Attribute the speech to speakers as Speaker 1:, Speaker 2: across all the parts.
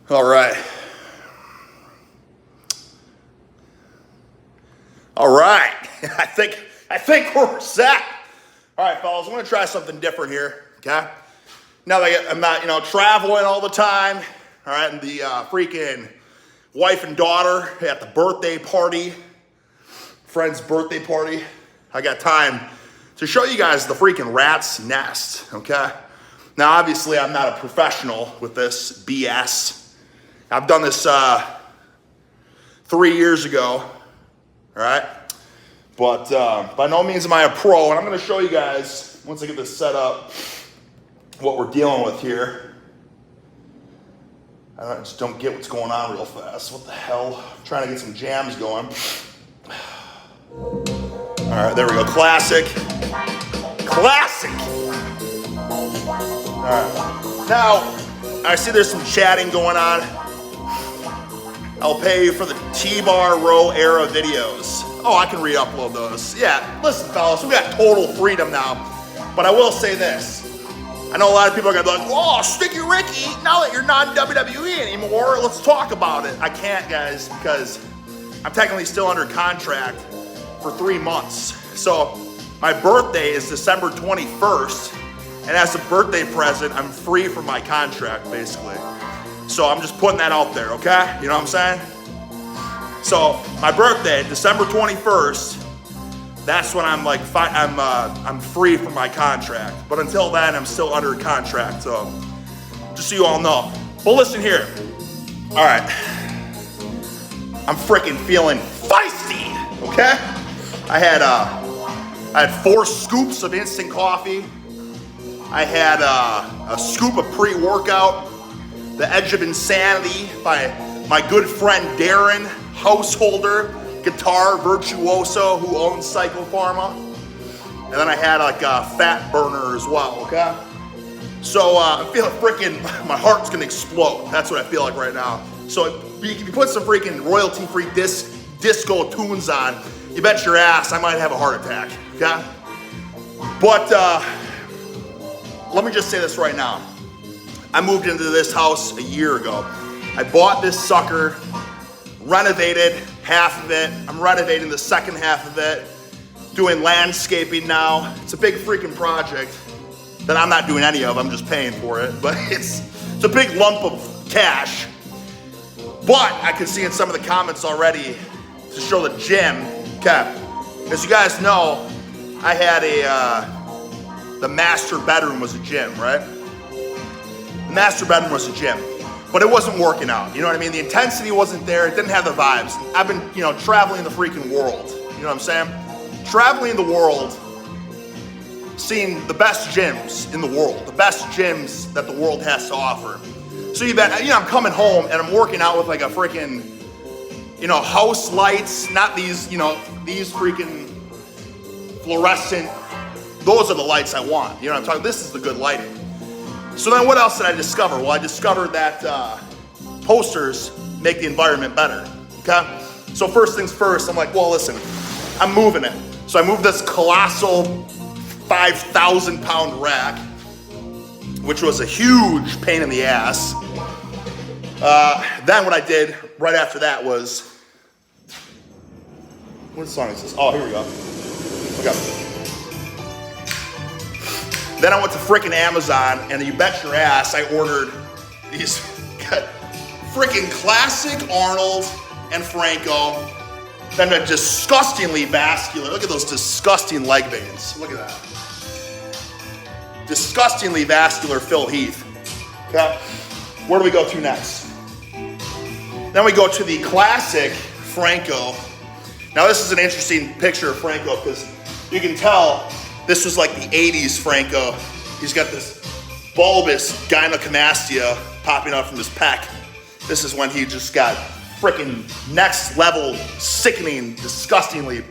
Speaker 1: All right. All right. I think we're set. All right, fellas, I'm gonna try something different here. Okay. Now that I'm not, traveling all the time. All right, and the freaking wife and daughter at the birthday party, friend's birthday party. I got time to show you guys the freaking rat's nest. Okay. Now, obviously, I'm not a professional with this BS. I've done this 3 years ago, all right? But by no means am I a pro, and I'm gonna show you guys, once I get this set up, what we're dealing with here. I just don't get what's going on real fast. What the hell? I'm trying to get some jams going. All right, there we go, classic. Classic! All right, now, I see there's some chatting going on. I'll pay you for the T-Bar Row era videos. Oh, I can re-upload those. Yeah, listen, fellas, we got total freedom now. But I will say this. I know a lot of people are gonna be like, oh, Sticky Ricky, now that you're not WWE anymore, let's talk about it. I can't, guys, because I'm technically still under contract for 3 months. So my birthday is December 21st, and as a birthday present, I'm free from my contract, basically. So I'm just putting that out there, okay? You know what I'm saying? So my birthday, December 21st, that's when I'm like, I'm free from my contract. But until then, I'm still under contract. So just so you all know. But listen here. All right. I'm freaking feeling feisty, okay? I had 4 scoops of instant coffee. I had a scoop of pre-workout. The Edge of Insanity by my good friend Darren Householder, guitar virtuoso who owns Psycho Pharma. And then I had like a fat burner as well, okay? So I'm feeling freaking, my heart's gonna explode. That's what I feel like right now. So if you put some freaking royalty-free disco tunes on, you bet your ass I might have a heart attack, okay? But let me just say this right now. I moved into this house a year ago. I bought this sucker, renovated half of it. I'm renovating the second half of it, doing landscaping now. It's a big freaking project that I'm not doing any of, I'm just paying for it, but it's a big lump of cash. But I can see in some of the comments already to show the gym, okay. As you guys know, I had the master bedroom was a gym, right? The master bedroom was a gym, but it wasn't working out. You know what I mean? The intensity wasn't there. It didn't have the vibes. I've been, traveling the freaking world. You know what I'm saying? Traveling the world, seeing the best gyms in the world, the best gyms that the world has to offer. So you bet, I'm coming home and I'm working out with like a freaking, house lights, not these, these freaking fluorescent. Those are the lights I want. You know what I'm talking? This is the good lighting. So then what else did I discover? Well, I discovered that posters make the environment better, okay? So first things first, I'm like, well, listen, I'm moving it. So I moved this colossal 5,000 pound rack, which was a huge pain in the ass. Then what I did right after that was, what song is this? Oh, here we go. Okay. Then I went to freaking Amazon, and you bet your ass I ordered these freaking classic Arnold and Franco. Then a disgustingly vascular, look at those disgusting leg veins. Look at that. Disgustingly vascular Phil Heath. Okay, where do we go to next? Then we go to the classic Franco. Now this is an interesting picture of Franco because you can tell this was like the 80s Franco. He's got this bulbous gynecomastia popping out from his pec. This is when he just got freaking next level, sickening, disgustingly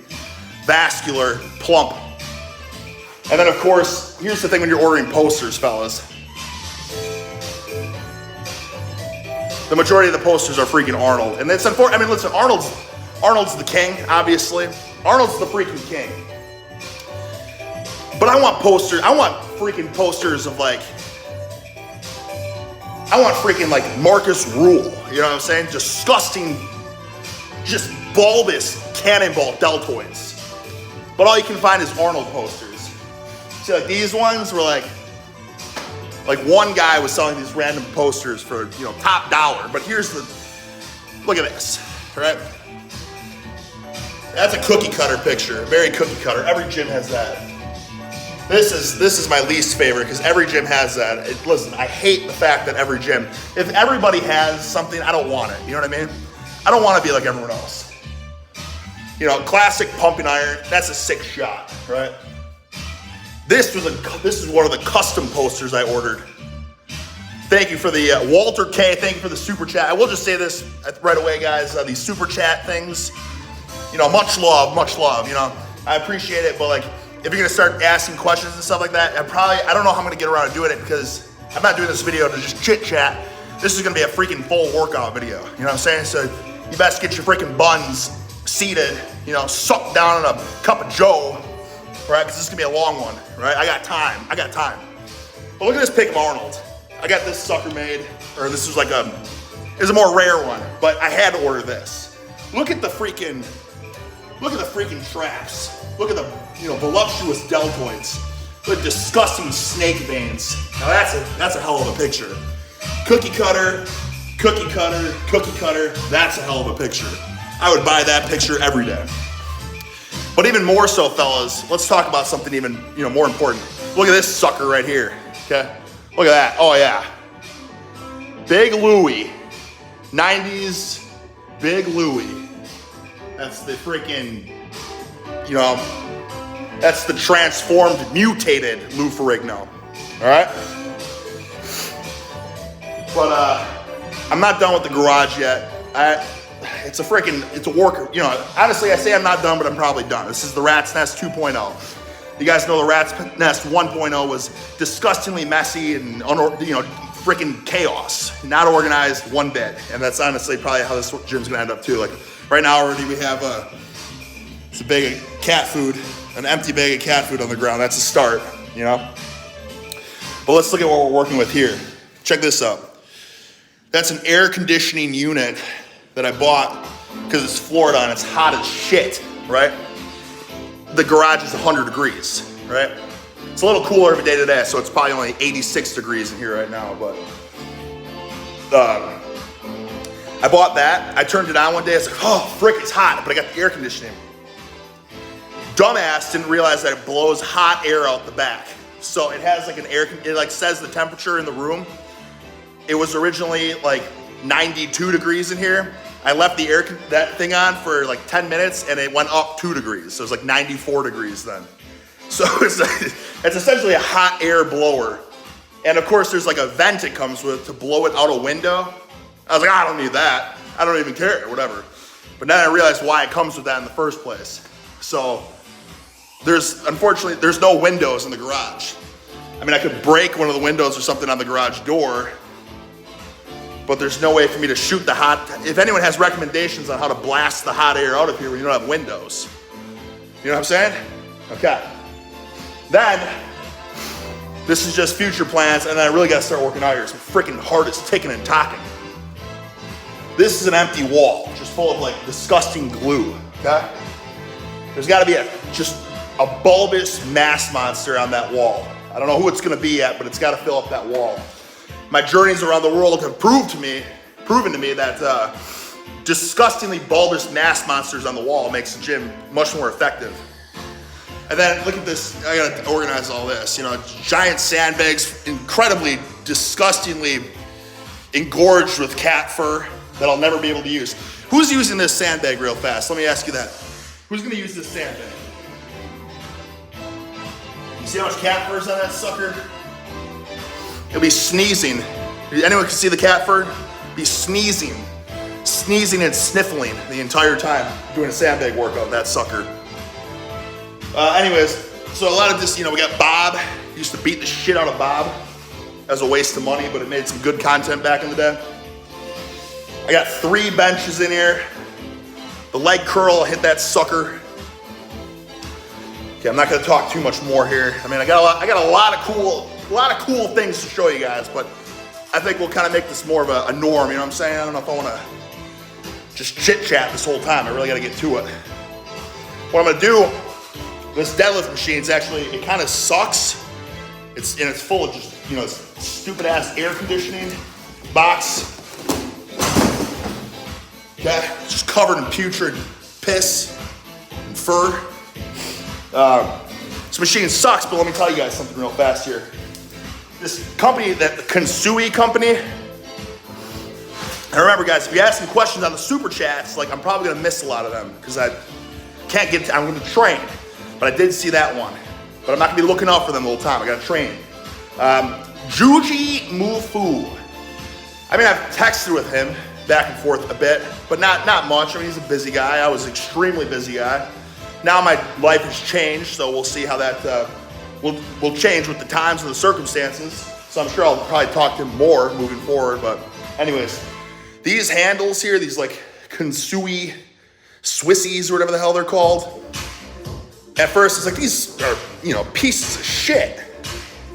Speaker 1: vascular, plump. And then of course, here's the thing when you're ordering posters, fellas. The majority of the posters are freaking Arnold. And it's unfortunate, I mean, listen, Arnold's the king, obviously. Arnold's the freaking king. But I want freaking posters of like, I want freaking like Marcus Rule, you know what I'm saying? Disgusting, just bulbous cannonball deltoids. But all you can find is Arnold posters. See, like these ones were like one guy was selling these random posters for, you know, top dollar. But here's the, look at this, right? That's a cookie cutter picture, very cookie cutter. Every gym has that. This is my least favorite because every gym has that. Listen, I hate the fact that every gym, if everybody has something, I don't want it. You know what I mean? I don't want to be like everyone else. You know, classic pumping iron, that's a 6 shot, right? This is one of the custom posters I ordered. Thank you for the, Walter K, thank you for the super chat. I will just say this right away, guys, these super chat things, you know, much love, you know. I appreciate it, but like, if you're gonna start asking questions and stuff like that, I don't know how I'm gonna get around to doing it because I'm not doing this video to just chit chat. This is gonna be a freaking full workout video, you know what I'm saying? So you best get your freaking buns seated, you know, sucked down in a cup of joe, right? Because this is gonna be a long one, right? I got time. But look at this pic of Arnold. I got this sucker made, or this was like it's a more rare one, but I had to order this. Look at the freaking traps. Look at the, you know, voluptuous deltoids. Look at disgusting snake veins. Now that's a hell of a picture. Cookie cutter, that's a hell of a picture. I would buy that picture every day. But even more so, fellas, let's talk about something even, you know, more important. Look at this sucker right here, okay? Look at that, oh yeah. Big Louie, 90s Big Louie. That's the freaking, you know, that's the transformed, mutated Lou Ferrigno, all right? But I'm not done with the garage yet. It's a work, you know, honestly, I say I'm not done, but I'm probably done. This is the Rat's Nest 2.0. You guys know the Rat's Nest 1.0 was disgustingly messy and, you know, freaking chaos. Not organized one bit. And that's honestly probably how this gym's gonna end up too. Like right now already we have it's a bag of cat food, an empty bag of cat food on the ground. That's a start, you know? But let's look at what we're working with here. Check this out. That's an air conditioning unit that I bought because it's Florida and it's hot as shit, right? The garage is 100 degrees, right? It's a little cooler every day today, so it's probably only 86 degrees in here right now, but I bought that. I turned it on one day, I was like, oh, frick, it's hot, but I got the air conditioning. Dumbass didn't realize that it blows hot air out the back. So it has like it like says the temperature in the room. It was originally like 92 degrees in here. I left that thing on for like 10 minutes and it went up 2 degrees. So it was like 94 degrees then. So it's essentially a hot air blower. And of course there's like a vent it comes with to blow it out a window. I was like, I don't need that. I don't even care, whatever. But then I realized why it comes with that in the first place. So unfortunately, there's no windows in the garage. I mean, I could break one of the windows or something on the garage door, but there's no way for me to shoot the if anyone has recommendations on how to blast the hot air out of here when you don't have windows. You know what I'm saying? Okay. Then, this is just future plans, and then I really gotta start working out here. Some freaking heart is ticking and talking. This is an empty wall, just full of like disgusting glue, okay? There's gotta be just a bulbous mass monster on that wall. I don't know who it's gonna be yet, but it's gotta fill up that wall. My journeys around the world have proven to me that disgustingly bulbous mass monsters on the wall makes the gym much more effective. And then look at this, I gotta organize all this, you know, giant sandbags, incredibly, disgustingly engorged with cat fur that I'll never be able to use. Who's using this sandbag real fast? Let me ask you that. Who's gonna use this sandbag? You see how much cat fur is on that sucker? It'll be sneezing. Anyone can see the cat fur? Be sneezing and sniffling the entire time doing a sandbag workout, that sucker. Anyways, so a lot of this, you know, we got Bob. Used to beat the shit out of Bob as a waste of money, but it made some good content back in the day. I got 3 benches in here. The leg curl, I'll hit that sucker. Okay, I'm not gonna talk too much more here. I mean, I got a lot of cool things to show you guys, but I think we'll kind of make this more of a norm, you know what I'm saying? I don't know if I want to just chit chat this whole time. I really got to get to it. What I'm going to do, this deadlift machine, it's actually, it kind of sucks. It's full of just, you know, this stupid ass air conditioning box. Okay, it's just covered in putrid piss and fur. This machine sucks, but let me tell you guys something real fast here. This company, the Kensui company, and remember guys, if you ask some questions on the super chats, like I'm probably gonna miss a lot of them because I can't get to, I'm gonna train, but I did see that one. But I'm not gonna be looking out for them the whole time, I gotta train. Juji Mufu. I mean, I've texted with him back and forth a bit, but not much. I mean, he's a busy guy. I was an extremely busy guy. Now my life has changed, so we'll see how that will change with the times and the circumstances. So I'm sure I'll probably talk to him more moving forward. But anyways, these handles here, these like Kensui Swissies or whatever the hell they're called. At first, it's like these are, you know, pieces of shit.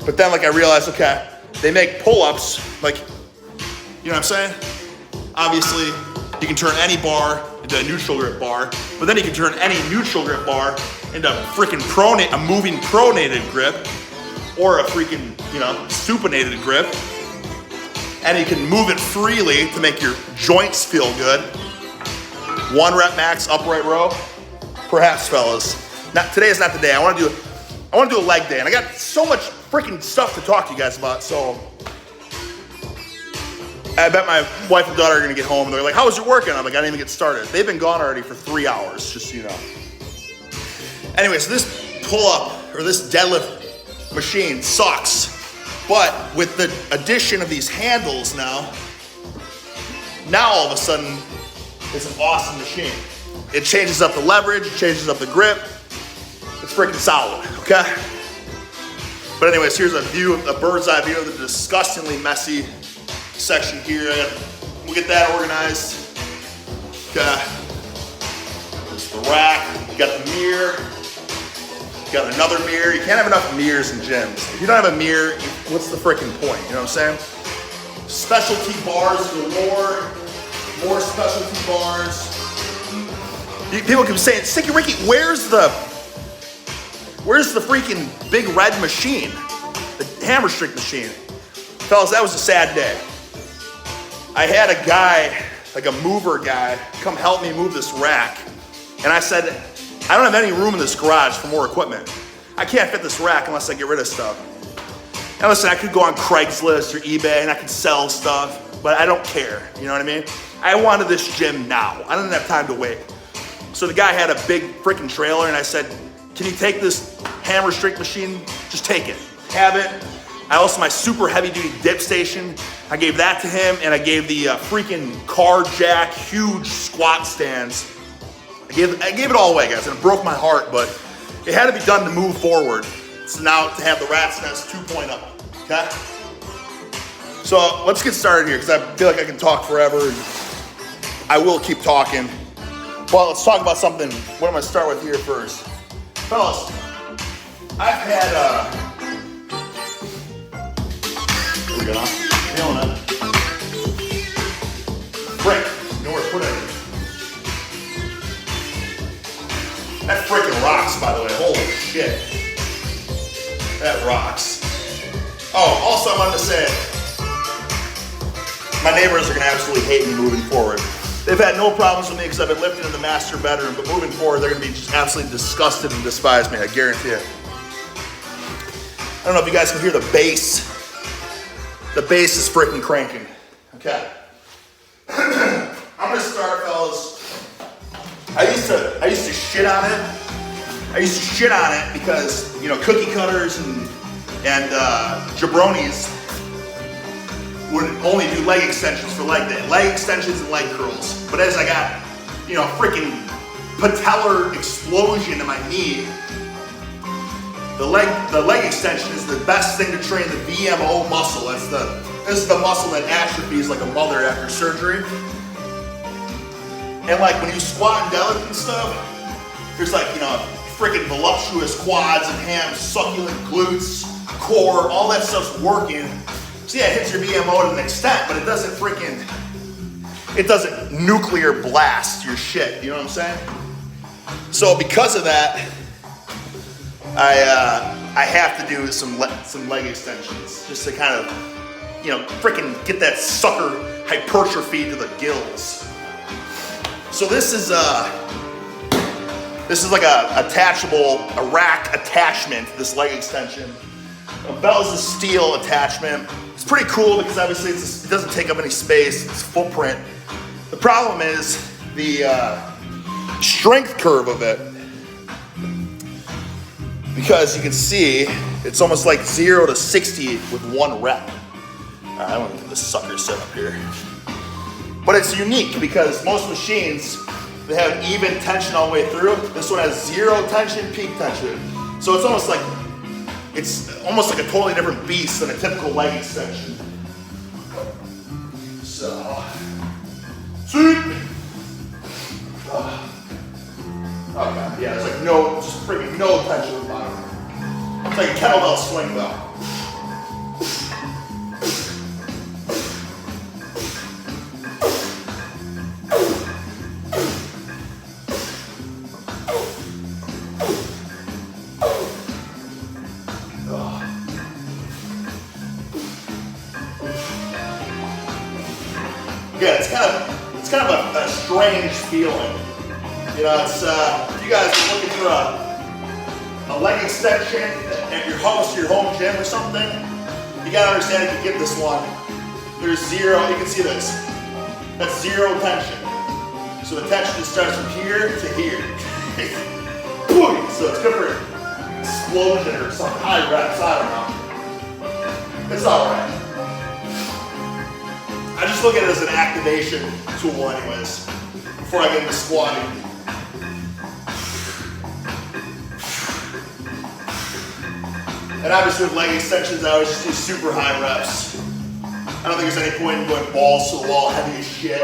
Speaker 1: But then like I realized, okay, they make pull-ups, like, you know what I'm saying? Obviously, you can turn any bar into a neutral grip bar, but then you can turn any neutral grip bar into a freaking a moving pronated grip, or a freaking, you know, supinated grip. And you can move it freely to make your joints feel good. 1 rep max upright row. Perhaps, fellas. Today is not the day. I want to do a leg day, and I got so much freaking stuff to talk to you guys about, so I bet my wife and daughter are gonna get home and they're like, how was your workout? I'm like, I didn't even get started. They've been gone already for 3 hours, just so you know. Anyway, so this pull-up, or this deadlift machine sucks, but with the addition of these handles now all of a sudden, it's an awesome machine. It changes up the leverage, it changes up the grip. It's freaking solid, okay? But anyways, here's a bird's eye view of the disgustingly messy section here. We'll get that organized. Okay. There's the rack. You got the mirror. You got another mirror. You can't have enough mirrors in gyms. If you don't have a mirror, what's the freaking point? You know what I'm saying? Specialty bars galore. More specialty bars. People keep saying, Sticky Ricky, where's the freaking big red machine? The hammer strength machine. Fellas, that was a sad day. I had a guy, like a mover guy, come help me move this rack. And I said, I don't have any room in this garage for more equipment. I can't fit this rack unless I get rid of stuff. And listen, I could go on Craigslist or eBay and I could sell stuff, but I don't care, you know what I mean? I wanted this gym now. I didn't have time to wait. So the guy had a big freaking trailer and I said, can you take this hammer strength machine? Just take it, have it. I also, my super heavy duty dip station, I gave that to him, and I gave the freaking car jack, huge squat stands. I gave it all away, guys, and it broke my heart, but it had to be done to move forward. So now to have the Rat's Nest 2.0, okay? So let's get started here, because I feel like I can talk forever, and I will keep talking. Well, let's talk about something. What am I gonna start with here first? Fellas, I've had, here we go, feeling it. Frick, nowhere to put it. That freaking rocks, by the way, holy shit. That rocks. Oh, also I wanted to say, my neighbors are gonna absolutely hate me moving forward. They've had no problems with me because I've been lifting in the master bedroom, but moving forward, they're gonna be just absolutely disgusted and despise me, I guarantee it. I don't know if you guys can hear the bass. The bass is freaking cranking. Okay. I'm gonna start, fellas. I used to shit on it. I used to shit on it because, you know, cookie cutters and jabronis would only do leg extensions for leg day. Leg extensions and leg curls. But as I got, you know, freaking patellar explosion in my knee, the leg extension is the best thing to train the VMO muscle. This is the muscle that atrophies like a mother after surgery. And like when you squat and deadlift and stuff, there's like, you know, freaking voluptuous quads and hams, succulent glutes, core, all that stuff's working So yeah, it hits your BMO to an extent, but it doesn't nuclear blast your shit, you know what I'm saying? So because of that, I have to do some leg extensions just to kind of, you know, freaking get that sucker hypertrophy to the gills. So this is like a rack attachment, this leg extension. A belt is a steel attachment. It's pretty cool because obviously it doesn't take up any space, it's footprint. The problem is the strength curve of it. Because you can see, it's almost like 0 to 60 with 1 rep. All right, I want to get this sucker set up here. But it's unique because most machines, they have even tension all the way through. This one has 0 tension, peak tension. So it's almost like a totally different beast than a typical leg extension. So, see? Okay, yeah, there's like just freaking no tension in the bottom. It's like a kettlebell swing though. Yeah, it's kind of a strange feeling. You know, it's if you guys are looking for a leg extension at your house or your home gym or something, you gotta understand if you get this one, there's 0, you can see this, that's 0 tension. So the tension just starts from here to here. So it's good for explosion or some high reps, I don't know. It's all right. I just look at it as an activation tool anyways, before I get into squatting. And obviously with leg extensions, I always just do super high reps. I don't think there's any point in going balls to the wall, heavy as shit.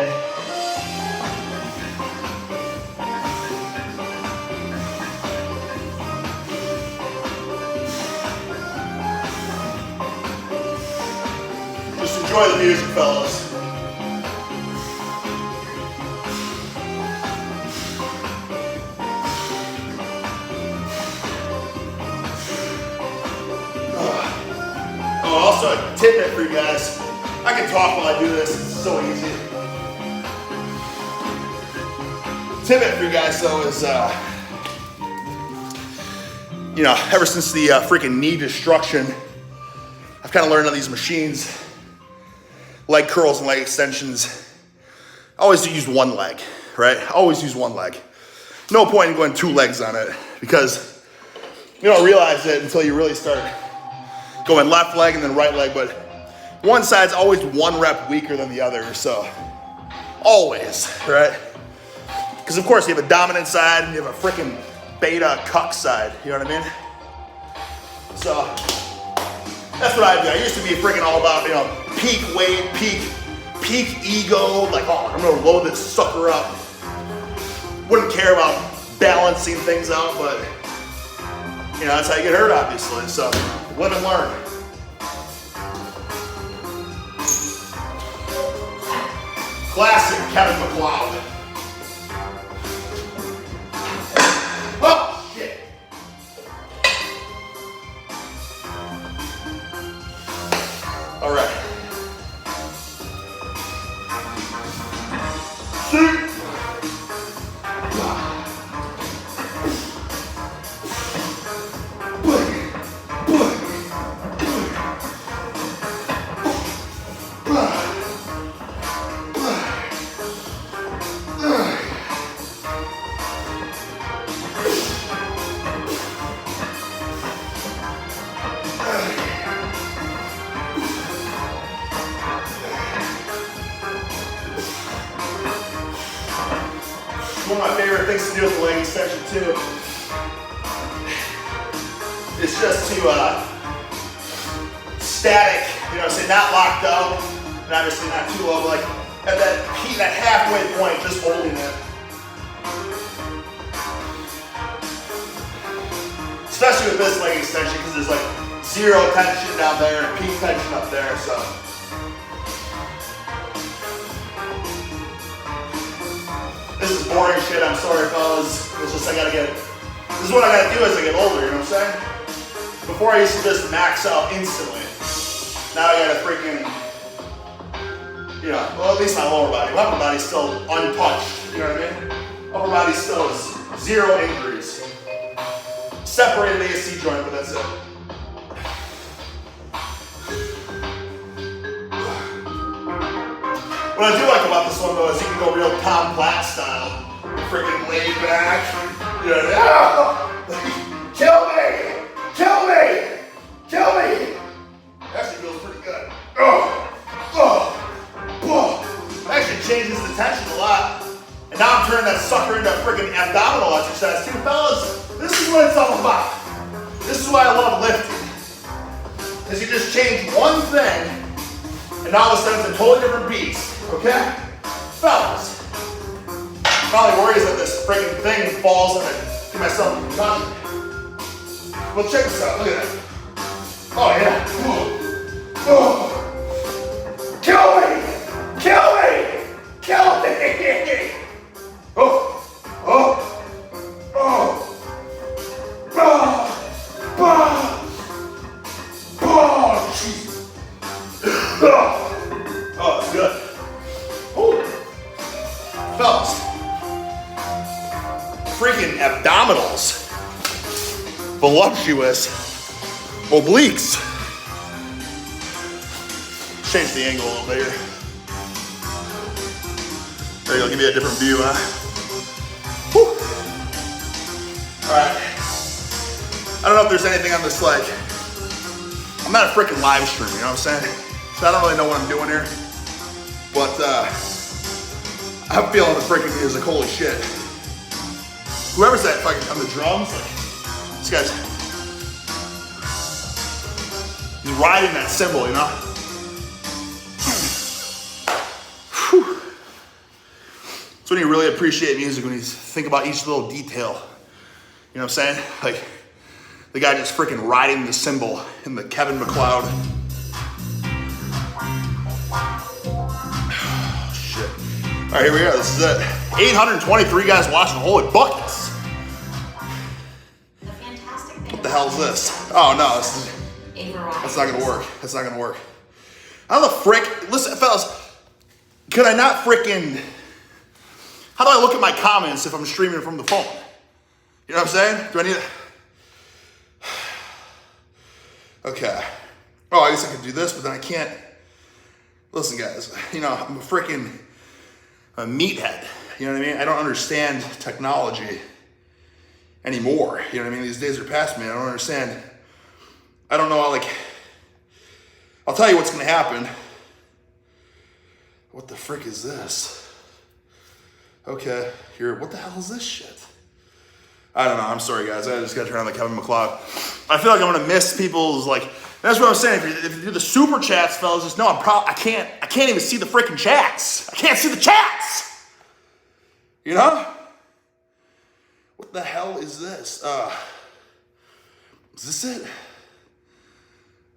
Speaker 1: Just enjoy the music, fellas. Also, a tidbit for you guys. I can talk while I do this, it's so easy. Tidbit for you guys though is, you know, ever since the freaking knee destruction, I've kind of learned on these machines, leg curls and leg extensions, I always use one leg, right? Always use one leg. No point in going 2 legs on it because you don't realize it until you really start going left leg and then right leg, but one side's always 1 rep weaker than the other, so always, right? Because of course you have a dominant side and you have a freaking beta cuck side, you know what I mean? So that's what I do. I used to be freaking all about, you know, peak weight, peak ego, like, oh, I'm gonna load this sucker up. Wouldn't care about balancing things out, but you know, that's how you get hurt, obviously, so live and learn. Classic Kevin McLeod. Oh, shit. All right. Shoot. One of my favorite things to do with the leg extension too is just to static, you know, say not locked out, and obviously not too low, but like at that halfway point, just holding it. Especially with this leg extension, because there's like zero tension down there and peak tension up there, so. This is boring shit, I'm sorry fellas. It's just this is what I gotta do as I get older, you know what I'm saying? Before I used to just max out instantly. Now I gotta freaking, well at least my lower body. My upper body's still untouched, you know what I mean? Upper body still is zero injuries. Separated AC joint, but that's it. What I do like about this one though is you can go real Tom Platt style. Freaking laid back. Kill me! Kill me! Kill me! Actually feels pretty good. Actually changes the tension a lot. And now I'm turning that sucker into a freaking abdominal exercise too. Fellas, this is what it's all about. This is why I love lifting. Because you just change one thing and all of a sudden it's a totally different beast. Okay? Fellas, probably worries that this freaking thing falls and I get myself a concussion. Well, check this out. Look at that. Oh, yeah. Kill me! Kill me! Kill me! Jesus. Oh, it's good. Fellas, freaking abdominals, voluptuous obliques. Change the angle a little bit here. There you go, give me a different view, huh? Whew. All right. I don't know if there's anything on this, like, I'm not a freaking live stream, you know what I'm saying? So I don't really know what I'm doing here. But I'm feeling the freaking music, holy shit. Whoever's that fucking on the drums, like, this guy's, he's riding that cymbal, you know? Whew. That's when you really appreciate music, when you think about each little detail. You know what I'm saying? Like, the guy just freaking riding the cymbal in the Kevin MacLeod. Shit. All right, here we go. This is it. 823 guys watching. Holy buckets.
Speaker 2: The fantastic thing.
Speaker 1: What the hell is this? Oh no, that's not gonna work. That's not gonna work. How the frick? Listen, fellas, could I not freaking? How do I look at my comments if I'm streaming from the phone? You know what I'm saying? Do I need? Okay. Oh, I guess I could do this, but then I can't. Listen, guys, I'm a freaking meathead. You know what I mean? I don't understand technology anymore. You know what I mean? These days are past me. I don't understand. I don't know how, like, I'll tell you what's going to happen. What the frick is this? Okay, here, what the hell is this shit? I don't know, I'm sorry guys, I just gotta turn on the Kevin MacLeod. I feel like I'm gonna miss people's, like, that's what I'm saying, if you do the super chats, fellas, just know I can't even see the freaking chats. I can't see the chats! You know? What the hell is this? Is this it?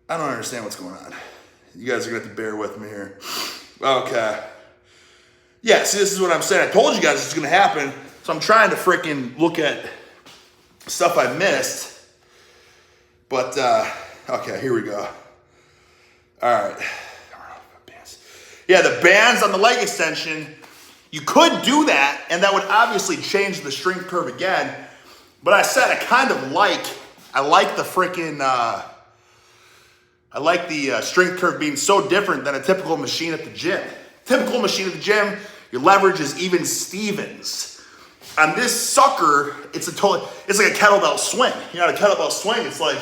Speaker 1: I don't understand what's going on. You guys are gonna have to bear with me here. Okay. Yeah, see, this is what I'm saying. I told you guys this is gonna happen, so I'm trying to freaking look at stuff I missed. But, okay, here we go. All right. Yeah, the bands on the leg extension, you could do that, and that would obviously change the strength curve again. But I said I like the freaking, I like the strength curve being so different than a typical machine at the gym. Typical machine at the gym, your leverage is even Stevens. On this sucker, it's like a kettlebell swing. You know, a kettlebell swing, it's like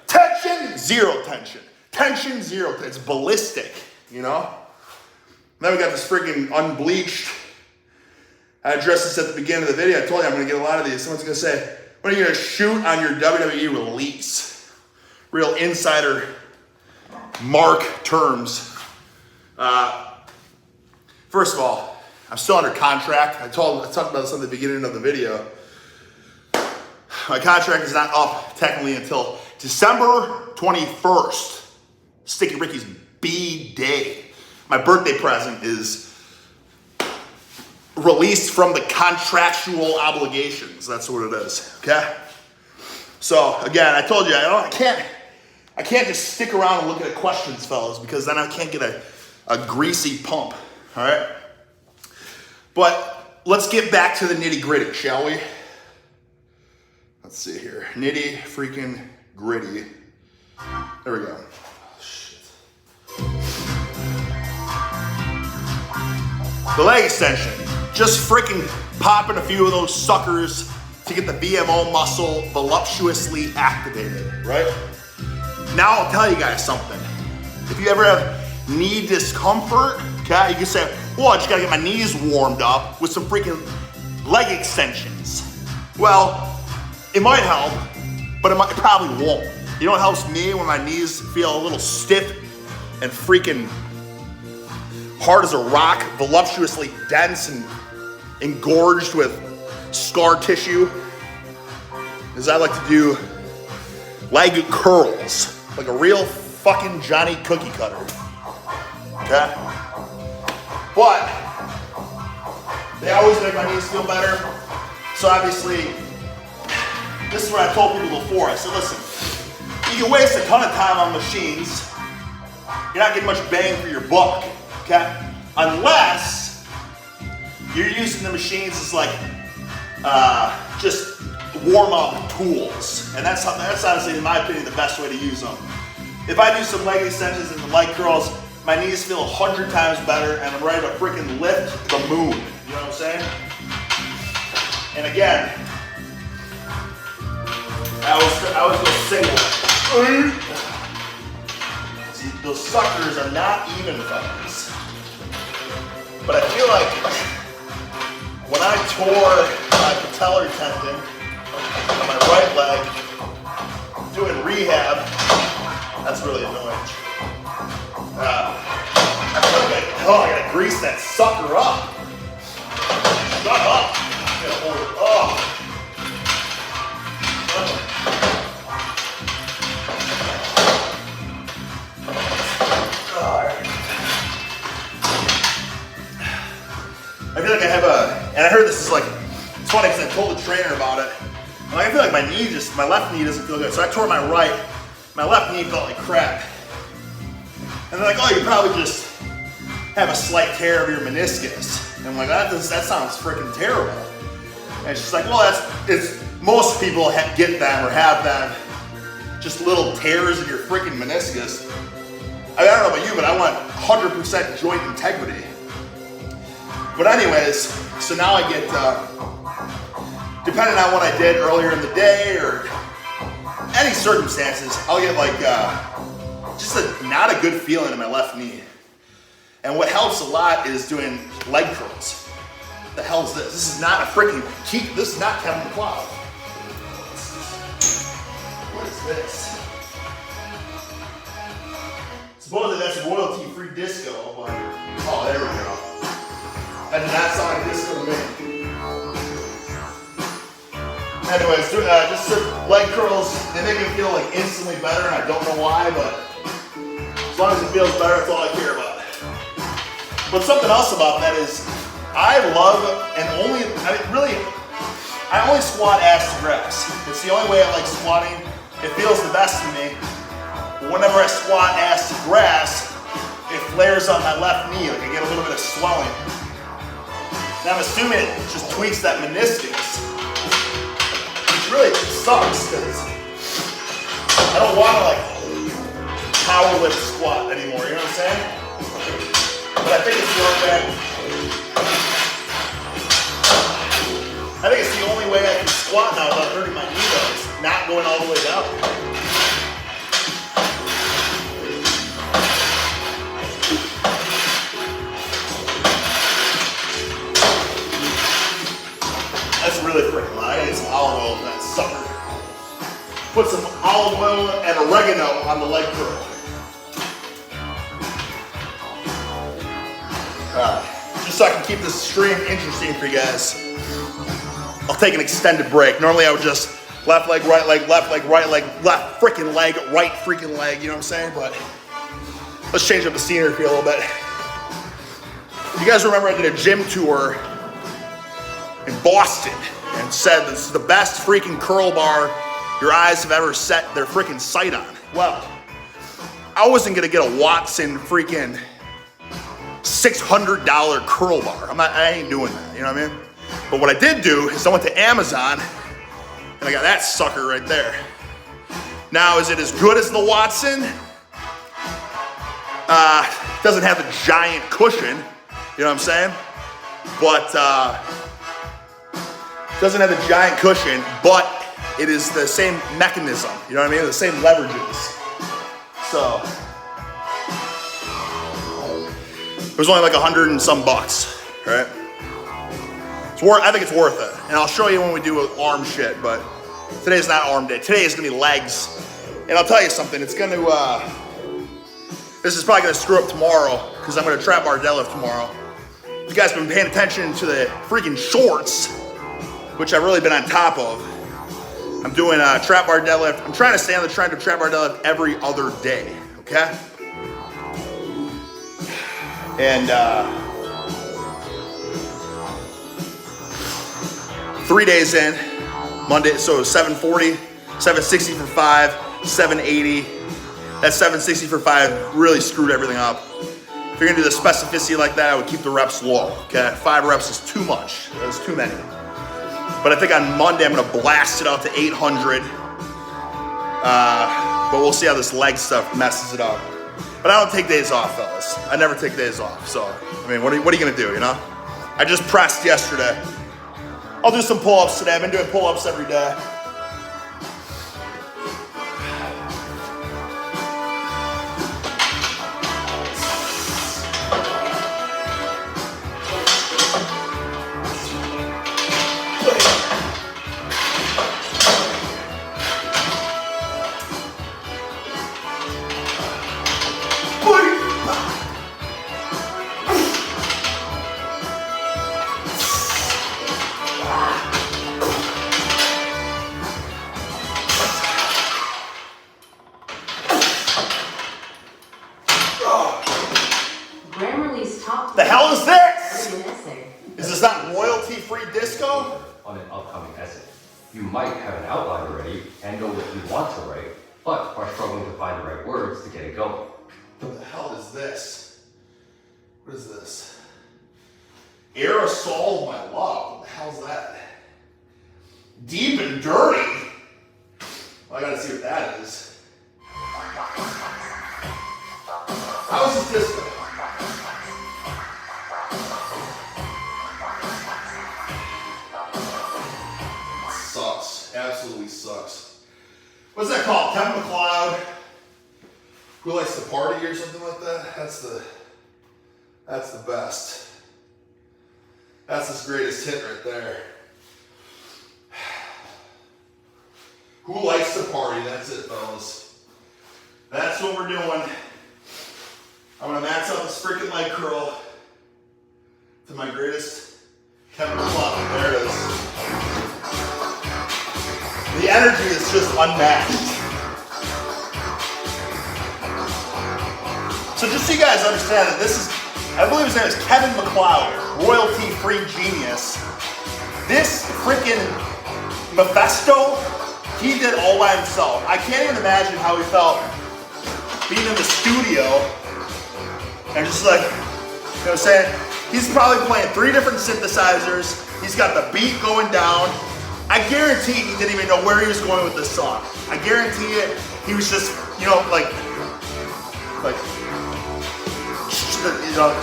Speaker 1: tension, zero tension. Tension, zero tension. It's ballistic, you know? Then we got this freaking unbleached. I addressed this at the beginning of the video. I told you I'm gonna get a lot of these. Someone's gonna say, when are you gonna shoot on your WWE release? Real insider mark terms. First of all, I'm still under contract. I talked about this in the beginning of the video. My contract is not up technically until December 21st, Sticky Ricky's B-Day. My birthday present is released from the contractual obligations. That's what it is, okay? So again, I told you, I can't just stick around and look at questions, fellas, because then I can't get a greasy pump, all right? But let's get back to the nitty gritty, shall we? Let's see here, nitty freaking gritty. There we go. Shit. The leg extension, just freaking popping a few of those suckers to get the VMO muscle voluptuously activated, right? Now I'll tell you guys something. If you ever have knee discomfort, okay, you can say, well, I just gotta get my knees warmed up with some freaking leg extensions. Well, it might help, but it probably won't. You know what helps me when my knees feel a little stiff and freaking hard as a rock, voluptuously dense and engorged with scar tissue, is I like to do leg curls, like a real fucking Johnny cookie cutter, okay? But they always make my knees feel better. So obviously, this is what I told people before. I said, listen, you can waste a ton of time on machines. You're not getting much bang for your buck, okay? Unless you're using the machines as like just warm up tools. And that's honestly, in my opinion, the best way to use them. If I do some leg extensions and the leg curls, my knees feel 100 times better and I'm ready to freaking lift the moon. You know what I'm saying? And again, I always go single. See, those suckers are not even fellas. But I feel like when I tore my patellar tendon on my right leg, doing rehab, that's really annoying. I feel like I gotta grease that sucker up. Shut up. I gotta hold it up. I feel like I have and I heard this is like, it's funny because I told the trainer about it. And I feel like my left knee doesn't feel good. So I tore my left knee felt like crap. And they're like, oh, you probably just have a slight tear of your meniscus. And I'm like, that sounds freaking terrible. And she's like, well, most people get them or have them, just little tears in your freaking meniscus. I don't know about you, but I want 100% joint integrity. But anyways, so now I get, depending on what I did earlier in the day or any circumstances, I'll get like just not a good feeling in my left knee. And what helps a lot is doing leg curls. What the hell is this? This is not a freaking this is not Kevin McLeod. What is this? Supposedly that's royalty-free disco, but oh, there we go. That did not sound like disco to me. Anyways, just leg curls, they make me feel like instantly better, and I don't know why, but as long as it feels better, that's all I care about. But something else about that is, I love I only squat ass to grass. It's the only way I like squatting. It feels the best to me. But whenever I squat ass to grass, it flares on my left knee, like I get a little bit of swelling. And I'm assuming it just tweaks that meniscus, which really sucks because I don't want to like power lift squat anymore, you know what I'm saying? But I think it's the only way I can squat now without hurting my knee though. It's not going all the way down. That's really freaking light. I need some olive oil in that sucker. Put some olive oil and oregano on the leg curl. Just so I can keep this stream interesting for you guys, I'll take an extended break. Normally I would just Left leg, right leg, left leg, right leg, left freaking leg, right freaking leg, you know what I'm saying? But let's change up the scenery for a little bit. You guys remember I did a gym tour in Boston and said this is the best freaking curl bar your eyes have ever set their freaking sight on. Well, I wasn't gonna get a Watson freaking $600 curl bar. I ain't doing that, you know what I mean? But what I did do is I went to Amazon and I got that sucker right there. Now, is it as good as the Watson? Doesn't have the giant cushion, you know what I'm saying? But, doesn't have the giant cushion, but it is the same mechanism, you know what I mean? The same leverages. So, it was only like 100 and some bucks, right? I think it's worth it. And I'll show you when we do arm shit, but today's not arm day. Today is gonna be legs. And I'll tell you something, it's gonna, this is probably gonna screw up tomorrow because I'm gonna trap bar deadlift tomorrow. You guys have been paying attention to the freaking shorts, which I've really been on top of. I'm doing a trap bar deadlift. I'm trying to stay on the trend of trap bar deadlift every other day, okay? And 3 days in, Monday, so 740, 760 for 5, 780. That 760 for 5 really screwed everything up. If you're gonna do the specificity like that, I would keep the reps low, okay? 5 reps is too much, that's too many. But I think on Monday, I'm gonna blast it out to 800. But we'll see how this leg stuff messes it up. But I don't take days off, fellas. I never take days off, so, I mean, what are you gonna do, you know? I just pressed yesterday. I'll do some pull-ups today. I've been doing pull-ups every day. The hell is this? Is this not royalty-free disco?
Speaker 3: On an upcoming essay, you might have an outline already and know what you want to write, but are struggling to find the right words to get it going.
Speaker 1: What the hell is this? What is this? Aerosol of my love. What the hell's that? Deep and dirty? Well, I gotta see what that is. How is this disco? Absolutely sucks. What's that called? Kevin MacLeod? Who likes to party or something like that? That's the best. That's his greatest hit right there. Who likes to party? That's it, fellas. That's what we're doing. I'm gonna max out this freaking leg curl to my greatest Kevin MacLeod. There it is. The energy is just unmatched. So just so you guys understand that this is, I believe his name is Kevin MacLeod, royalty-free genius. This freaking Mephisto, he did all by himself. I can't even imagine how he felt being in the studio and just like, you know what I'm saying? He's probably playing 3 different synthesizers. He's got the beat going down. I guarantee he didn't even know where he was going with this song. I guarantee it. He was just, you know, like, you know.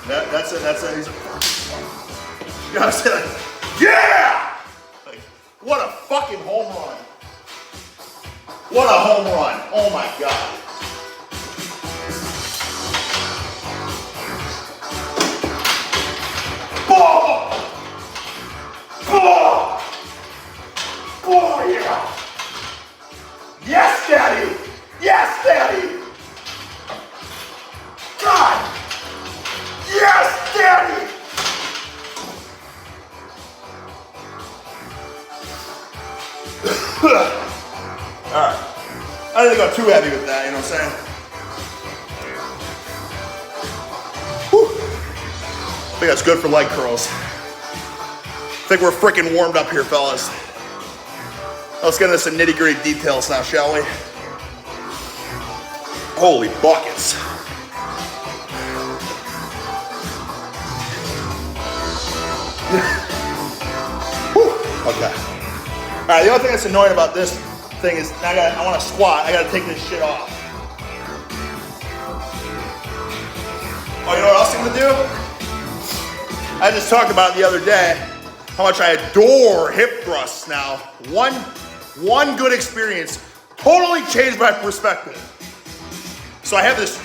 Speaker 1: That's it. He's, you know what I'm saying? Like, yeah! Like, what a fucking home run. What a home run. Oh my God. Oh! Oh! Oh yeah! Yes, Daddy! Yes, Daddy! God! Yes, Daddy! Alright. I didn't go too heavy with that, you know what I'm saying? Whew. I think that's good for leg curls. I think we're freaking warmed up here, fellas. Let's get into some nitty-gritty details now, shall we? Holy buckets. Whew. Okay. All right, the only thing that's annoying about this thing is I want to squat. I got to take this shit off. Oh, you know what else I'm going to do? I just talked about it the other day, how much I adore hip thrusts now. One good experience totally changed my perspective. So I have this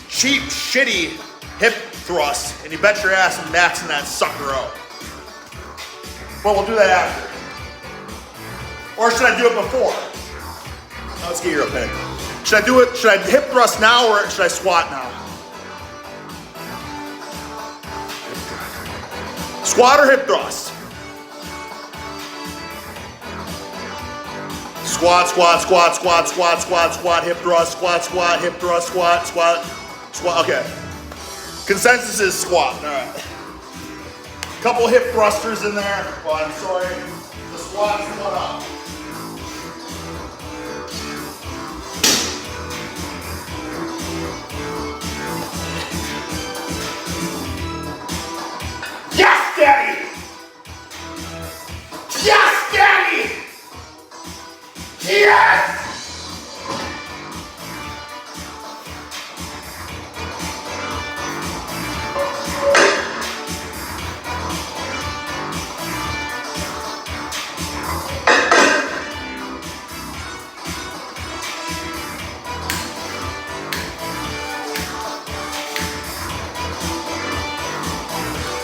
Speaker 1: cheap, shitty hip thrust, and you bet your ass I'm maxing that sucker out. Well, we'll do that after. Or should I do it before? Now, let's get your opinion. Should I hip thrust now or should I squat now? Squat or hip thrust? Squat, squat, squat, squat, squat, squat, squat, hip thrust, squat, squat, hip thrust, squat, squat, squat. Okay. Consensus is squat. All right. Couple hip thrusters in there. Oh, I'm sorry. The squat's one up. Yes, Daddy! Yes, Daddy! Yes!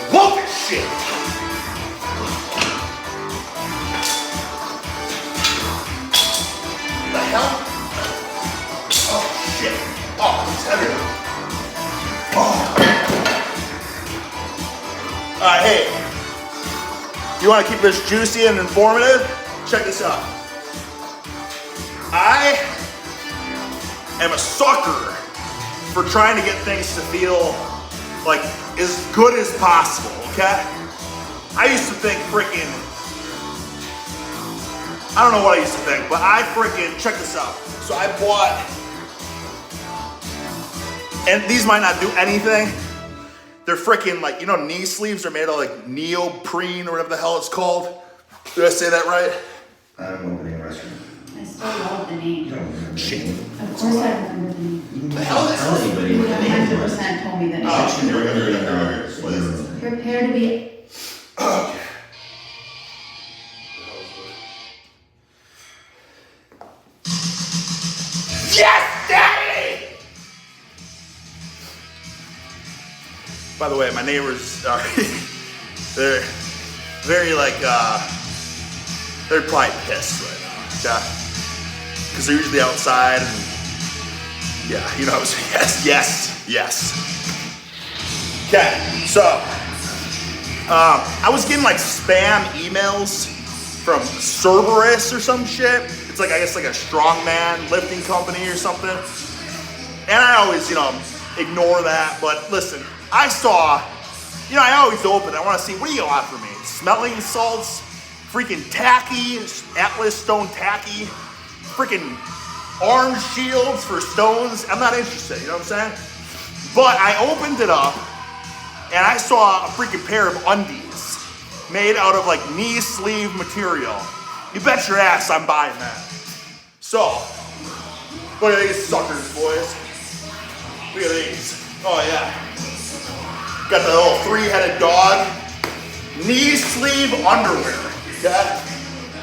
Speaker 1: Look at shit! The hell? Oh shit. Oh, it's heavy. Oh. Alright, hey. You want to keep this juicy and informative? Check this out. I am a sucker for trying to get things to feel like as good as possible, okay? I used to think freaking, I don't know what I used to think, but I freaking, check this out. So I bought, and these might not do anything. They're freaking like, you know, knee sleeves are made of like neoprene or whatever the hell it's called. Did I say that right?
Speaker 4: I'm opening a restaurant.
Speaker 2: I still love the name.
Speaker 1: Shit.
Speaker 2: Of course I remember the name.
Speaker 1: The hell is
Speaker 4: Tell
Speaker 1: this?
Speaker 4: anybody
Speaker 2: You
Speaker 4: what the name was.
Speaker 2: 100% told me the name.
Speaker 1: Oh, here we go, here we go, here we go. What is it?
Speaker 2: Prepare to be.
Speaker 1: Okay. Yes, Daddy! By the way, my neighbors are, they're very like, they're probably pissed right now, okay? Because they're usually outside and, yeah, you know, yes. Okay, so, I was getting like spam emails from Cerberus or some shit. It's like, I guess like a strongman lifting company or something. And I always, you know, ignore that. But listen, I saw, you know, I always open, I want to see, what do you got for me? Smelling salts, freaking tacky, Atlas stone tacky, freaking orange shields for stones. I'm not interested, you know what I'm saying? But I opened it up and I saw a freaking pair of undies made out of like knee sleeve material. You bet your ass I'm buying that. So, look at these suckers, boys. Look at these. Oh yeah. Got the little three-headed dog. Knee sleeve underwear. Okay?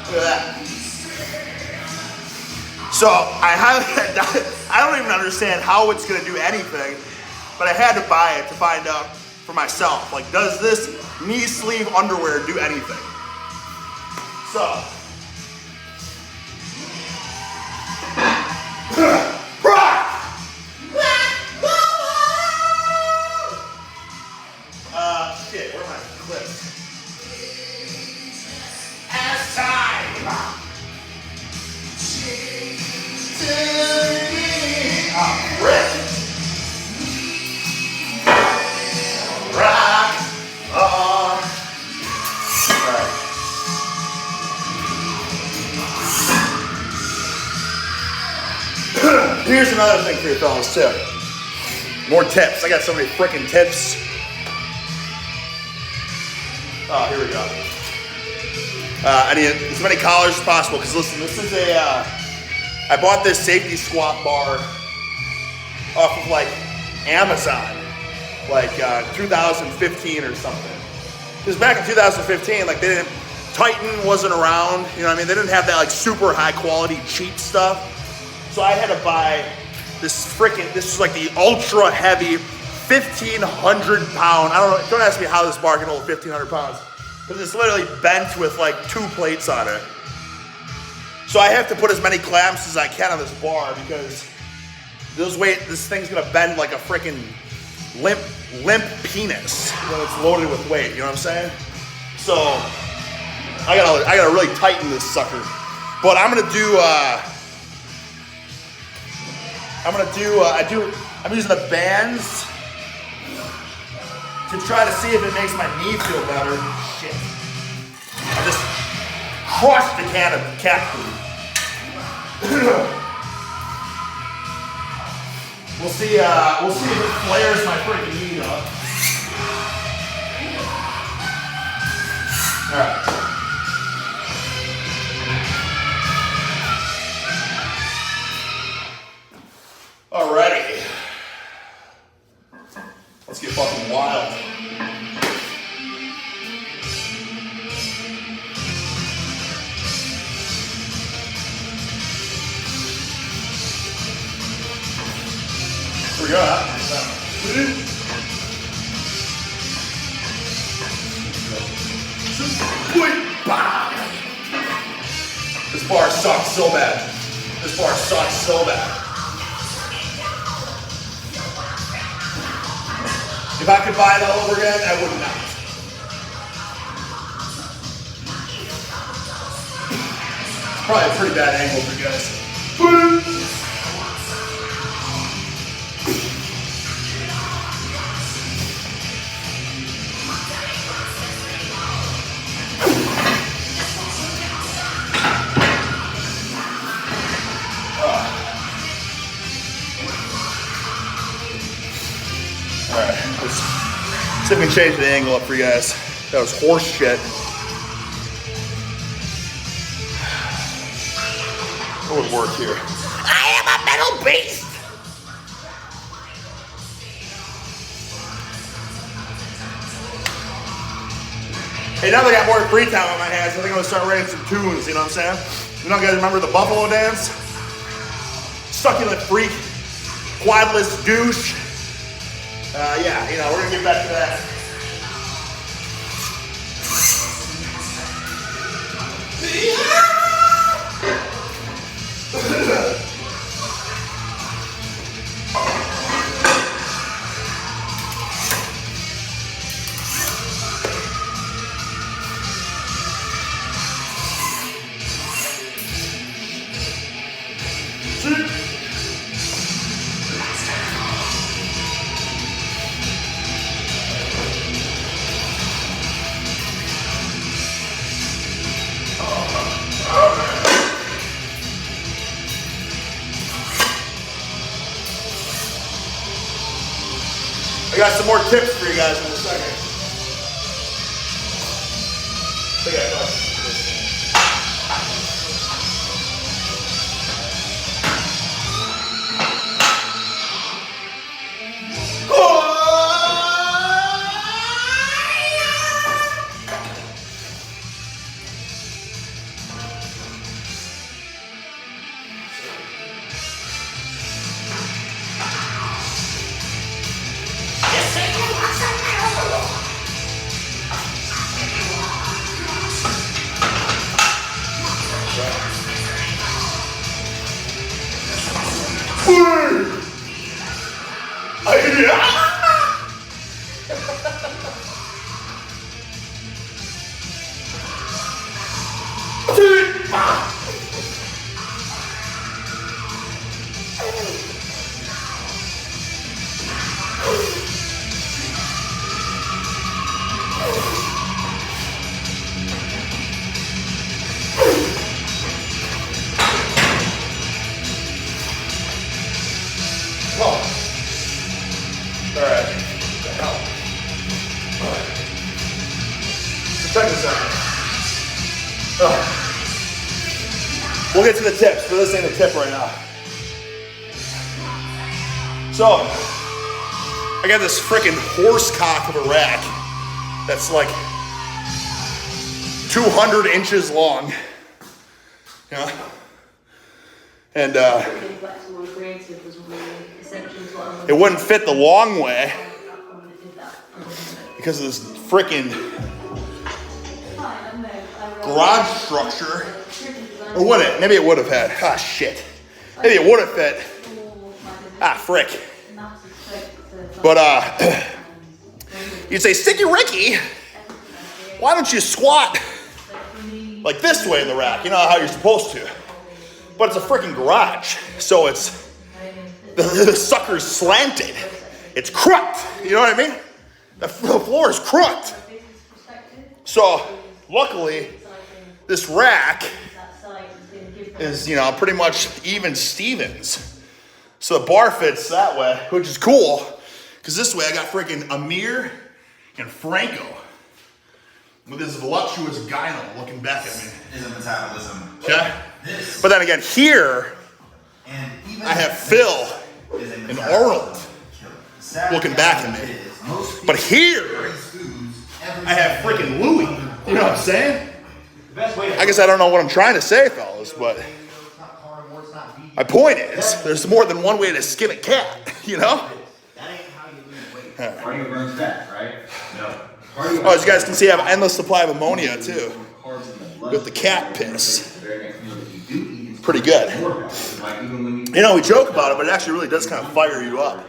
Speaker 1: Look at that. So I don't even understand how it's gonna do anything, but I had to buy it to find out for myself. Like, does this knee sleeve underwear do anything? So. Shit, where are my clips? Ass time! another thing for you fellas too. More tips. I got so many freaking tips. Oh, here we go. I need as many collars as possible because listen, this is I bought this safety squat bar off of like Amazon, like 2015 or something. Because back in 2015, like Titan wasn't around, you know what I mean? They didn't have that like super high quality cheap stuff. So I had to buy this is like the ultra heavy 1,500 pound, don't ask me how this bar can hold 1,500 pounds. Because it's literally bent with like 2 plates on it. So I have to put as many clamps as I can on this bar because this thing's gonna bend like a freaking limp penis when it's loaded with weight, you know what I'm saying? So I gotta really tighten this sucker. But I'm using the bands to try to see if it makes my knee feel better. Shit. I just crushed the can of cat food. We'll see if it flares my freaking knee up. Alright. Alrighty. Let's get fucking wild. Here we go, huh? This bar sucks so bad. This bar sucks so bad. If I could buy it all over again, I would not. Probably a pretty bad angle for you guys. Alright, let's see if we can change the angle up for you guys. That was horse shit. What would work here? I am a metal beast! Hey, now that I got more free time on my hands, I think I'm gonna start writing some tunes, you know what I'm saying? You know, guys remember the Buffalo Dance? Succulent freak, quadless douche. Yeah, you know, we're gonna get back to that. I got some more tips for you guys in a second. Alright. What the hell? Alright. So check this out. We'll get to the tips, but this ain't a tip right now. So, I got this freaking horse cock of a rack that's like 200 inches long. You know? And it wouldn't fit the long way because of this freaking garage structure. Or would it? Maybe it would have had. Ah, shit. Maybe it would have fit. Ah, frick. But, you'd say, Sticky Ricky, why don't you squat like this way in the rack? You know how you're supposed to. But it's a freaking garage. So it's, the sucker's slanted. It's crooked. You know what I mean? The floor is crooked. So, luckily, this rack is, you know, pretty much even Stevens. So the bar fits that way, which is cool. Because this way I got freaking Amir and Franco with his voluptuous gyno looking back at me.
Speaker 4: Is a metabolism.
Speaker 1: Okay? But then again, here I have Phil and Arnold looking back at me. But here I have freaking Louie. You know what I'm saying? I guess I don't know what I'm trying to say, fellas, but my point is, there's more than one way to skin a cat, you know?
Speaker 5: Cardio burns fat, right? No.
Speaker 1: Oh, as you guys can see, I have an endless supply of ammonia, too, with the cat piss. Pretty good. You know, we joke about it, but it actually really does kind of fire you up.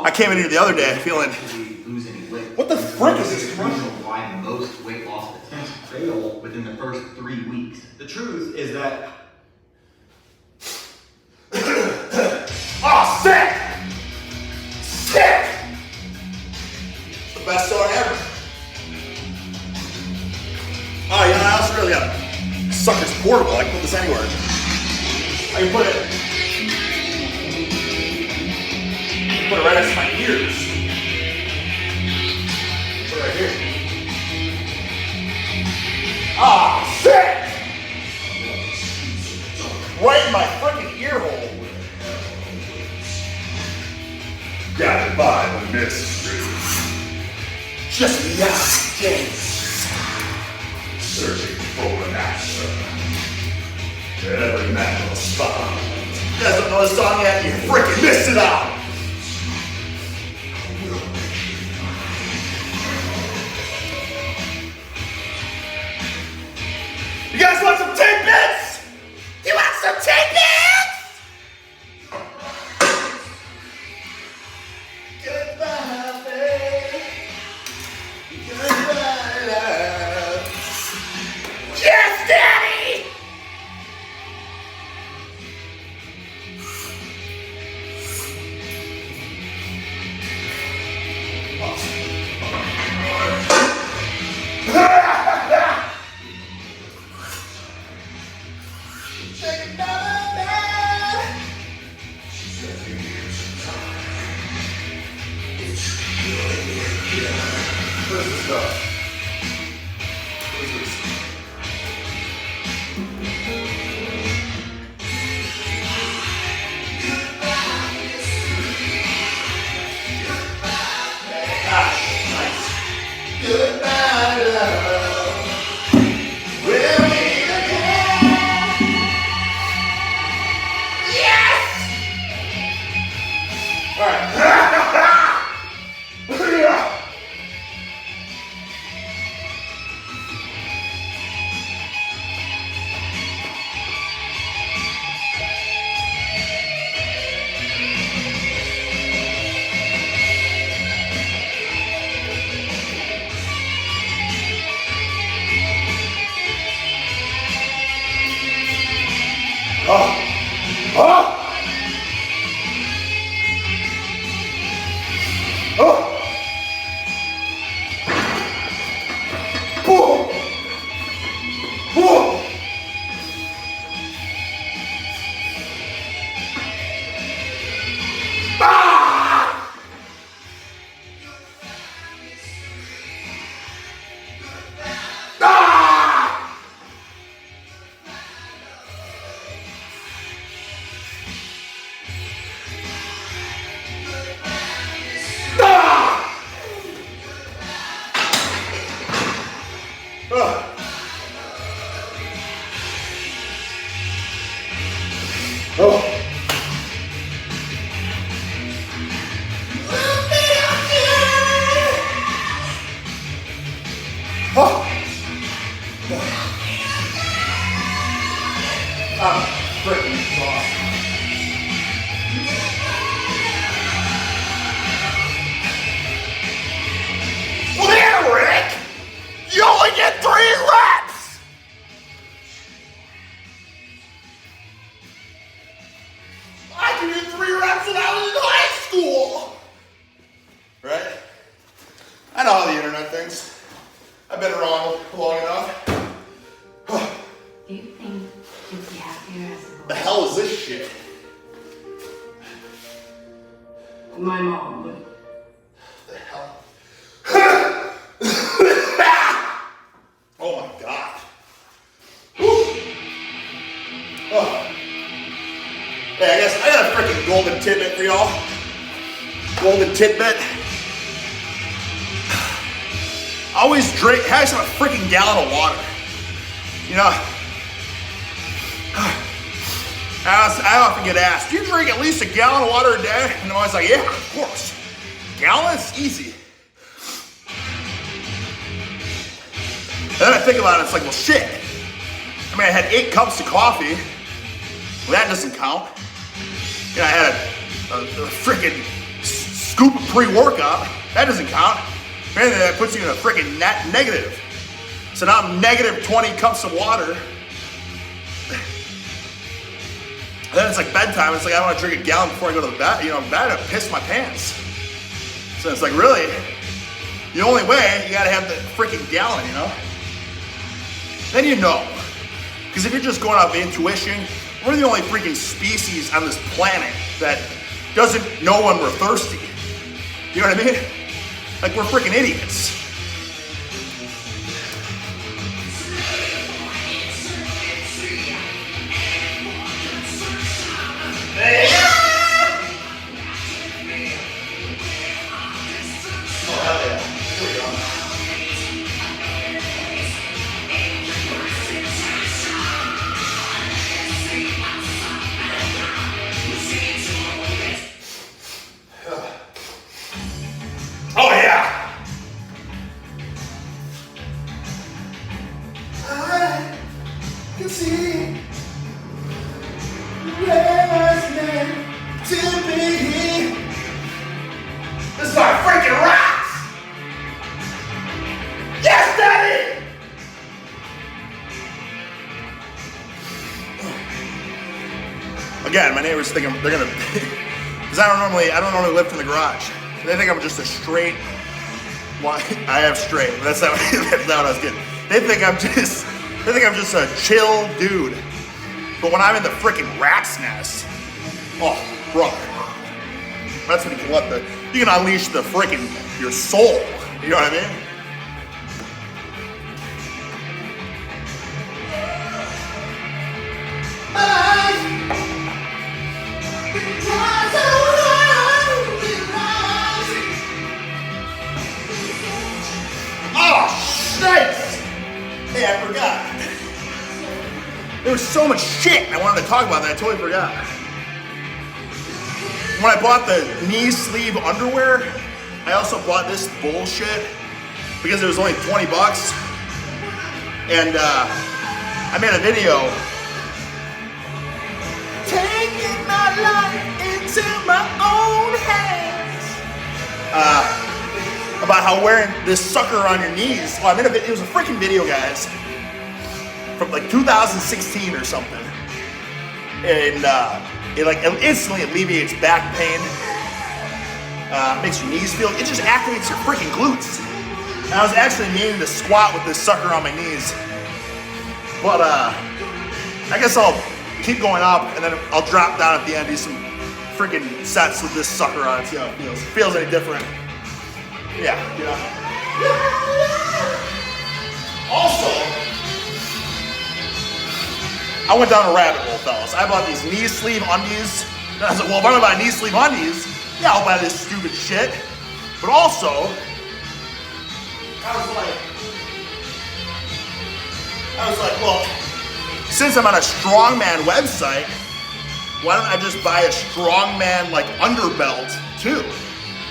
Speaker 1: I came in here the other day feeling, what the frick is this commercial?
Speaker 5: Why most weight loss attempts fail within the first 3 weeks. The truth is that
Speaker 1: Oh, sick! Sick! It's the best song ever. Oh, you know, I also really got a sucker's portable. I can put this anywhere. I can put it right next to my ears. Put it right here. Ah, sick! Right in my freaking ear hole. Guided by the mystery. Just beyond days. Searching for an answer. Every man will respond. You guys don't know the song yet? You freaking missed it out! You guys want some tidbits? You want some tidbits? Goodbye, babe. Goodbye, love. Yes, Daddy! Say goodbye, babe. What is this stuff? What is this? Ah, nice. Goodbye, love. We'll meet again. Yes! All right. I know how the internet thinks. I've been around long enough.
Speaker 2: Do you think you'd be happier as a boy?
Speaker 1: The hell is this shit?
Speaker 6: My mom would.
Speaker 1: The hell? Oh my god. Oh. Hey, I guess I got a freaking golden tidbit for y'all. Golden tidbit. Always drink, have a freaking gallon of water. You know, I often get asked, do you drink at least a gallon of water a day? And I'm always like, yeah, of course. Gallon's easy. And then I think about it, it's like, well, shit. I mean, I had 8 cups of coffee. Well, that doesn't count. You know, I had a freaking scoop of pre-workout. That doesn't count. Man, that puts you in a freaking net negative. So now I'm negative 20 cups of water. And then it's like bedtime. It's like I want to drink a gallon before I go to the bed. You know, bed, I piss my pants. So it's like, really, the only way, you gotta have the freaking gallon, you know? Then you know. Because if you're just going off intuition, we're the only freaking species on this planet that doesn't know when we're thirsty. You know what I mean? Like, we're freaking idiots. Oh, hell yeah. Here we go. Oh yeah! I can see where's meant to be. This is my freaking rocks! Yes, Daddy! Again, my neighbors think they're gonna, because I don't normally lift in the garage. They think I'm just a straight, well, I have straight, but that's not what I was getting. They think I'm just a chill dude. But when I'm in the freaking rat's nest, oh, brother, that's when you can unleash the freaking, your soul. You know what I mean? Oh, shit! Hey, I forgot. There was so much shit I wanted to talk about that I totally forgot. When I bought the knee sleeve underwear, I also bought this bullshit because it was only 20 bucks. And I made a video taking my life into my own hands. About how wearing this sucker on your knees. Well, I made it was a freaking video, guys, from like 2016 or something. And it instantly alleviates back pain. Makes your knees feel, it just activates your freaking glutes. And I was actually meaning to squat with this sucker on my knees. But I guess I'll keep going up and then I'll drop down at the end, do some freaking sets with this sucker on it, see how it feels. If it feels any different. Yeah, you know. Also, I went down a rabbit hole, fellas. I bought these knee sleeve undies. And I was like, well, if I'm gonna buy knee sleeve undies, yeah, I'll buy this stupid shit. But also, I was like, well, since I'm on a strongman website, why don't I just buy a strongman like underbelt too?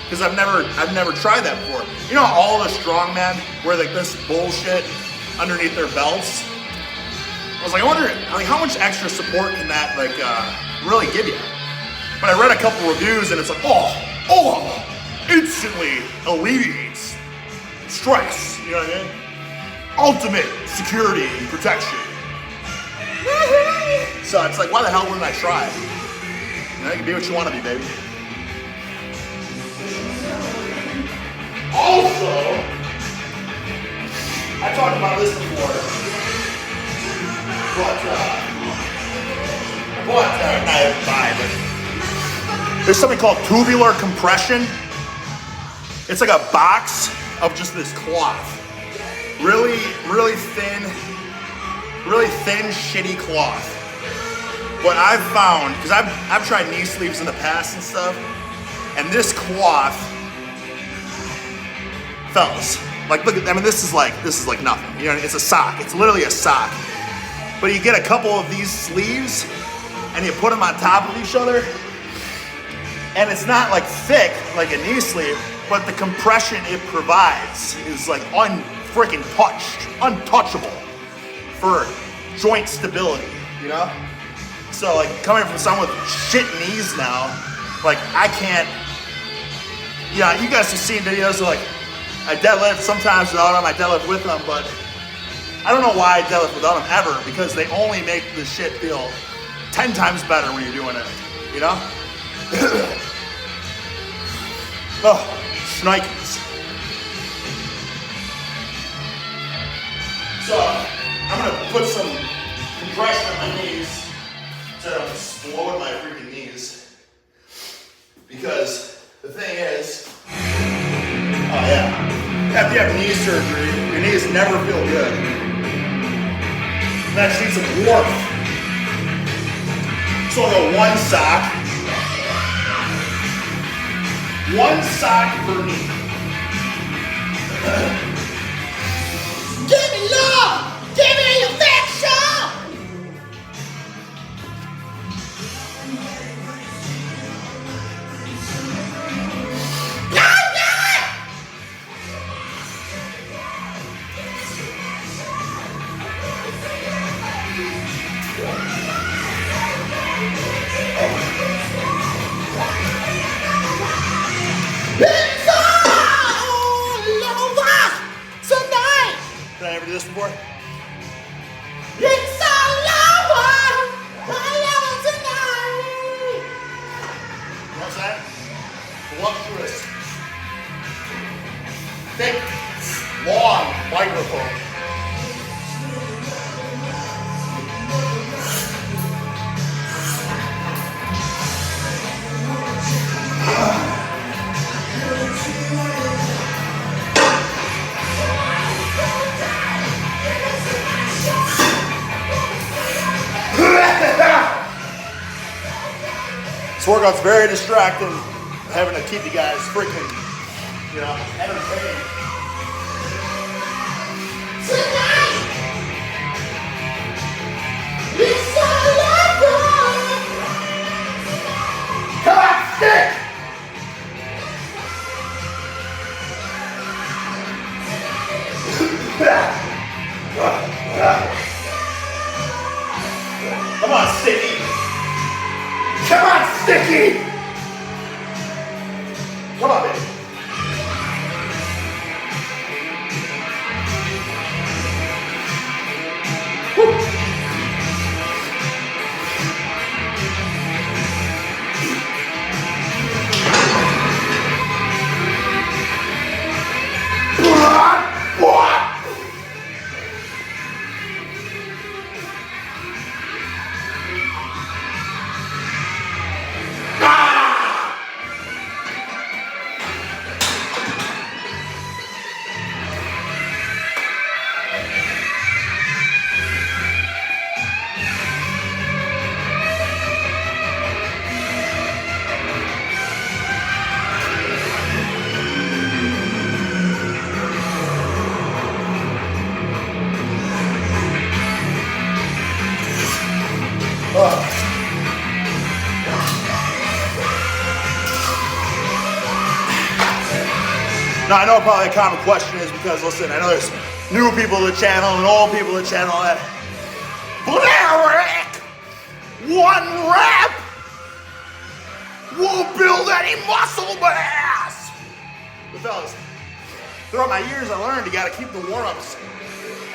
Speaker 1: Because I've never tried that before. You know, all the strongmen wear like this bullshit underneath their belts. I was like, I wonder, like, how much extra support can that like really give you? But I read a couple reviews and it's like, instantly alleviates stress. You know what I mean? Ultimate security and protection. So it's like, why the hell wouldn't I try? You know, you can be what you want to be, baby. Also, There's something called tubular compression. It's like a box of just this cloth. Really, really thin, shitty cloth. What I've found, because I've tried knee sleeves in the past and stuff, and this cloth, fellas, like look at, I mean this is like nothing. You know, it's a sock. It's literally a sock. But you get a couple of these sleeves and you put them on top of each other, and it's not like thick like a knee sleeve, but the compression it provides is like untouchable for joint stability, you know? So like coming from someone with shit knees now, like I can't, yeah, you guys have seen videos of like, I deadlift sometimes without them, I deadlift with them, but I don't know why I deadlift without them ever, because they only make the shit feel 10 times better when you're doing it, you know? Oh, shnikes. So, I'm gonna put some compression on my knees instead of exploding my freaking knees. Because the thing is, oh yeah, after you have knee surgery, your knees never feel good. And I just need some warmth. So I'll go one sock per knee. Give me love! Give me affection! Did I ever do this before? It's all over tonight. You know what I'm saying? Voluptuous. Thick, long microphone. This workout's very distracting, having to keep you guys freaking, you know, entertained. Tonight, it's all over. Come on, stick! Come on, Sticky! Come on, Sticky! Come on, baby. Woo. Now I know probably a common question is because, listen, I know there's new people to the channel and old people to the channel that, Eric, one rep won't build any muscle mass. But fellas, throughout my years I learned you gotta keep the warm-ups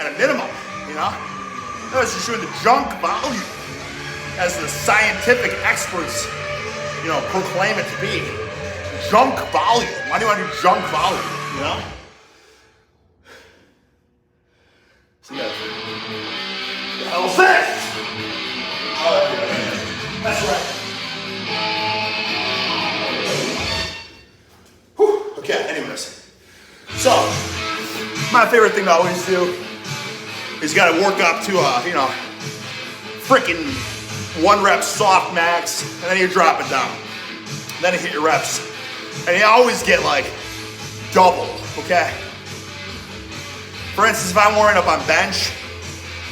Speaker 1: at a minimum, you know? Notice you're showing the junk volume as the scientific experts, you know, proclaim it to be. Junk volume. Why do you want to do junk volume, you know? So yeah. Hell's this? Oh, that's right. So, my favorite thing to always do is got to work up to freaking 1 rep soft max, and then you drop it down. Then you hit your reps, and you always get like double, okay? For instance, if I'm warming up on bench,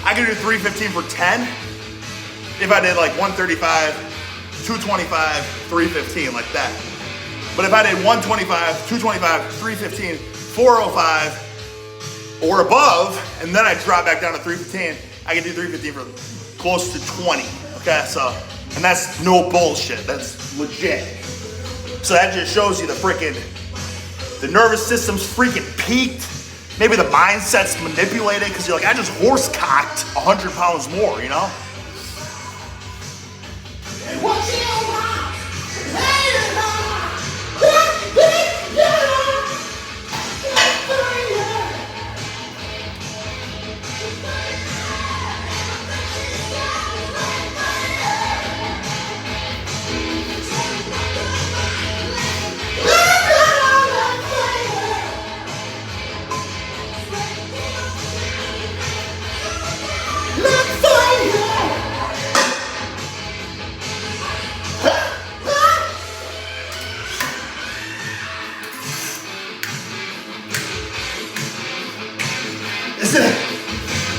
Speaker 1: I can do 315 for 10. If I did like 135, 225, 315, like that. But if I did 125, 225, 315, 405, or above, and then I drop back down to 315, I can do 315 for close to 20, okay? So, and that's no bullshit, that's legit. So that just shows you the nervous system's freaking peaked. Maybe the mindset's manipulated because you're like, I just horse cocked 100 pounds more, you know?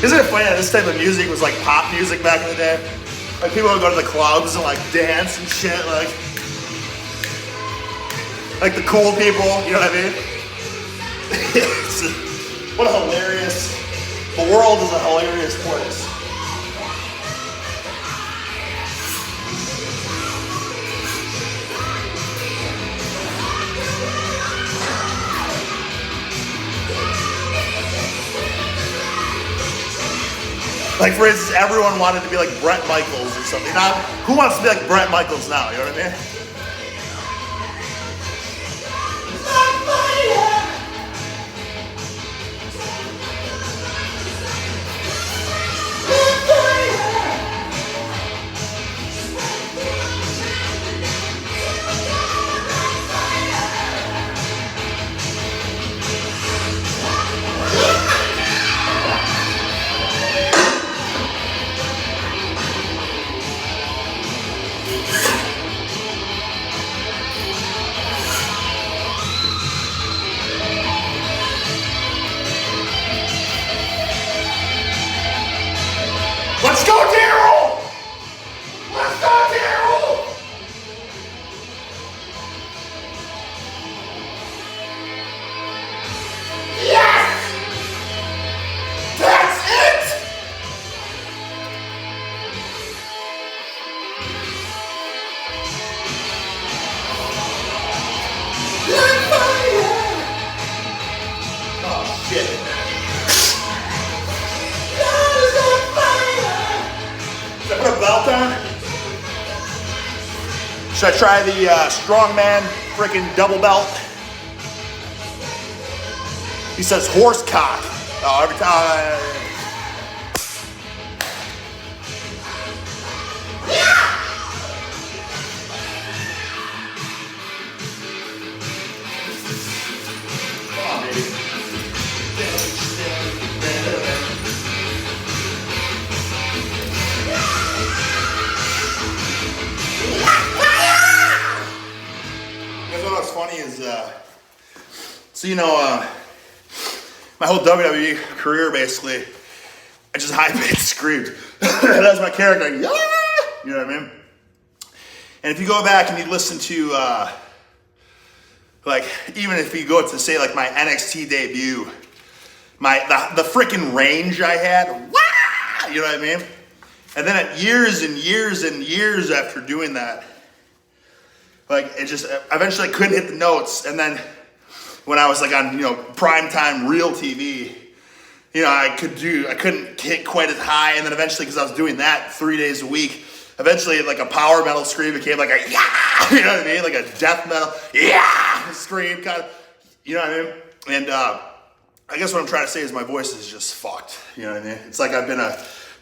Speaker 1: Isn't it funny that this type of music was like pop music back in the day? Like people would go to the clubs and like dance and shit, like the cool people, you know what I mean? What a hilarious, the world is a hilarious place. Like for instance, everyone wanted to be like Bret Michaels or something. Now, who wants to be like Bret Michaels now? You know what I mean? Let's go, Daryl! Let's go, Daryl! Yes! That's it! Oh, shit. Should I put a belt on? Should I try the strongman freaking double belt? He says horse cock. Oh, every time. Come on, baby. What's funny is, my whole WWE career basically, I just high-pitched screamed. That was my character, yeah! You know what I mean? And if you go back and you listen to, even if you go to say like my NXT debut, the freaking range I had, wah! You know what I mean? And then at years and years and years after doing that, like it just eventually I couldn't hit the notes, and then when I was like on primetime real TV, I couldn't hit quite as high, and then eventually because I was doing that 3 days a week, eventually like a power metal scream became like a yeah, you know what I mean, like a death metal yeah scream kind of, you know what I mean, and I guess what I'm trying to say is my voice is just fucked, you know what I mean. It's like I've been a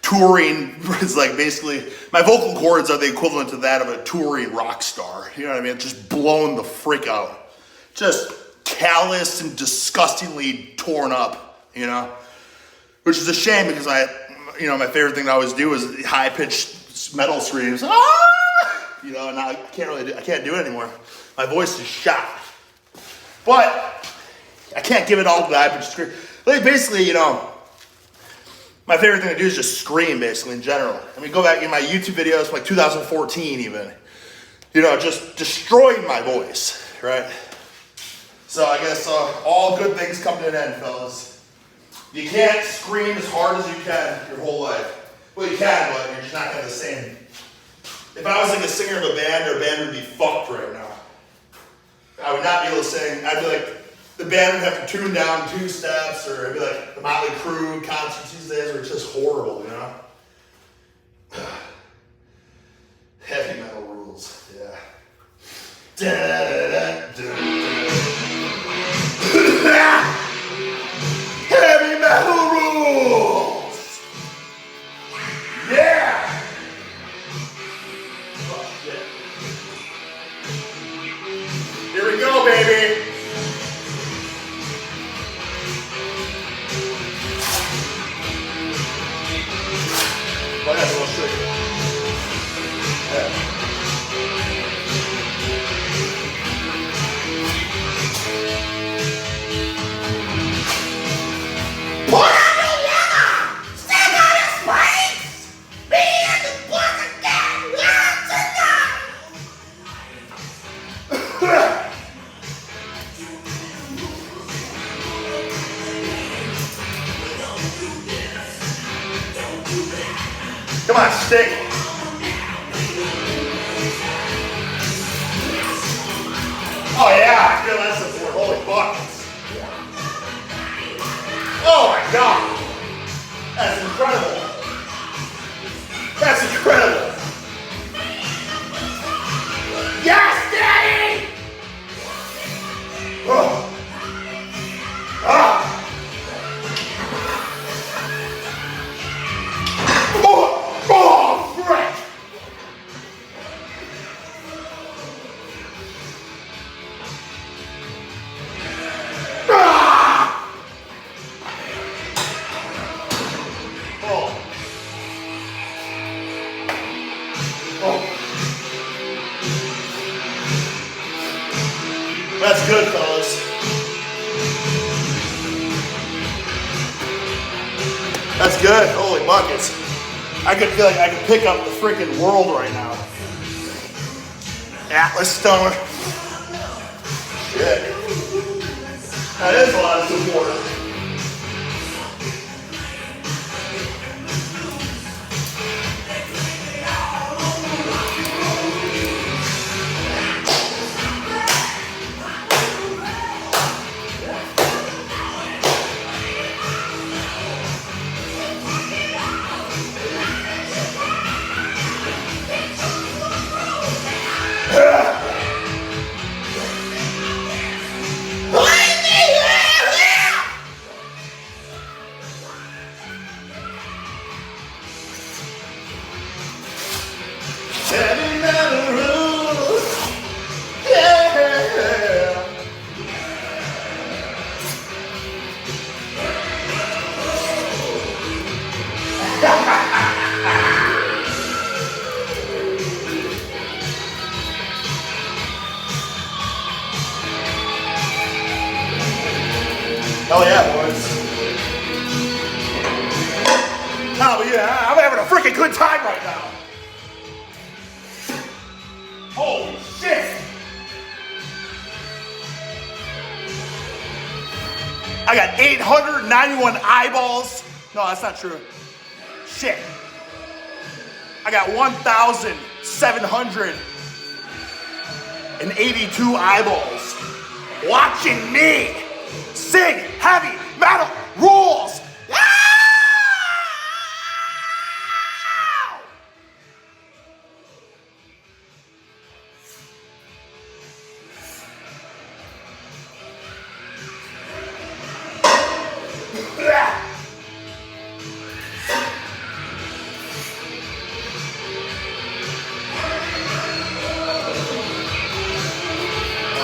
Speaker 1: touring, it's like basically, my vocal cords are the equivalent to that of a touring rock star. You know what I mean? Just blown the frick out. Just calloused and disgustingly torn up, you know? Which is a shame because my favorite thing to always do is high-pitched metal screams. Ah! You know, and I can't do it anymore. My voice is shot. But I can't give it all to the high-pitched scream. Like basically, you know, my favorite thing to do is just scream, basically, in general. I mean, go back in my YouTube videos from like 2014 even. You know, just destroying my voice, right? So I guess all good things come to an end, fellas. You can't scream as hard as you can your whole life. Well, you can, but you're just not gonna have the same. If I was like a singer of a band, our band would be fucked right now. I would not be able to sing. I'd be like, the band would have to tune down 2 steps, or it'd be like the Motley Crue concerts these days where it's just horrible, you know? Heavy metal rules, yeah. Heavy metal rules! Yeah! Oh, shit. Here we go, baby! Well, that's a little tricky. Yeah. Come on, stick. Oh yeah, I feel that support. Holy buckets. Oh my God. That's incredible. That's incredible. Yes, Daddy! Oh. Ah. Oh, frick! Ah! Oh. Oh. That's good, fellas. That's good. Holy buckets. I could feel like I could pick up the freaking world right now. Atlas Stone. Shit. That is a lot of support. Heavy metal rules. Yeah. Hell yeah, boys. Oh yeah, I'm having a freaking good time right now. Holy shit! I got 891 eyeballs. No, that's not true. Shit. I got 1,782 eyeballs watching me sing heavy metal rules.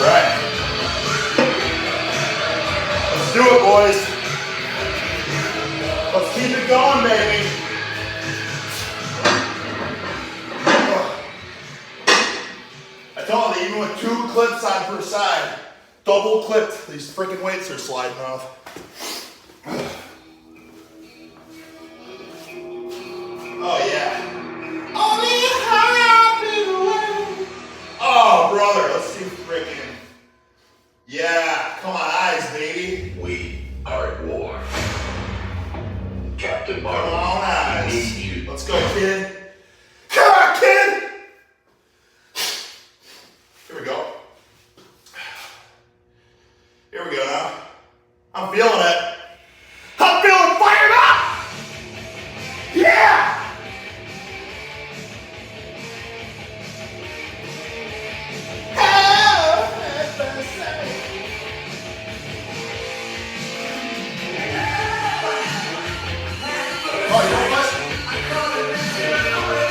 Speaker 1: Right. Let's do it, boys. Let's keep it going, baby. I told you, even with 2 clips on per side, double clipped, these freaking weights are sliding off. Oh yeah. Only happy way. Oh brother, let's do freaking. Yeah, come on, eyes, baby.
Speaker 7: We are at war. Captain
Speaker 1: Come
Speaker 7: Marvel,
Speaker 1: on,
Speaker 7: we
Speaker 1: eyes.
Speaker 7: need you.
Speaker 1: Let's go, kid. Come on, kid. Here we go. Here we go now. I'm feeling it. I'm feeling fired up. Yeah.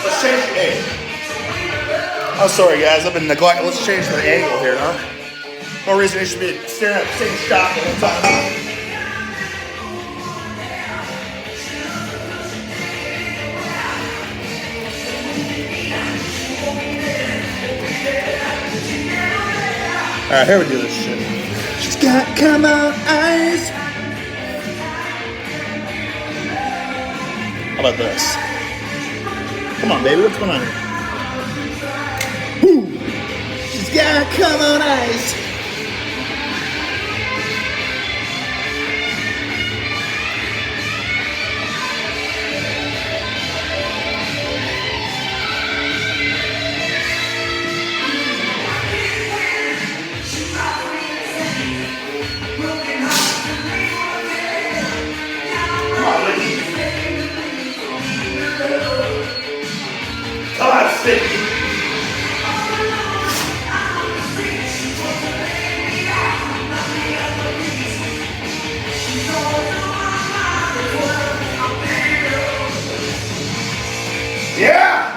Speaker 1: Let's change the angle. I'm sorry guys, I've been neglecting. Let's change the angle here, huh? No reason you should be staring at the same shot the whole time. Alright, here we do this shit. She's got come on eyes. How about this? Come on, baby, what's going on here? Woo! She's got come on eyes. Come on, Sticky. Yeah!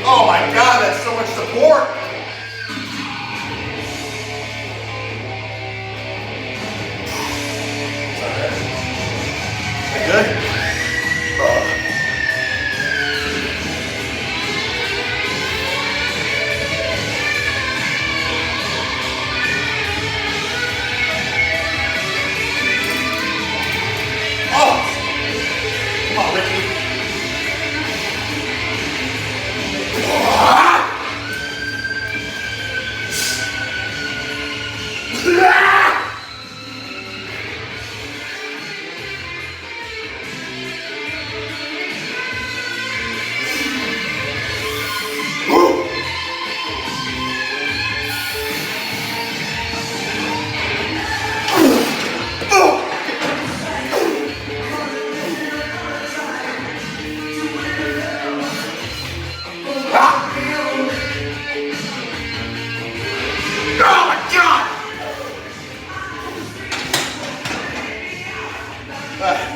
Speaker 1: Oh my God, that's so much support. Is that good? Oh! Come on, Ricky.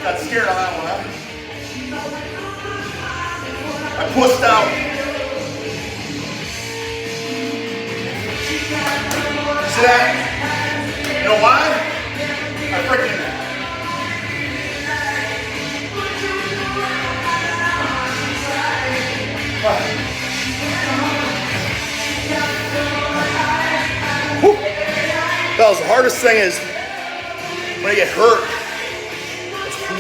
Speaker 1: Got scared on that one, huh? I pushed out. See that? You know why? I freaking. Whew. Fellas, the hardest thing is when I get hurt.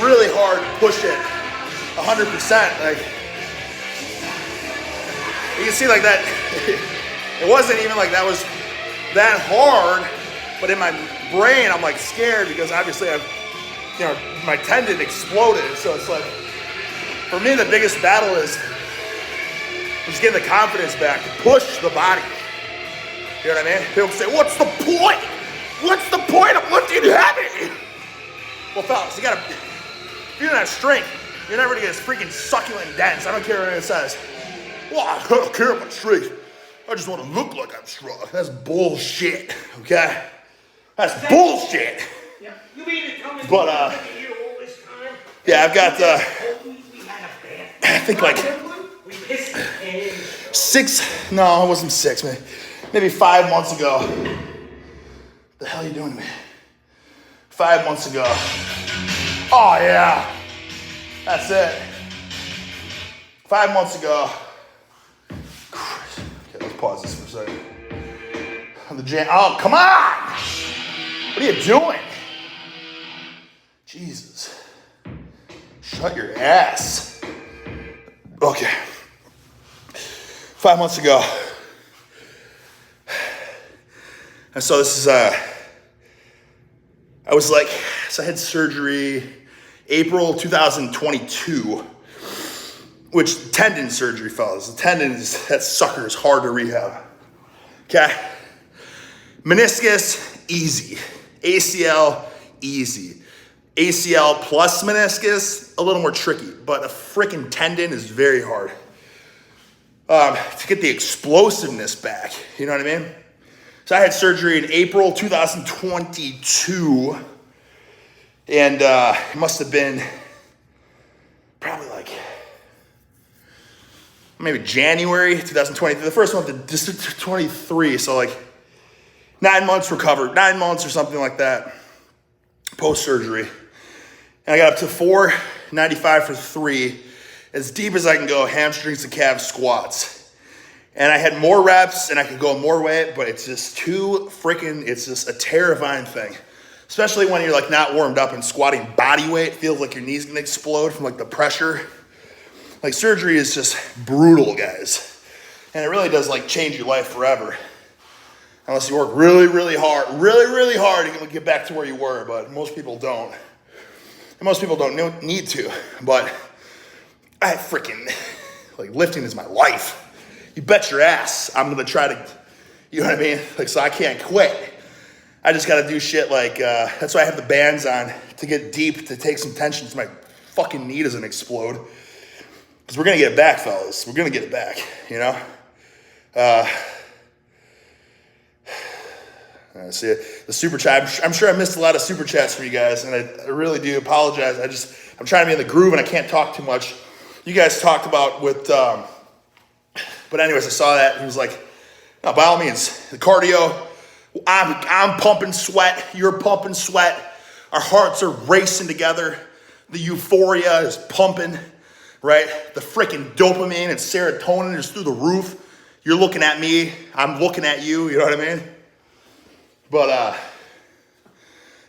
Speaker 1: Really hard to push it 100%. Like you can see, like that. It wasn't even like that was that hard, but in my brain, I'm like scared because obviously my tendon exploded. So it's like for me, the biggest battle is just getting the confidence back to push the body. You know what I mean? People say, "What's the point? What's the point of lifting heavy?" Well, fellas, you gotta. If you don't have strength, you're never gonna get as freaking succulent dense. I don't care what anyone says. Well, I don't care about strength. I just want to look like I'm strong. That's bullshit, okay? That's bullshit.
Speaker 7: Yeah, you mean to tell me
Speaker 1: But,
Speaker 7: you've been here all this time?
Speaker 1: Yeah, I've got,
Speaker 7: We had a bath.
Speaker 1: I think like
Speaker 7: We pissed the pants.
Speaker 1: 6, no, it wasn't 6, maybe 5 months ago. The hell are you doing to me? 5 months ago. Oh yeah, that's it. 5 months ago. Christ. Okay, let's pause this for a second. The jam. Oh, come on! What are you doing? Jesus. Shut your ass. Okay. 5 months ago. And so this is, I was like, so I had surgery April 2022, which tendon surgery, fellas. The tendon is, that sucker is hard to rehab. Okay? Meniscus, easy. ACL, easy. ACL plus meniscus, a little more tricky, but a freaking tendon is very hard. To get the explosiveness back, you know what I mean? So I had surgery in April 2022, and it must have been probably like maybe January 2020. The first one, just 23, so like 9 months recovered, 9 months or something like that, post-surgery. And I got up to 495 for 3, as deep as I can go, hamstrings and calf squats. And I had more reps and I could go more weight, but it's just it's just a terrifying thing. Especially when you're like not warmed up and squatting body weight, feels like your knee's gonna explode from like the pressure. Like surgery is just brutal, guys. And it really does like change your life forever. Unless you work really, really hard, you're gonna get back to where you were, but most people don't. And most people don't need to, but I freaking, like lifting is my life. You bet your ass I'm gonna try to, you know what I mean? Like, so I can't quit. I just gotta do shit like, that's why I have the bands on, to get deep, to take some tension so my fucking knee doesn't explode. Because we're gonna get it back, fellas. We're gonna get it back, you know? See it. The super chat. I'm sure I missed a lot of super chats from you guys, and I really do apologize. I'm trying to be in the groove, and I can't talk too much. You guys talked about with, but anyways, I saw that. He was like, no, by all means, the cardio. I'm pumping sweat. You're pumping sweat. Our hearts are racing together. The euphoria is pumping, right? The freaking dopamine and serotonin is through the roof. You're looking at me. I'm looking at you. You know what I mean? But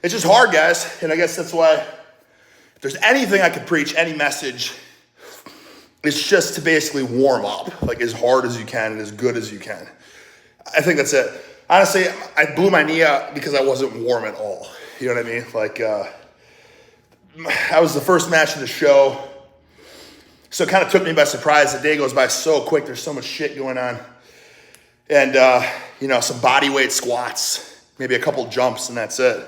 Speaker 1: it's just hard, guys. And I guess that's why if there's anything I could preach, any message, it's just to basically warm up, like as hard as you can and as good as you can. I think that's it. Honestly, I blew my knee out because I wasn't warm at all. You know what I mean? Like, I was the first match of the show. So it kind of took me by surprise. The day goes by so quick. There's so much shit going on. And, some body weight squats, maybe a couple jumps, and that's it.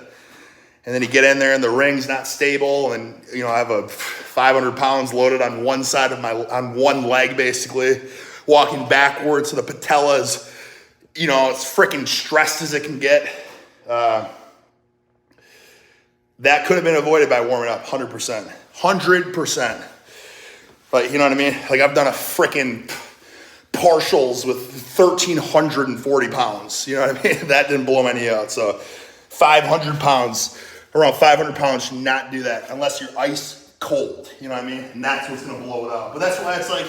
Speaker 1: And then you get in there and the ring's not stable, and I have a 500 pounds loaded on one side of on one leg, basically, walking backwards, so the patella's, it's freaking stressed as it can get. That could have been avoided by warming up 100%. 100%. But you know what I mean? Like, I've done a freaking partials with 1,340 pounds. You know what I mean? That didn't blow my knee out. So 500 pounds, around 500 pounds, should not do that unless you're ice cold. You know what I mean? And that's what's going to blow it out. But that's why it's like,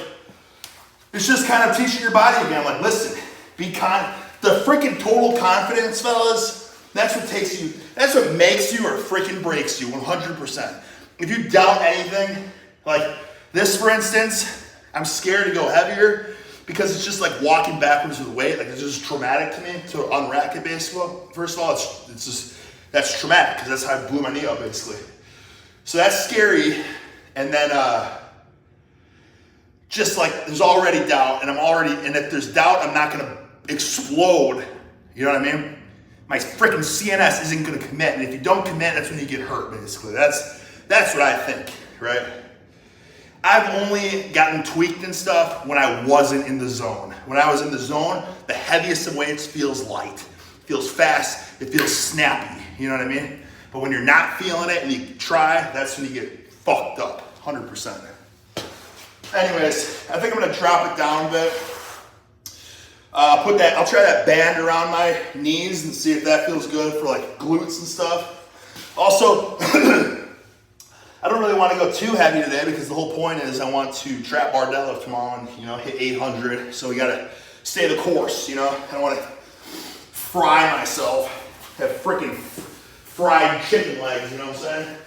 Speaker 1: it's just kind of teaching your body again. Like, listen, the freaking total confidence, fellas, that's what takes you, that's what makes you or freaking breaks you 100%. If you doubt anything, like this, for instance, I'm scared to go heavier because it's just like walking backwards with weight. Like, it's just traumatic to me to unrack it, basically. First of all, it's just, that's traumatic because that's how I blew my knee out, basically. So that's scary. And then, just like there's already doubt, and if there's doubt, I'm not gonna explode. You know what I mean? My freaking CNS isn't gonna commit, and if you don't commit, that's when you get hurt, basically. That's what I think, right? I've only gotten tweaked and stuff when I wasn't in the zone. When I was in the zone, the heaviest of weights feels light, feels fast, it feels snappy. You know what I mean? But when you're not feeling it and you try, that's when you get fucked up, 100%. Anyways, I think I'm gonna drop it down a bit. I'll try that band around my knees and see if that feels good for like glutes and stuff. Also, I don't really want to go too heavy today because the whole point is I want to trap bar deadlift tomorrow and, you know, hit 800. So we gotta stay the course, you know? I don't want to fry myself, have freaking fried chicken legs, you know what I'm saying?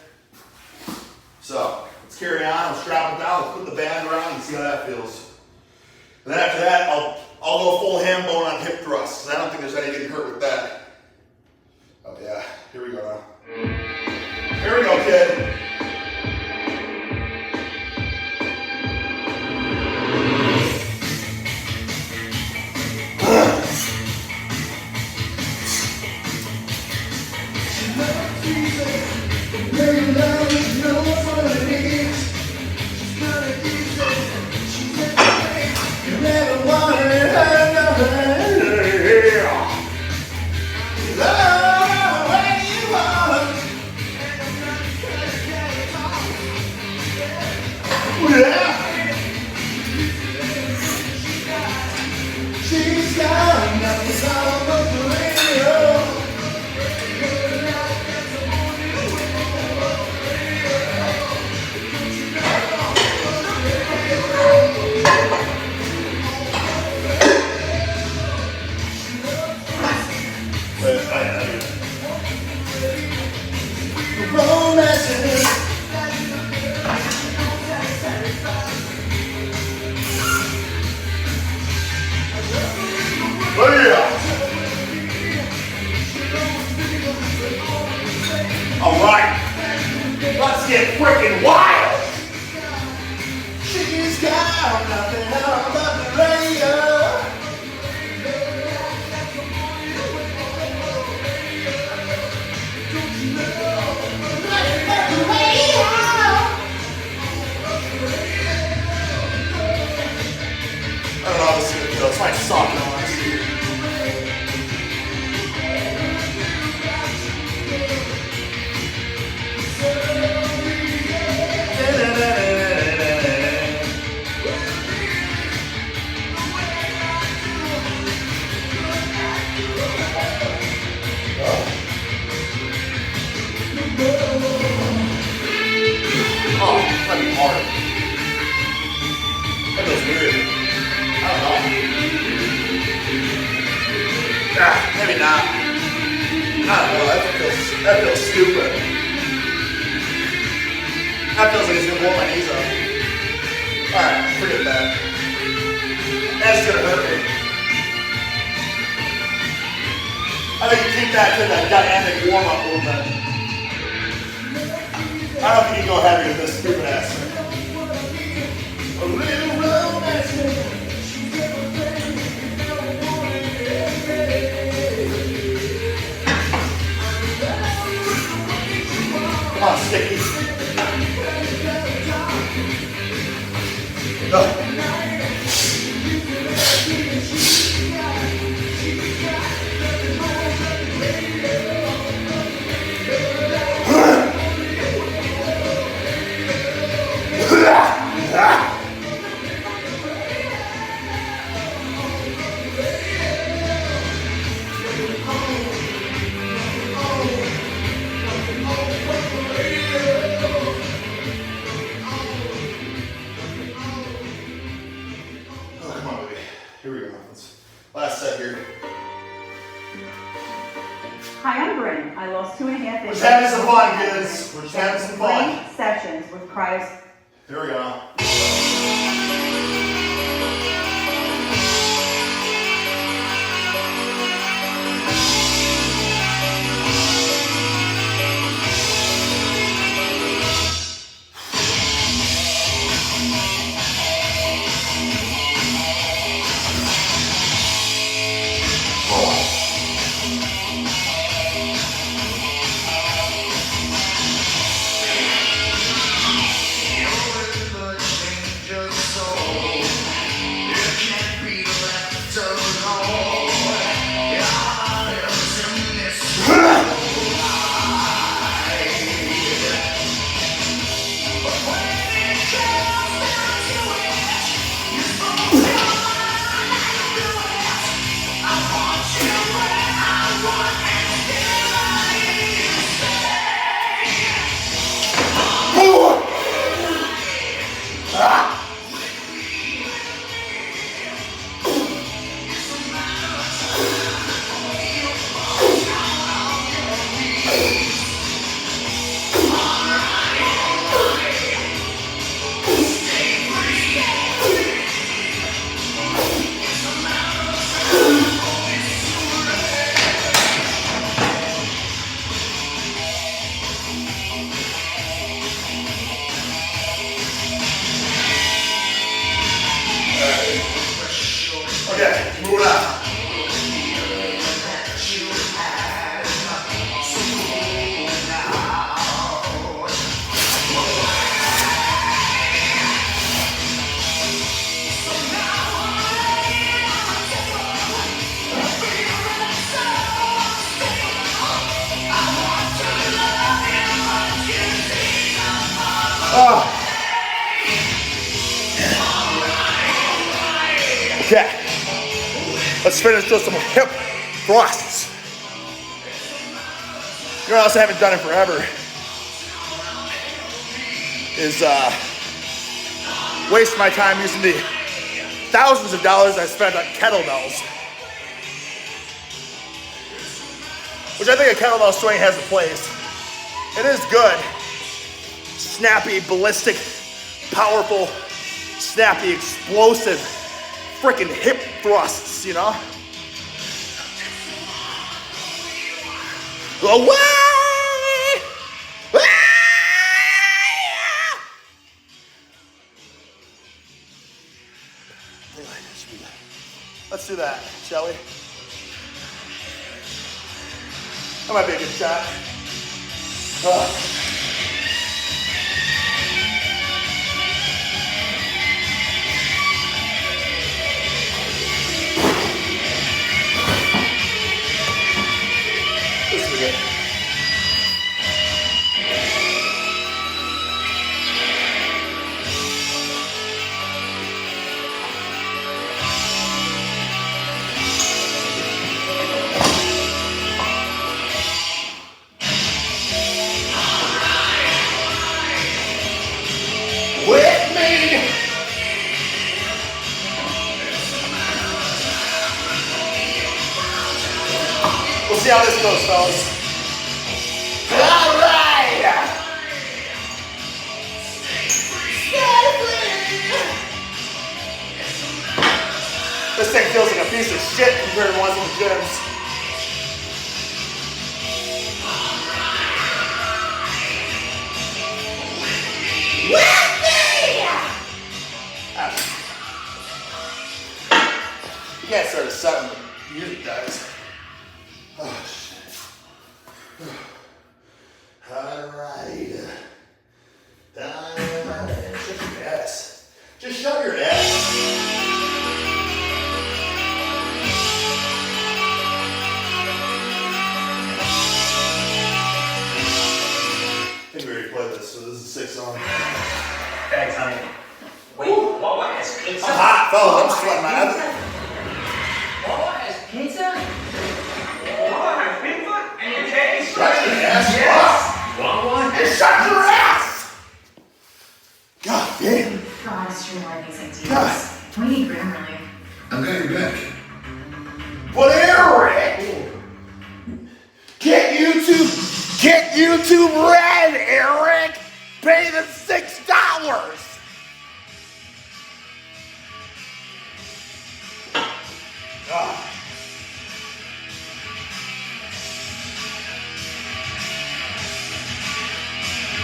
Speaker 1: So let's carry on, let's drop it down, let's put the band around and see how that feels. And then after that, I'll go full ham bone on hip thrusts, because I don't think there's any getting hurt with that. Oh yeah, here we go now. Here we go, kid. Let's get freaking wild! She's got nothing on the radio. I don't know how this is gonna go. It's like soccer last year. Oh, that'd be hard. That feels weird. I don't know. Maybe not. I don't know. That feels stupid. That feels like it's gonna blow my knees up. Alright, forget that. That's gonna hurt me. I think you keep that to that dynamic warm-up movement. I don't think you can go heavy with this stupid ass thing. A little romance. Come on, Sticky. Go. Last set here.
Speaker 8: Hi, I'm Bryn. I lost 2.5 inches.
Speaker 1: We're just having some fun, kids. We're just having some fun.
Speaker 8: 3 sessions with cryos.
Speaker 1: Here we go. Just Okay. Let's finish with some hip thrusts. You know what else I haven't done in forever? Is waste my time using the thousands of dollars I spent on kettlebells. Which I think a kettlebell swing has a place. It is good. Snappy, ballistic, powerful, snappy, explosive, freaking hip thrusts, you know? Away! Let's do that, shall we? That might be a good shot. This is good. With me! We'll see how this goes, fellas. All right! This thing feels like a piece of shit compared to ones in the gyms. You can't start a set when the music dies. Oh, shit. Alright. Shut your ass. Just shut your ass. I think we already played this, so this is a 6 song.
Speaker 7: Thanks, honey. Wait, what has pizza?
Speaker 1: I'm hot, fellas. I'm sweating my ass.
Speaker 7: What has pizza? What has pizza? And you taste?
Speaker 1: Shut your ass.
Speaker 7: Yes. Want one?
Speaker 1: Just shut your ass! God damn.
Speaker 2: God, streamline these ideas.
Speaker 1: God.
Speaker 2: We need Grammarly.
Speaker 4: I'm glad you're back.
Speaker 1: But Eric! Get YouTube Red, Eric! Pay the $6!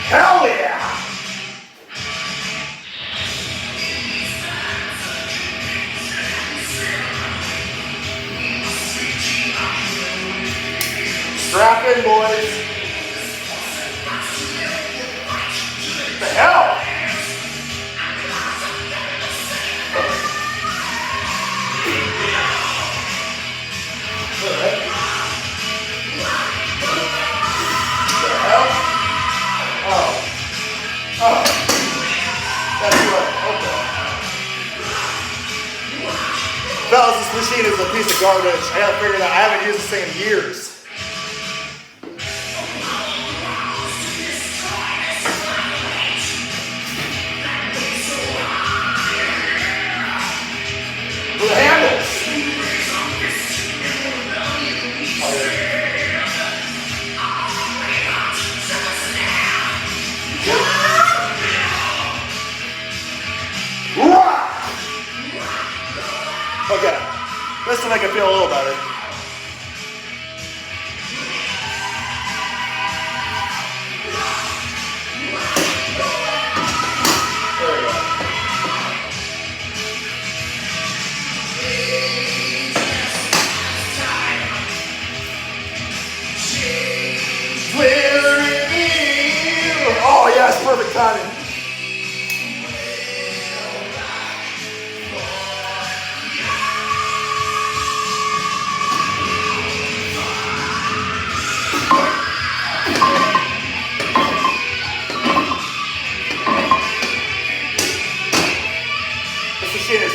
Speaker 1: Hell yeah! Strap in, boys. What the hell? Fellas, this machine is a piece of garbage. I gotta figure it out. I haven't used this thing in years. For the handles. Okay, this will make it feel a little better. There we go. Oh yes, perfect timing.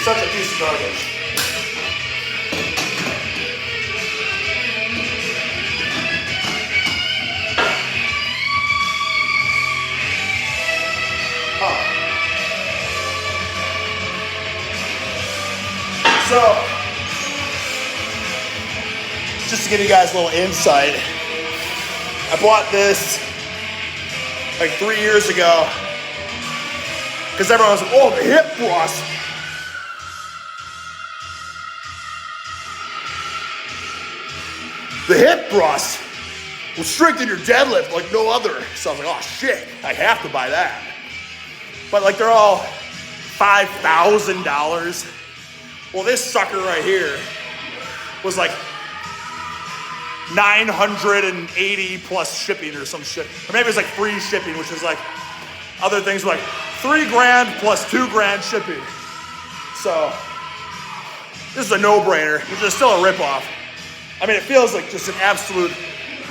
Speaker 1: such a piece of garbage. So, just to give you guys a little insight, I bought this like 3 years ago because everyone was like, oh, the hip thrust. The hip thrust will strengthen your deadlift like no other. So I was like, oh shit, I have to buy that. But like they're all $5,000. Well, this sucker right here was like 980 plus shipping or some shit. Or maybe it was like free shipping, which is like, other things were like $3,000 plus $2,000 shipping. So, this is a no-brainer, which is still a ripoff. I mean, it feels like just an absolute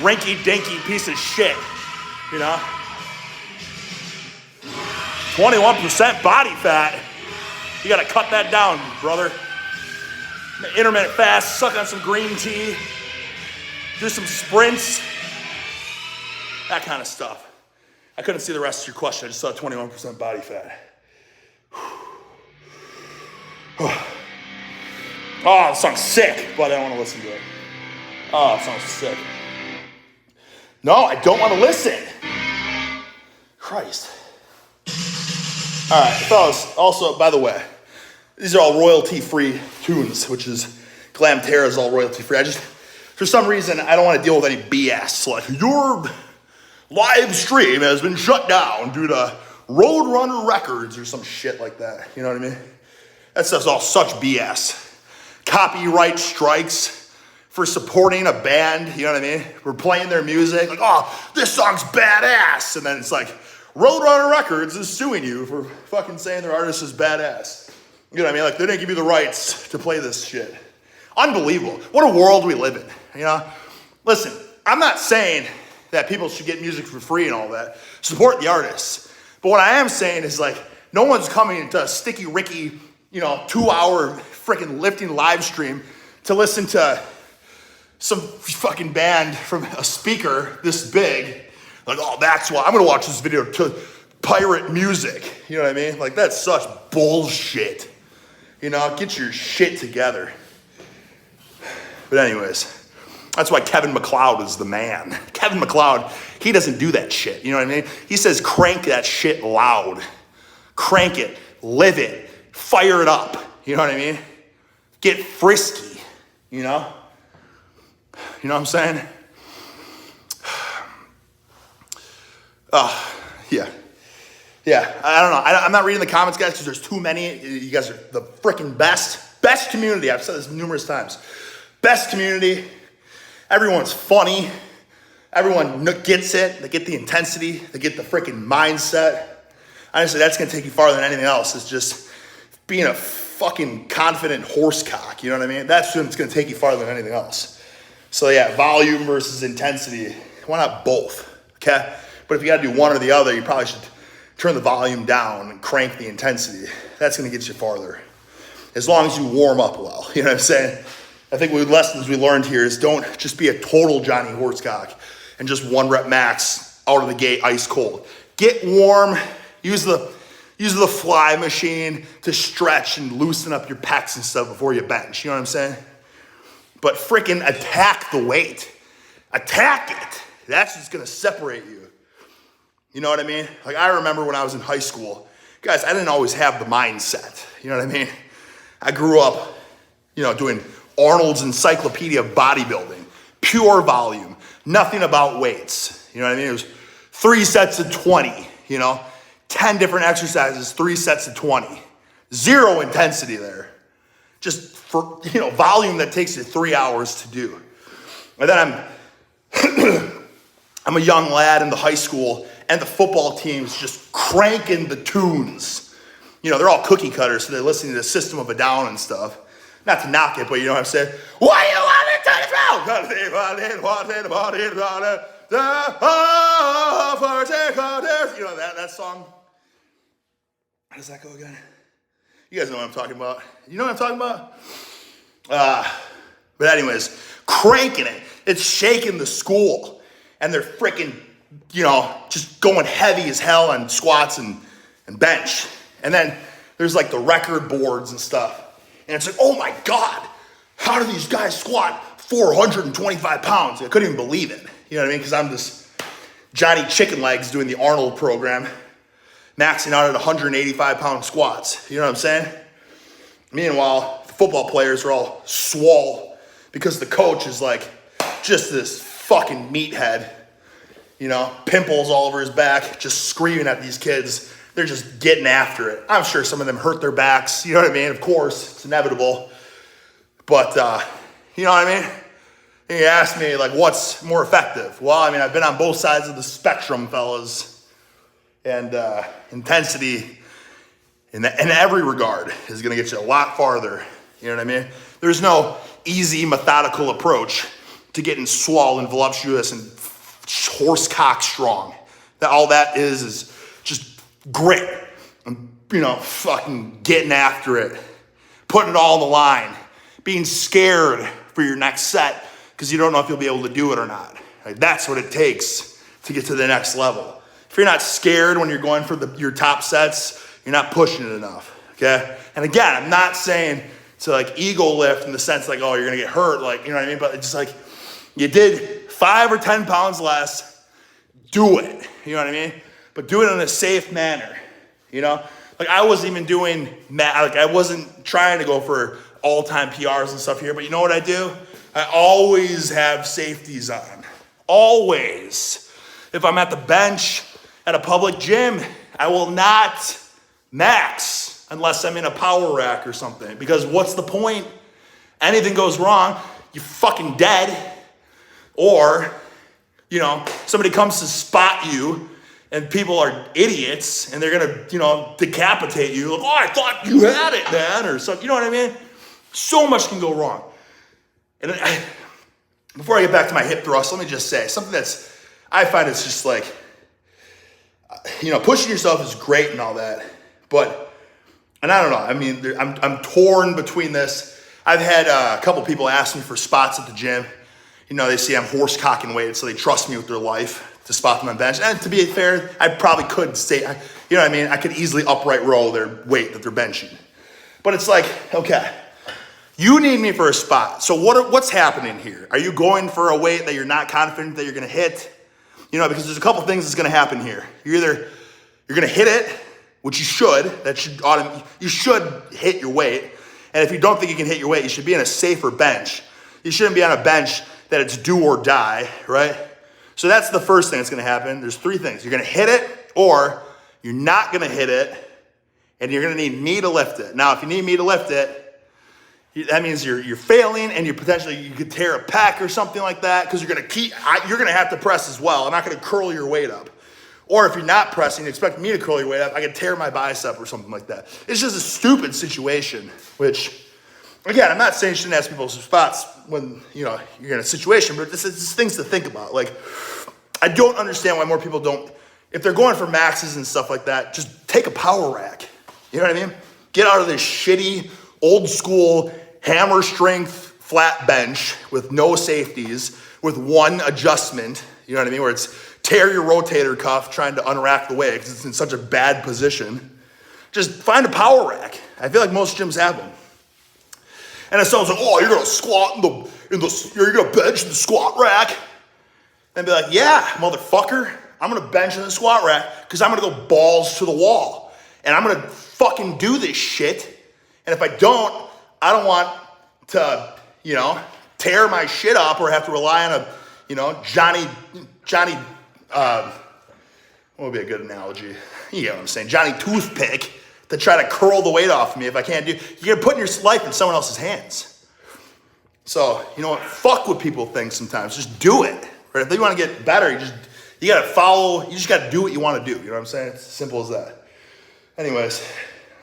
Speaker 1: rinky-dinky piece of shit, you know? 21% body fat. You gotta cut that down, brother. Intermittent fast, suck on some green tea, do some sprints, that kind of stuff. I couldn't see the rest of your question. I just saw 21% body fat. Oh, the song's sick, but I don't want to listen to it. Oh, it sounds sick. No, I don't want to listen. Christ. All right, fellas, also, by the way, these are all royalty-free tunes, which is Glamterra is all royalty-free. For some reason, I don't want to deal with any BS. Like, your live stream has been shut down due to Roadrunner Records or some shit like that. You know what I mean? That stuff's all such BS. Copyright strikes for supporting a band, you know what I mean? We're playing their music, like, oh, this song's badass. And then it's like, Roadrunner Records is suing you for fucking saying their artist is badass. You know what I mean? Like, they didn't give you the rights to play this shit. Unbelievable. What a world we live in, you know? Listen, I'm not saying that people should get music for free and all that. Support the artists. But what I am saying is, like, no one's coming to a Sticky Ricky, 2-hour freaking lifting live stream to listen to some fucking band from a speaker this big. Like, oh, that's why I'm gonna watch this video to pirate music. You know what I mean? Like, that's such bullshit. Get your shit together. But anyways, that's why Kevin MacLeod is the man. Kevin MacLeod, he doesn't do that shit. You know what I mean? He says crank that shit loud. Crank it, live it, fire it up. You know what I mean? Get frisky, You know what I'm saying? Yeah, I don't know. I'm not reading the comments, guys, because there's too many. You guys are the freaking best community. I've said this numerous times. Best community. Everyone's funny. Everyone gets it. They get the intensity. They get the freaking mindset. Honestly, that's going to take you farther than anything else. It's just being a fucking confident horsecock. You know what I mean? That's what's going to take you farther than anything else. So yeah, volume versus intensity. Why not both? Okay? But if you got to do one or the other, you probably should turn the volume down and crank the intensity. That's going to get you farther. As long as you warm up well. You know what I'm saying? I think the lessons we learned here is don't just be a total Johnny Horsecock and just 1 rep max out of the gate ice cold. Get warm. Use the fly machine to stretch and loosen up your pecs and stuff before you bench. You know what I'm saying? But freaking attack the weight. Attack it. That's what's going to separate you. You know what I mean? Like, I remember when I was in high school, guys, I didn't always have the mindset. You know what I mean? I grew up, doing Arnold's Encyclopedia of Bodybuilding, pure volume, nothing about weights. You know what I mean? It was 3 sets of 20, 10 different exercises, 3 sets of 20. 0 intensity there. Just for, volume that takes you 3 hours to do. And then I'm a young lad in the high school, and the football team's just cranking the tunes. They're all cookie cutters, so they're listening to the System of a Down and stuff. Not to knock it, but you know what I'm saying? What do you want to turn it around? That song. How does that go again? You guys know what I'm talking about. You know what I'm talking about? But anyways, cranking it. It's shaking the school. And they're freaking, just going heavy as hell on squats and bench. And then there's like the record boards and stuff. And it's like, oh my God, how do these guys squat 425 pounds? I couldn't even believe it. You know what I mean? Because I'm this Johnny Chicken Legs doing the Arnold program, maxing out at 185 pound squats. You know what I'm saying? Meanwhile, the football players are all swole because the coach is like just this fucking meathead, pimples all over his back, just screaming at these kids. They're just getting after it. I'm sure some of them hurt their backs. You know what I mean? Of course, it's inevitable. But, you know what I mean? And you ask me, like, what's more effective? Well, I mean, I've been on both sides of the spectrum, fellas. And intensity in every regard is going to get you a lot farther. You know what I mean? There's no easy, methodical approach to getting swole and voluptuous and horse cock strong. All that is just grit and, fucking getting after it, putting it all on the line, being scared for your next set because you don't know if you'll be able to do it or not. Like, that's what it takes to get to the next level. If you're not scared when you're going for your top sets, you're not pushing it enough, okay? And again, I'm not saying to like ego lift in the sense like, oh, you're gonna get hurt, like, you know what I mean? But it's just like, you did 5 or 10 pounds less, do it, you know what I mean? But do it in a safe manner, Like I wasn't even doing, I wasn't trying to go for all-time PRs and stuff here, but you know what I do? I always have safeties on, always. If I'm at the bench at a public gym, I will not max unless I'm in a power rack or something, because what's the point? Anything goes wrong, you're fucking dead. Or, somebody comes to spot you and people are idiots and they're gonna, decapitate you. Like, oh, I thought you had it, man, or something. You know what I mean? So much can go wrong. And before I get back to my hip thrust, let me just say something I find it's just like, pushing yourself is great and all that, but, and I don't know, I mean, I'm torn between this. I've had a couple people ask me for spots at the gym. They see I'm horse cocking weight, so they trust me with their life to spot them on bench. And to be fair, I probably could say, you know what I mean? I could easily upright row their weight that they're benching. But it's like, okay, you need me for a spot. So what's happening here? Are you going for a weight that you're not confident that you're gonna hit? Because there's a couple things that's gonna happen here. You're gonna hit it, which you should. You should hit your weight. And if you don't think you can hit your weight, you should be on a safer bench. You shouldn't be on a bench that it's do or die, right? So that's the first thing that's gonna happen. There's 3 things. You're gonna hit it, or you're not gonna hit it, and you're gonna need me to lift it. Now, if you need me to lift it, that means you're failing, and you could tear a pec or something like that, because you're gonna have to press as well. I'm not gonna curl your weight up. Or if you're not pressing, you expect me to curl your weight up, I could tear my bicep or something like that. It's just a stupid situation, which, again, I'm not saying you shouldn't ask people for spots when, you're in a situation, but this is things to think about. Like, I don't understand why more people don't, if they're going for maxes and stuff like that, just take a power rack. You know what I mean? Get out of this shitty, old school, hammer strength, flat bench with no safeties, with one adjustment, you know what I mean? Where it's tear your rotator cuff trying to unrack the weight because it's in such a bad position. Just find a power rack. I feel like most gyms have them. And it sounds like, oh, you're gonna squat you're gonna bench in the squat rack. And be like, yeah, motherfucker, I'm gonna bench in the squat rack because I'm gonna go balls to the wall. And I'm gonna fucking do this shit. And if I don't want to, tear my shit up or have to rely on a, Johnny, what would be a good analogy? You know what I'm saying? Johnny Toothpick to try to curl the weight off of me if I can't do. You're putting your life in someone else's hands. So, you know what? Fuck what people think sometimes. Just do it. Right? If you want to get better, you gotta follow, you just gotta do what you want to do. You know what I'm saying? It's as simple as that. Anyways,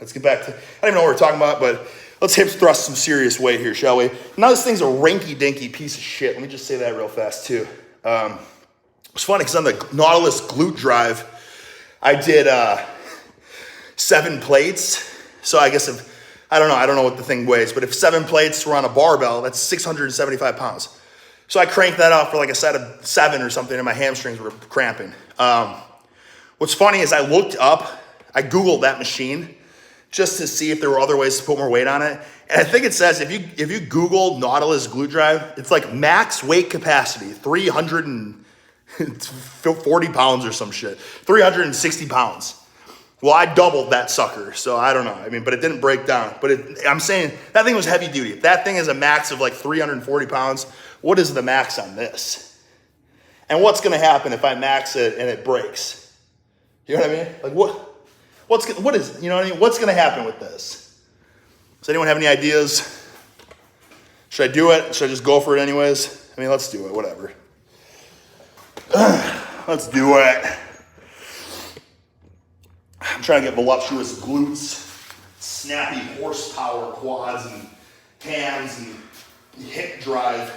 Speaker 1: let's get back to, I don't even know what we're talking about, but let's hip thrust some serious weight here, shall we? Now this thing's a rinky-dinky piece of shit. Let me just say that real fast too. It's funny because on the Nautilus glute drive, I did 7 plates. So I guess if I don't know what the thing weighs, but if 7 plates were on a barbell, that's 675 pounds. So I cranked that out for like a set of 7 or something, and my hamstrings were cramping. What's funny is I Googled that machine just to see if there were other ways to put more weight on it. And I think it says if you Google Nautilus glute drive, it's like max weight capacity, 340 pounds or some shit, 360 pounds. Well, I doubled that sucker, so I don't know. I mean, but it didn't break down. But I'm saying that thing was heavy duty. If that thing is a max of like 340 pounds, what is the max on this? And what's gonna happen if I max it and it breaks? You know what I mean? Like what is, you know what I mean? What's gonna happen with this? Does anyone have any ideas? Should I do it? Should I just go for it anyways? I mean, let's do it, whatever. Let's do it. I'm trying to get voluptuous glutes, snappy horsepower quads and cams and hip drive.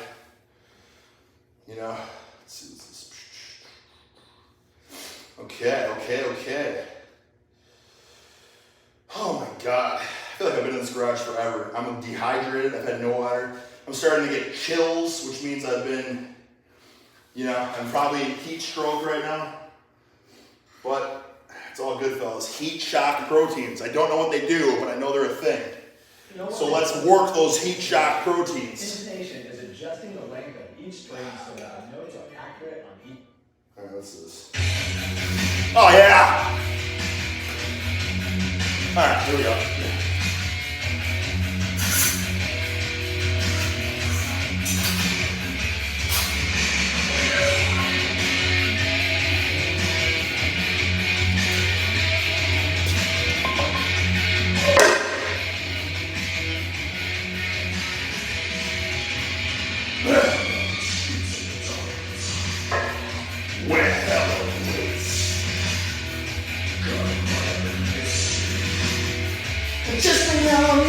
Speaker 1: You know? Okay. Oh my God. I feel like I've been in this garage forever. I'm dehydrated. I've had no water. I'm starting to get chills, which means I've been, I'm probably heat stroke right now. But it's all good, fellas. Heat shock proteins. I don't know what they do, but I know they're a thing. So let's work those heat shock proteins.
Speaker 9: Intonation is adjusting the length of each string so that the notes are accurate on each.
Speaker 1: All right, what's this? Oh, yeah. All right, here we go. Just around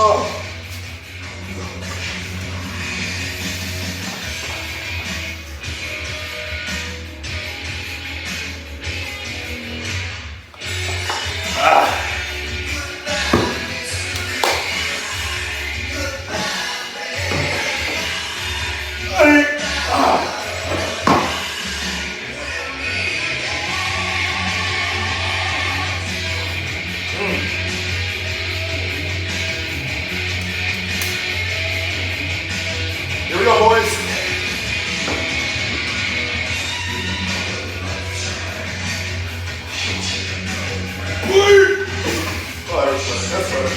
Speaker 1: Oh. Here we go, boys. Oh, that's better.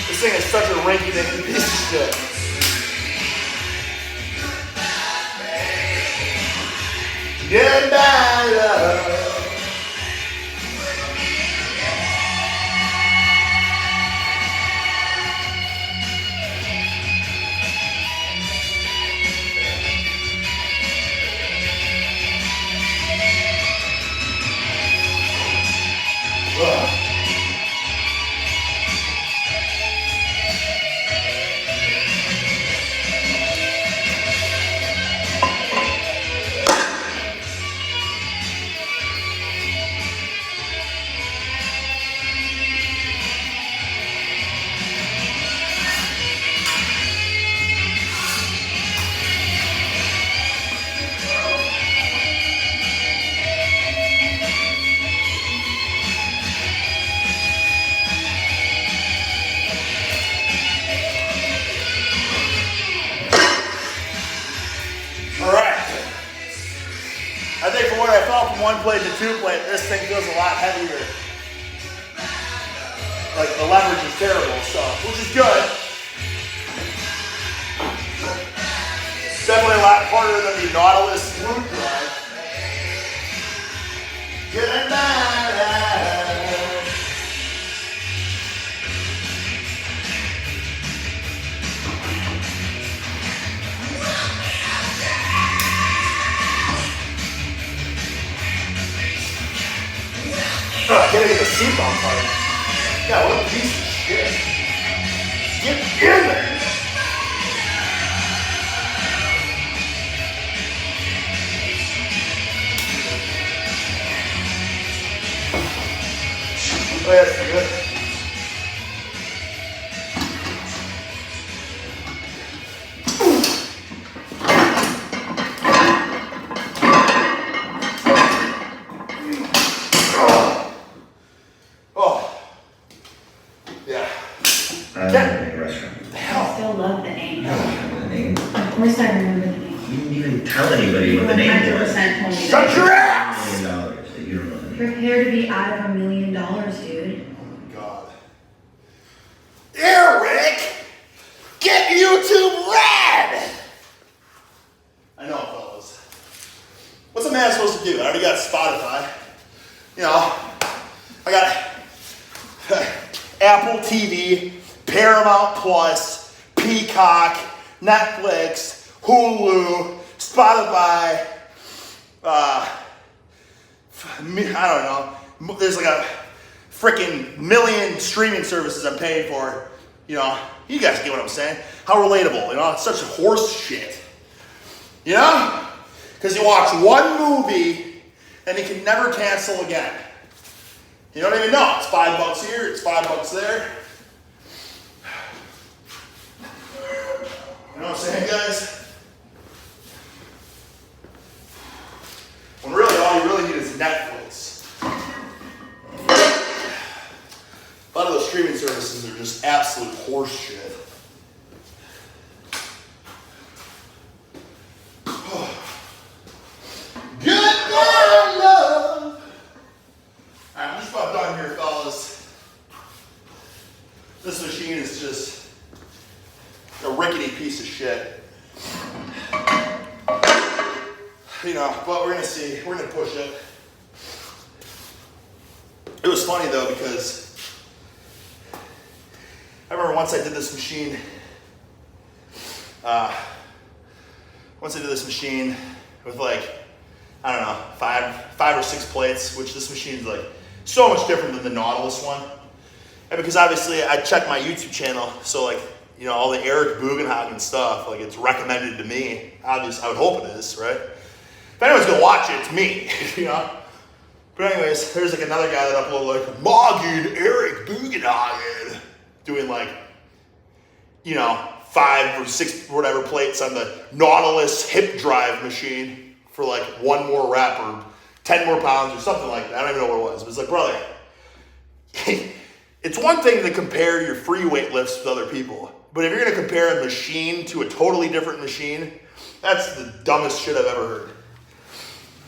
Speaker 1: This thing is such a rinky-dinky piece of shit. Goodbye, I think from where I fell from 1 plate to 2 plate, this thing feels a lot heavier. Like the leverage is terrible, so, which is good. Definitely a lot harder than the Nautilus glute drive. seatbelt party. Yeah, what a piece of shit. Get in there. Oh, yeah, that's good. Oh. Yeah.
Speaker 4: I don't open a restaurant.
Speaker 2: I still love the name.
Speaker 4: I don't remember the name.
Speaker 2: Of course I remember the name.
Speaker 4: You didn't even tell anybody what the name was.
Speaker 2: 100% told me
Speaker 1: Shut
Speaker 2: that.
Speaker 1: your ass!
Speaker 4: $1 million that you don't know the name.
Speaker 2: Prepare to be out of $1 million, dude.
Speaker 1: God. Eric! Get YouTube red! I know, fellas. What's a man supposed to do? I already got Spotify. You know, I got Apple TV, Paramount Plus, Peacock, Netflix, Hulu, Spotify, I don't know. There's like a freaking million streaming services I'm paying for. You know, you guys get what I'm saying. How relatable, you know? It's such horse shit. You know? Because you watch one movie and you can never cancel again. You don't even know. It's $5 here, it's $5 there. You know what I'm saying, guys? When really all you really need is Netflix. A lot of those streaming services are just absolute horse shit. Good morning, love. I'm just about done here, fellas. This machine is just a rickety piece of shit. You know, but we're gonna see. We're gonna push it. It was funny though because I remember once I did this machine. Once I did this machine with like, I don't know, five or six plates, which this machine is like so much different than the Nautilus one. And because obviously I check my YouTube channel, so like, you know, all the Eric Bugenhagen stuff, like it's recommended to me. Obviously, I would hope it is, right? If anyone's gonna watch it, it's me, you know? But anyways, there's like another guy that uploaded like, Mogging Eric Bugenhagen, doing like, you know, 5 or 6 whatever plates on the Nautilus hip drive machine for like 1 more rep or 10 more pounds or something like that. I don't even know what it was. But it's like, brother, it's one thing to compare your free weight lifts with other people. But if you're gonna compare a machine to a totally different machine, that's the dumbest shit I've ever heard.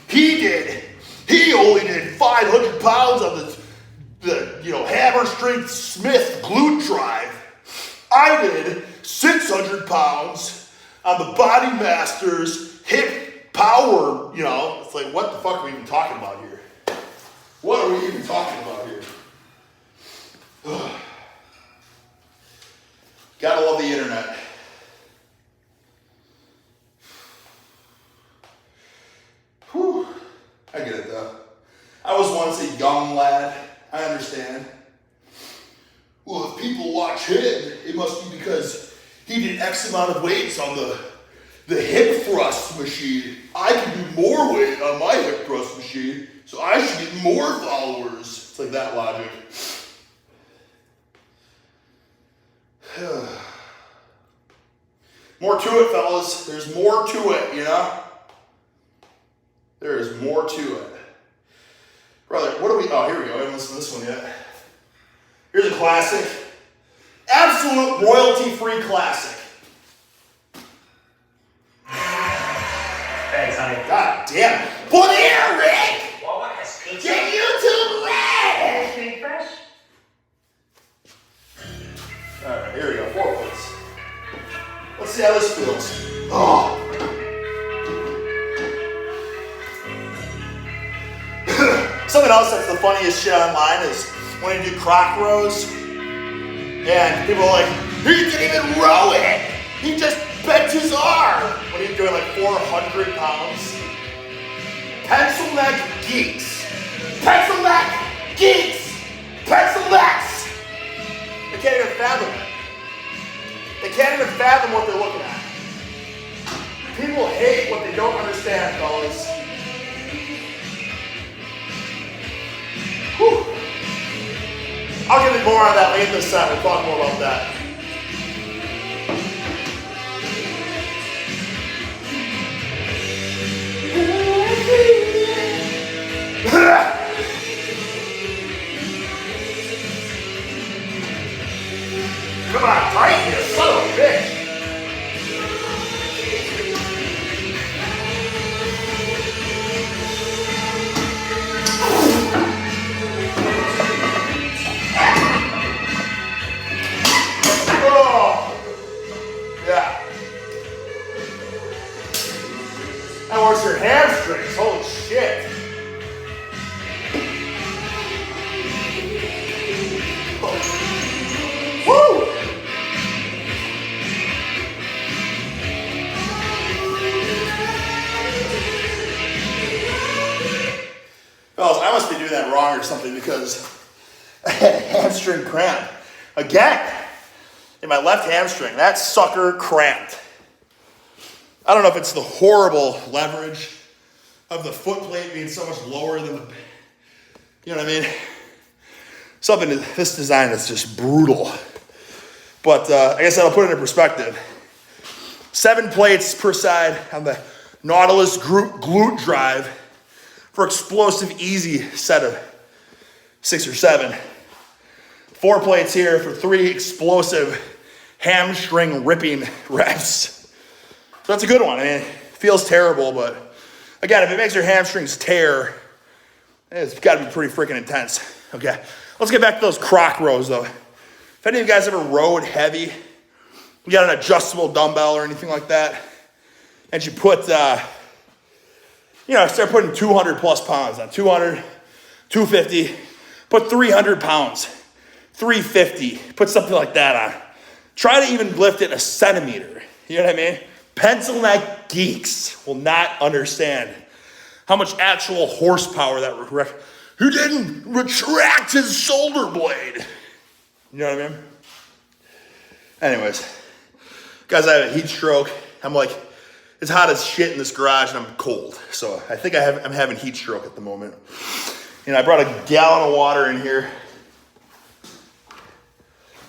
Speaker 1: He only did 500 pounds on the you know, Hammer Strength Smith glute drive. I did 600 pounds on the Body Masters hip power, you know. It's like, what the fuck are we even talking about here? What are we even talking about here? Gotta love the internet. Whew. I get it though. I was once a young lad. I understand. Well, if people watch him, it must be because he did X amount of weights on the hip thrust machine. I can do more weight on my hip thrust machine, so I should get more followers. It's like that logic. More to it, fellas. There's more to it, you know? There is more to it. Brother, what are we, oh, here we go. I haven't listened to this one yet. Here's a classic. Absolute royalty-free classic.
Speaker 7: Thanks, honey.
Speaker 1: God damn it. Put here, Rick!
Speaker 7: Wawa has pizza.
Speaker 1: Get YouTube red!
Speaker 8: Big fresh?
Speaker 1: Alright, here we go. 4 plates. Let's see how this feels. Oh. Something else that's the funniest shit online is when you do croc rows, and people are like, he didn't even row it! He just bent his arm! When he's doing like 400 pounds. Pencil neck geeks. Pencil neck geeks! Pencil necks! They can't even fathom it. They can't even fathom what they're looking at. People hate what they don't understand, fellas. Whew. I'll give you more on that later this time. We'll talk more about that. Come on, Titan, you son of a bitch. Oh, yeah. That works your hamstrings. Holy shit. Woo! Fellas, I must be doing that wrong or something because I had a hamstring cramp. Again, in my left hamstring, that sucker cramped. I don't know if it's the horrible leverage of the foot plate being so much lower than the, you know what I mean? Something, this design is just brutal. But I guess I'll put it in perspective. 7 plates per side on the Nautilus glute drive for explosive easy set of 6 or 7. 4 plates here for 3 explosive hamstring ripping reps. So that's a good one. I mean, it feels terrible, but again, if it makes your hamstrings tear, it's got to be pretty freaking intense. Okay, let's get back to those croc rows though. If any of you guys ever rowed heavy, you got an adjustable dumbbell or anything like that, and you put, start putting 200 plus pounds on 200, 250, put 300 pounds, 350, put something like that on. Try to even lift it a centimeter. You know what I mean? Pencil neck geeks will not understand how much actual horsepower that he didn't retract his shoulder blade. You know what I mean? Anyways, guys, I have a heat stroke. I'm like, it's hot as shit in this garage and I'm cold. So I think I'm having heat stroke at the moment. I brought a gallon of water in here.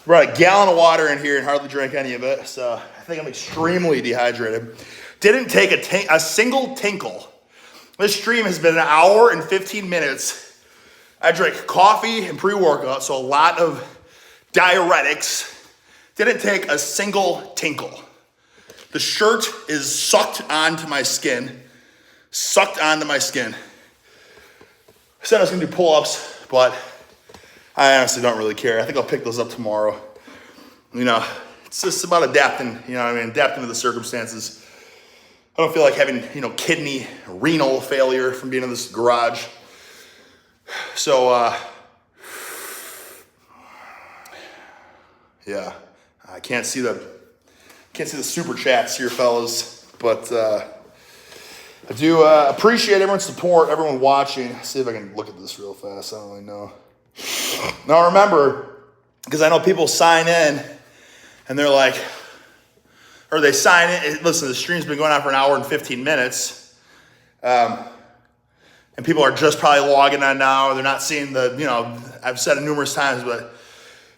Speaker 1: Brought a gallon of water in here and hardly drank any of it. So I think I'm extremely dehydrated. Didn't take a single tinkle. This stream has been 1 hour and 15 minutes. I drank coffee and pre-workout, so a lot of diuretics. Didn't take a single tinkle. The shirt is sucked onto my skin. Sucked onto my skin. I said I was gonna do pull-ups, but I honestly don't really care. I think I'll pick those up tomorrow. It's just about adapting, adapting to the circumstances. I don't feel like having, kidney, renal failure from being in this garage. So, yeah, I can't see the super chats here, fellas, but I do appreciate everyone's support, everyone watching. Let's see if I can look at this real fast. I don't really know. Now remember, because I know people sign in and they're like, or they sign in. Listen, the stream's been going on for 1 hour and 15 minutes. And people are just probably logging on now. They're not seeing I've said it numerous times, but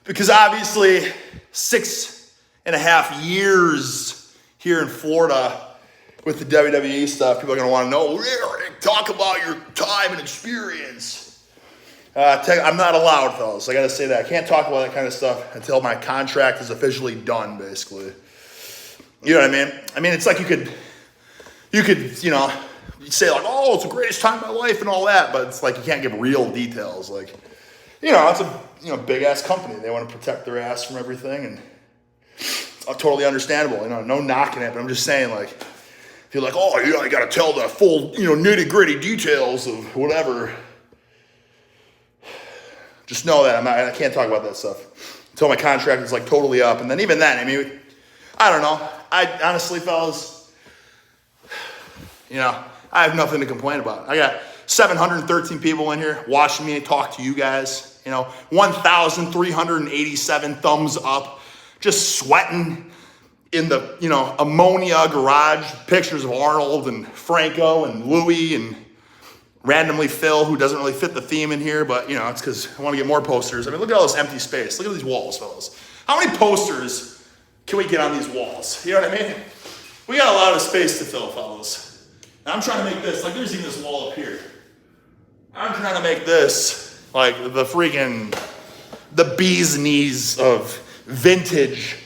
Speaker 1: because obviously 6.5 years here in Florida with the WWE stuff, people are going to want to know, talk about your time and experience. I'm not allowed, fellas. I got to say that. I can't talk about that kind of stuff until my contract is officially done, basically. You know what I mean? I mean, it's like you could say like, oh, it's the greatest time of my life and all that, but it's like you can't give real details. Like, it's a big ass company. They want to protect their ass from everything, and it's totally understandable. No knocking it, but I'm just saying, like, if you're like, oh, I got to tell the full, nitty gritty details of whatever. Just know that I can't talk about that stuff until my contract is like totally up, and then even then, I mean, I don't know. I honestly, fellas, I have nothing to complain about. I got 713 people in here watching me talk to you guys, You know, 1,387 thumbs up, just sweating in the, you know, ammonia garage, pictures of Arnold and Franco and Louie and randomly Phil, who doesn't really fit the theme in here, but, you know, it's because I want to get more posters. I mean, look at all this empty space. Look at these walls, fellas. How many posters can we get on these walls? You know what I mean? We got a lot of space to fill, fellas. And I'm trying to make this, like, there's even this wall up here. I'm trying to make this like the freaking, the bee's knees of vintage.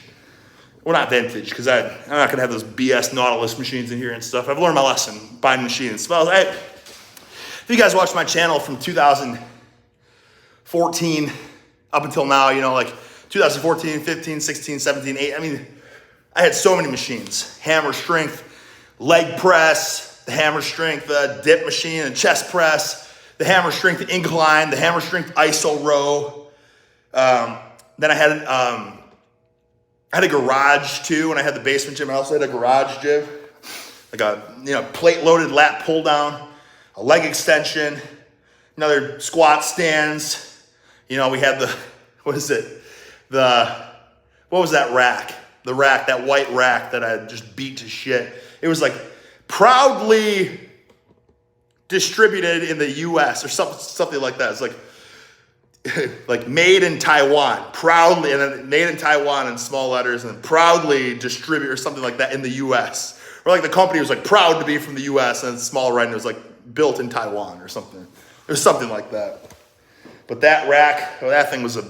Speaker 1: Well, not vintage, because I'm not going to have those BS Nautilus machines in here and stuff. I've learned my lesson, buying machines. Well, if you guys watched my channel from 2014 up until now, you know, like 2014, 15, 16, 17, 8, I mean, I had so many machines. Hammer strength, leg press, the hammer strength dip machine and chest press, the hammer strength incline, the hammer strength iso row. Then I had a garage too. When I had the basement gym, I also had a garage gym, like a, you know, plate loaded lat pull down, a leg extension, another squat stands. You know, we had the, what was that rack? The rack, that white rack that I just beat to shit. It was like proudly distributed in the US or something like that. It's like made in Taiwan, proudly, and then made in Taiwan in small letters, and then proudly distribute or something like that in the US. Or like the company was like proud to be from the US, and small writing, it was like built in Taiwan or something. It was something like that. But that rack, that thing was a,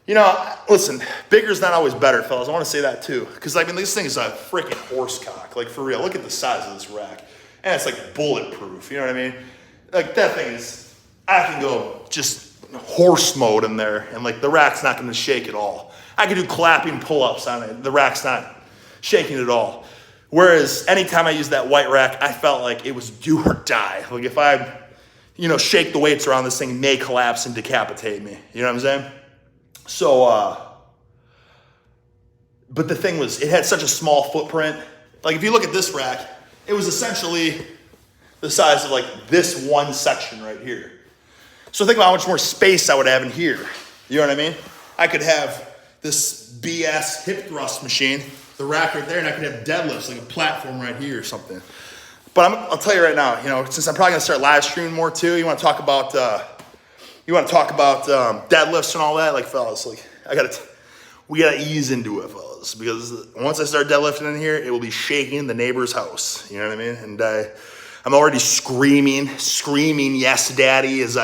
Speaker 1: you know, listen, bigger's not always better, fellas. I want to say that too. Because, I mean, this thing is a freaking horse cock. Like, for real. Look at the size of this rack. And it's like bulletproof. You know what I mean? Like, that thing is, I can go just horse mode in there. And, like, the rack's not going to shake at all. I can do clapping pull-ups on it. The rack's not shaking at all. Whereas, anytime I used that white rack, I felt like it was do or die. Like, if I, you know, shake the weights around, this thing may collapse and decapitate me. You know what I'm saying? So, but the thing was, it had such a small footprint. Like, if you look at this rack, it was essentially the size of, like, this one section right here. So think about how much more space I would have in here. You know what I mean? I could have this BS hip thrust machine, the rack right there, and I could have deadlifts, like a platform right here or something. But I'll tell you right now, you know, since I'm probably going to start live streaming more too, you want to talk about deadlifts and all that, like, fellas, like, we gotta ease into it, fellas, because once I start deadlifting in here, it will be shaking the neighbor's house. You know what I mean? And I'm already screaming, yes, daddy, as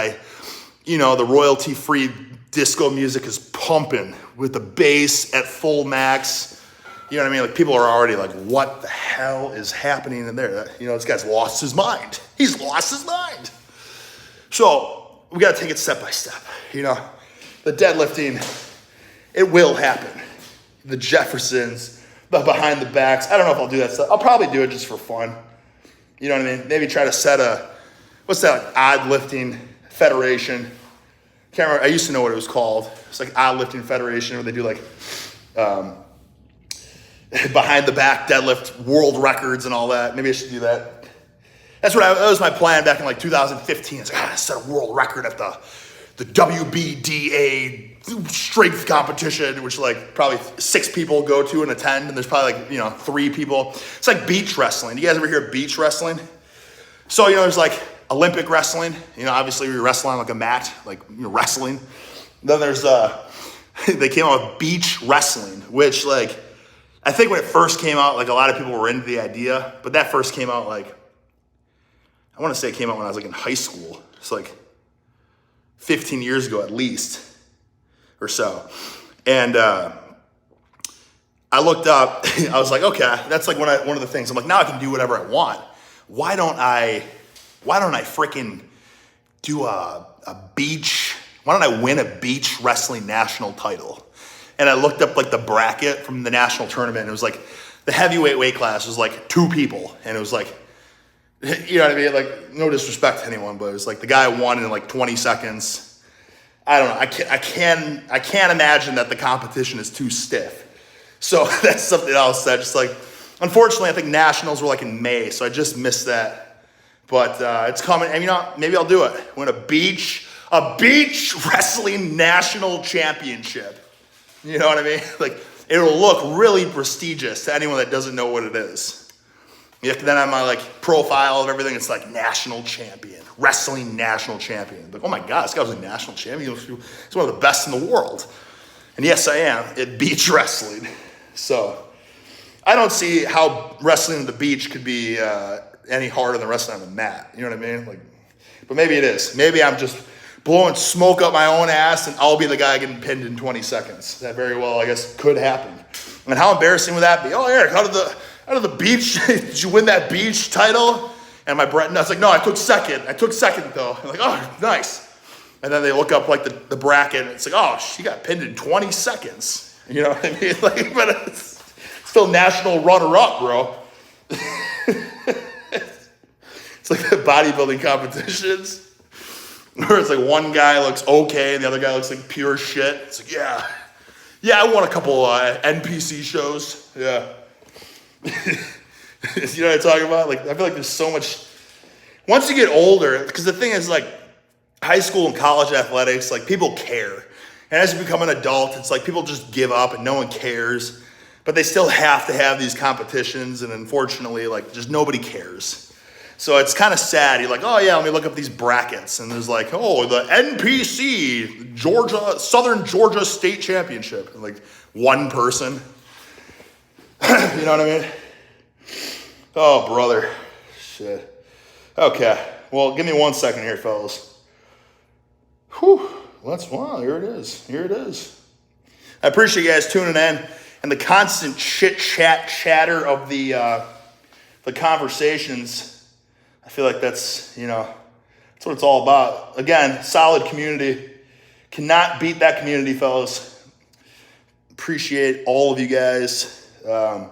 Speaker 1: you know, the royalty-free disco music is pumping with the bass at full max. You know what I mean? Like, people are already like, what the hell is happening in there? You know, this guy's lost his mind. He's lost his mind. So, we got to take it step by step. You know, the deadlifting, it will happen. The Jeffersons, the behind the backs. I don't know if I'll do that stuff. I'll probably do it just for fun. You know what I mean? Maybe try to set what's that, like, odd lifting federation. Can't remember. I used to know what it was called. It's like odd lifting federation, where they do like behind the back deadlift world records and all that. Maybe I should do that. That was my plan back in like 2015. It's like, I set a world record at the WBDA strength competition, which like probably 6 people go to and attend, and there's probably like, you know, 3 people. It's like beach wrestling. You guys ever hear of beach wrestling? So, you know, there's like Olympic wrestling. You know, obviously you're wrestling on like a mat, like, you know, wrestling. Then there's they came out with beach wrestling, which, like, I think when it first came out, like, a lot of people were into the idea, but that first came out like, I want to say it came out when I was like in high school. It's like 15 years ago at least or so. And I looked up, I was like, okay, that's like one of the things. I'm like, now I can do whatever I want. Why don't I freaking do a beach, why don't I win a beach wrestling national title? And I looked up like the bracket from the national tournament, and it was like the heavyweight weight class was like 2 people. And it was like, you know what I mean? Like, no disrespect to anyone, but it was like the guy won in like 20 seconds. I don't know. I can't imagine that the competition is too stiff. So that's something else that just like, unfortunately, I think nationals were like in May, so I just missed that. But it's coming, and you know, maybe I'll do it. Win a beach a beach wrestling national championship. You know what I mean? Like, it'll look really prestigious to anyone that doesn't know what it is. Then on my like profile of everything, it's like national champion, wrestling national champion. Like, oh my God, this guy was a national champion. He's one of the best in the world. And yes, I am at beach wrestling. So I don't see how wrestling at the beach could be any harder than wrestling on the mat. You know what I mean? Like, but maybe it is. Maybe I'm just blowing smoke up my own ass and I'll be the guy getting pinned in 20 seconds. That very well, I guess, could happen. And how embarrassing would that be? Oh, Eric, out of the beach, did you win that beach title? And my Brett Nuts like, no, I took second. I took second though. I'm like, oh, nice. And then they look up like the bracket and it's like, oh, she got pinned in 20 seconds. You know what I mean? Like, but it's still national runner-up, bro. It's like the bodybuilding competitions where it's like one guy looks okay and the other guy looks like pure shit. It's like, yeah, I won a couple NPC shows. Yeah. You know what I'm talking about? Like, I feel like there's so much. Once you get older, because the thing is, like, high school and college athletics, like, people care. And as you become an adult, it's like people just give up and no one cares. But they still have to have these competitions, and unfortunately, like, just nobody cares. So it's kind of sad. You're like, oh yeah, let me look up these brackets. And there's like, oh, the NPC Southern Georgia State Championship. And like one person. You know what I mean? Oh, brother. Shit. Okay. Well, give me 1 second here, fellas. Whew. Wow, here it is. Here it is. I appreciate you guys tuning in and the constant chatter of the conversations. I feel like that's, that's what it's all about. Again, solid community. Cannot beat that community, fellas. Appreciate all of you guys. I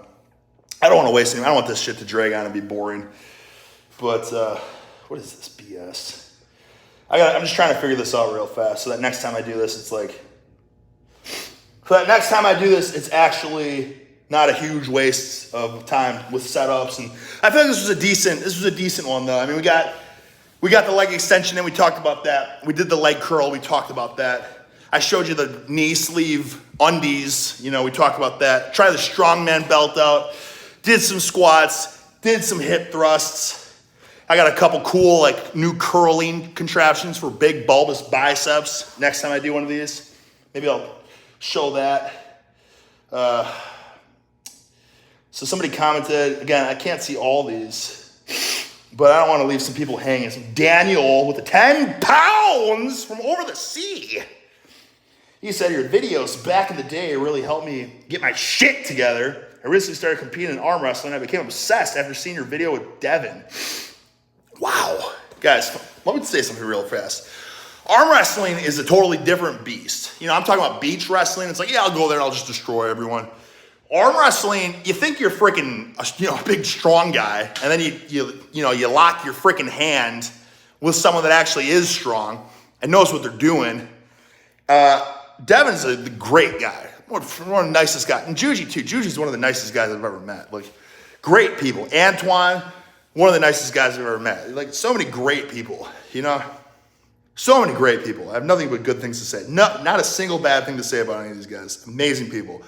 Speaker 1: don't want to waste any. I don't want this shit to drag on and be boring. But what is this BS? I'm just trying to figure this out real fast so that next time I do this, it's actually not a huge waste of time with setups. And I feel like this was a decent one though. I mean, we got the leg extension and we talked about that. We did the leg curl, we talked about that. I showed you the knee sleeve undies, we talked about that. Try the strongman belt out. Did some squats, did some hip thrusts. I got a couple cool like new curling contraptions for big bulbous biceps. Next time I do one of these, maybe I'll show that. So somebody commented, again, I can't see all these, but I don't want to leave some people hanging. Some Daniel with the 10 pounds from over the sea. He said, your videos back in the day really helped me get my shit together. I recently started competing in arm wrestling. I became obsessed after seeing your video with Devin. Wow. Guys, let me say something real fast. Arm wrestling is a totally different beast. I'm talking about beach wrestling. It's like, yeah, I'll go there and I'll just destroy everyone. Arm wrestling, you think you're freaking, a big strong guy, and then you lock your freaking hand with someone that actually is strong and knows what they're doing. Devin's a great guy, one of the nicest guys, and Juji too. Juji's one of the nicest guys I've ever met. Like, great people. Antoine, one of the nicest guys I've ever met. Like, so many great people, So many great people. I have nothing but good things to say. Not a single bad thing to say about any of these guys. Amazing people.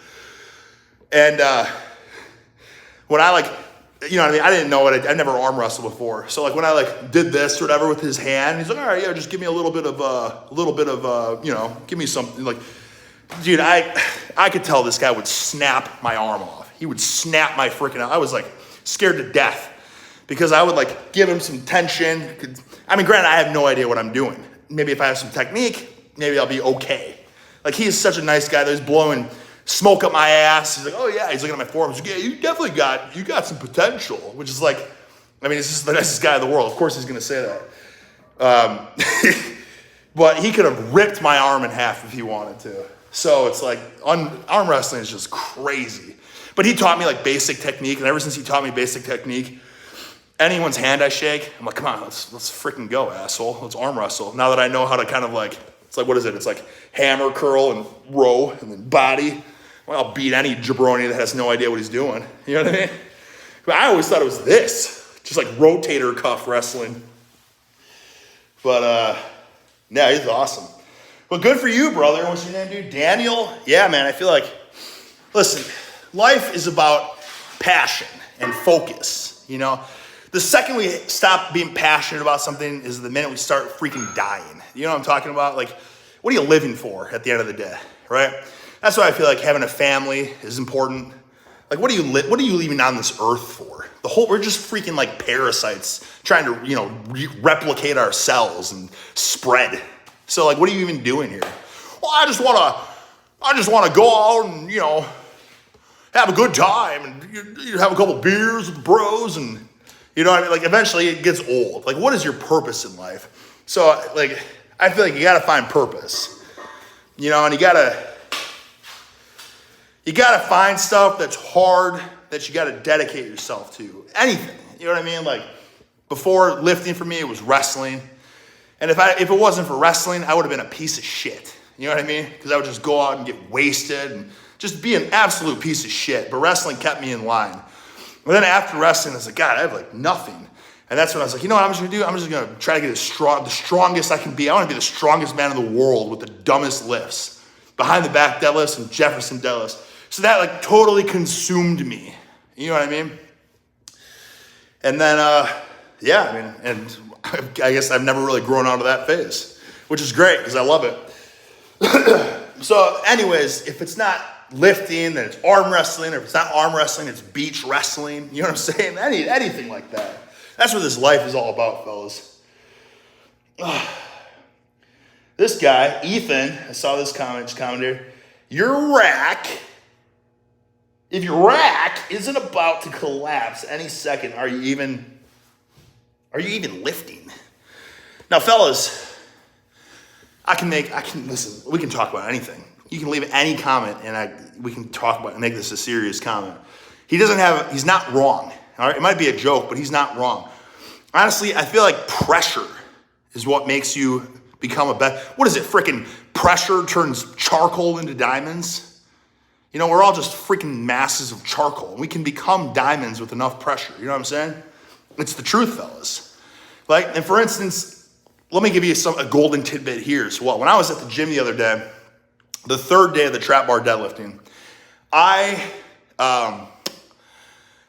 Speaker 1: And when I I didn't know it. I never arm wrestled before. So when I did this or whatever with his hand, he's like, all right, yeah, just give me a little bit of, give me something. Dude, I could tell this guy would snap my arm off. He would snap my freaking arm. I was scared to death because I would give him some tension. Granted, I have no idea what I'm doing. Maybe if I have some technique, maybe I'll be okay. He is such a nice guy that he's blowing smoke up my ass. He's like, oh yeah. He's looking at my forearms. He's like, yeah, you definitely got some potential. Which is he's just the nicest guy in the world. Of course he's gonna say that. But he could have ripped my arm in half if he wanted to. So it's arm wrestling is just crazy. But he taught me basic technique, and ever since he taught me basic technique, anyone's hand I shake, I'm like, come on, let's freaking go, asshole. Let's arm wrestle. Now that I know how to kind of it's what is it? It's hammer, curl, and row, and then body. Well, I'll beat any jabroni that has no idea what he's doing. You know what I mean? But I always thought it was this. Just rotator cuff wrestling. But Yeah, he's awesome. Well, good for you, brother. What's your name, dude? Daniel? Yeah, man, I feel like, listen, life is about passion and focus, you know? The second we stop being passionate about something is the minute we start freaking dying. You know what I'm talking about? Like, what are you living for at the end of the day, right? That's why I feel like having a family is important. Like, what are you leaving on this earth for? We're just freaking like parasites trying to, you know, replicate our cells and spread. So like, what are you even doing here? Well, I just want to go out and, you know, have a good time and you have a couple beers with the bros and, you know what I mean? Like, eventually it gets old. Like, what is your purpose in life? So like, I feel like you got to find purpose, you know, and you got to find stuff that's hard that you got to dedicate yourself to. Anything, you know what I mean? Like, before lifting for me, it was wrestling. And if it wasn't for wrestling, I would have been a piece of shit. You know what I mean? Because I would just go out and get wasted and just be an absolute piece of shit. But wrestling kept me in line. And then after wrestling, I was like, God, I have like nothing. And that's when I was like, you know what I'm just gonna do? I'm just gonna try to get the strongest I can be. I wanna be the strongest man in the world with the dumbest lifts. Behind the back deadlifts and Jefferson deadlifts. So that like totally consumed me. You know what I mean? And then, yeah, I mean, and I guess I've never really grown out of that phase, which is great because I love it. So anyways, if it's not lifting, then it's arm wrestling, or if it's not arm wrestling, it's beach wrestling. You know what I'm saying? Anything like that. That's what this life is all about, fellas. This guy, Ethan, I saw this comment here. Your rack, if your rack isn't about to collapse any second, are you even lifting? Now, fellas, listen, we can talk about anything. You can leave any comment and we can talk about and make this a serious comment. He's not wrong. All right, it might be a joke, but he's not wrong. Honestly, I feel like pressure is what makes you become a better. What is it? Freaking pressure turns charcoal into diamonds. You know, we're all just freaking masses of charcoal. We can become diamonds with enough pressure. You know what I'm saying? It's the truth, fellas. Like, and for instance, let me give you a golden tidbit here as well. When I was at the gym the other day, the third day of the trap bar deadlifting, I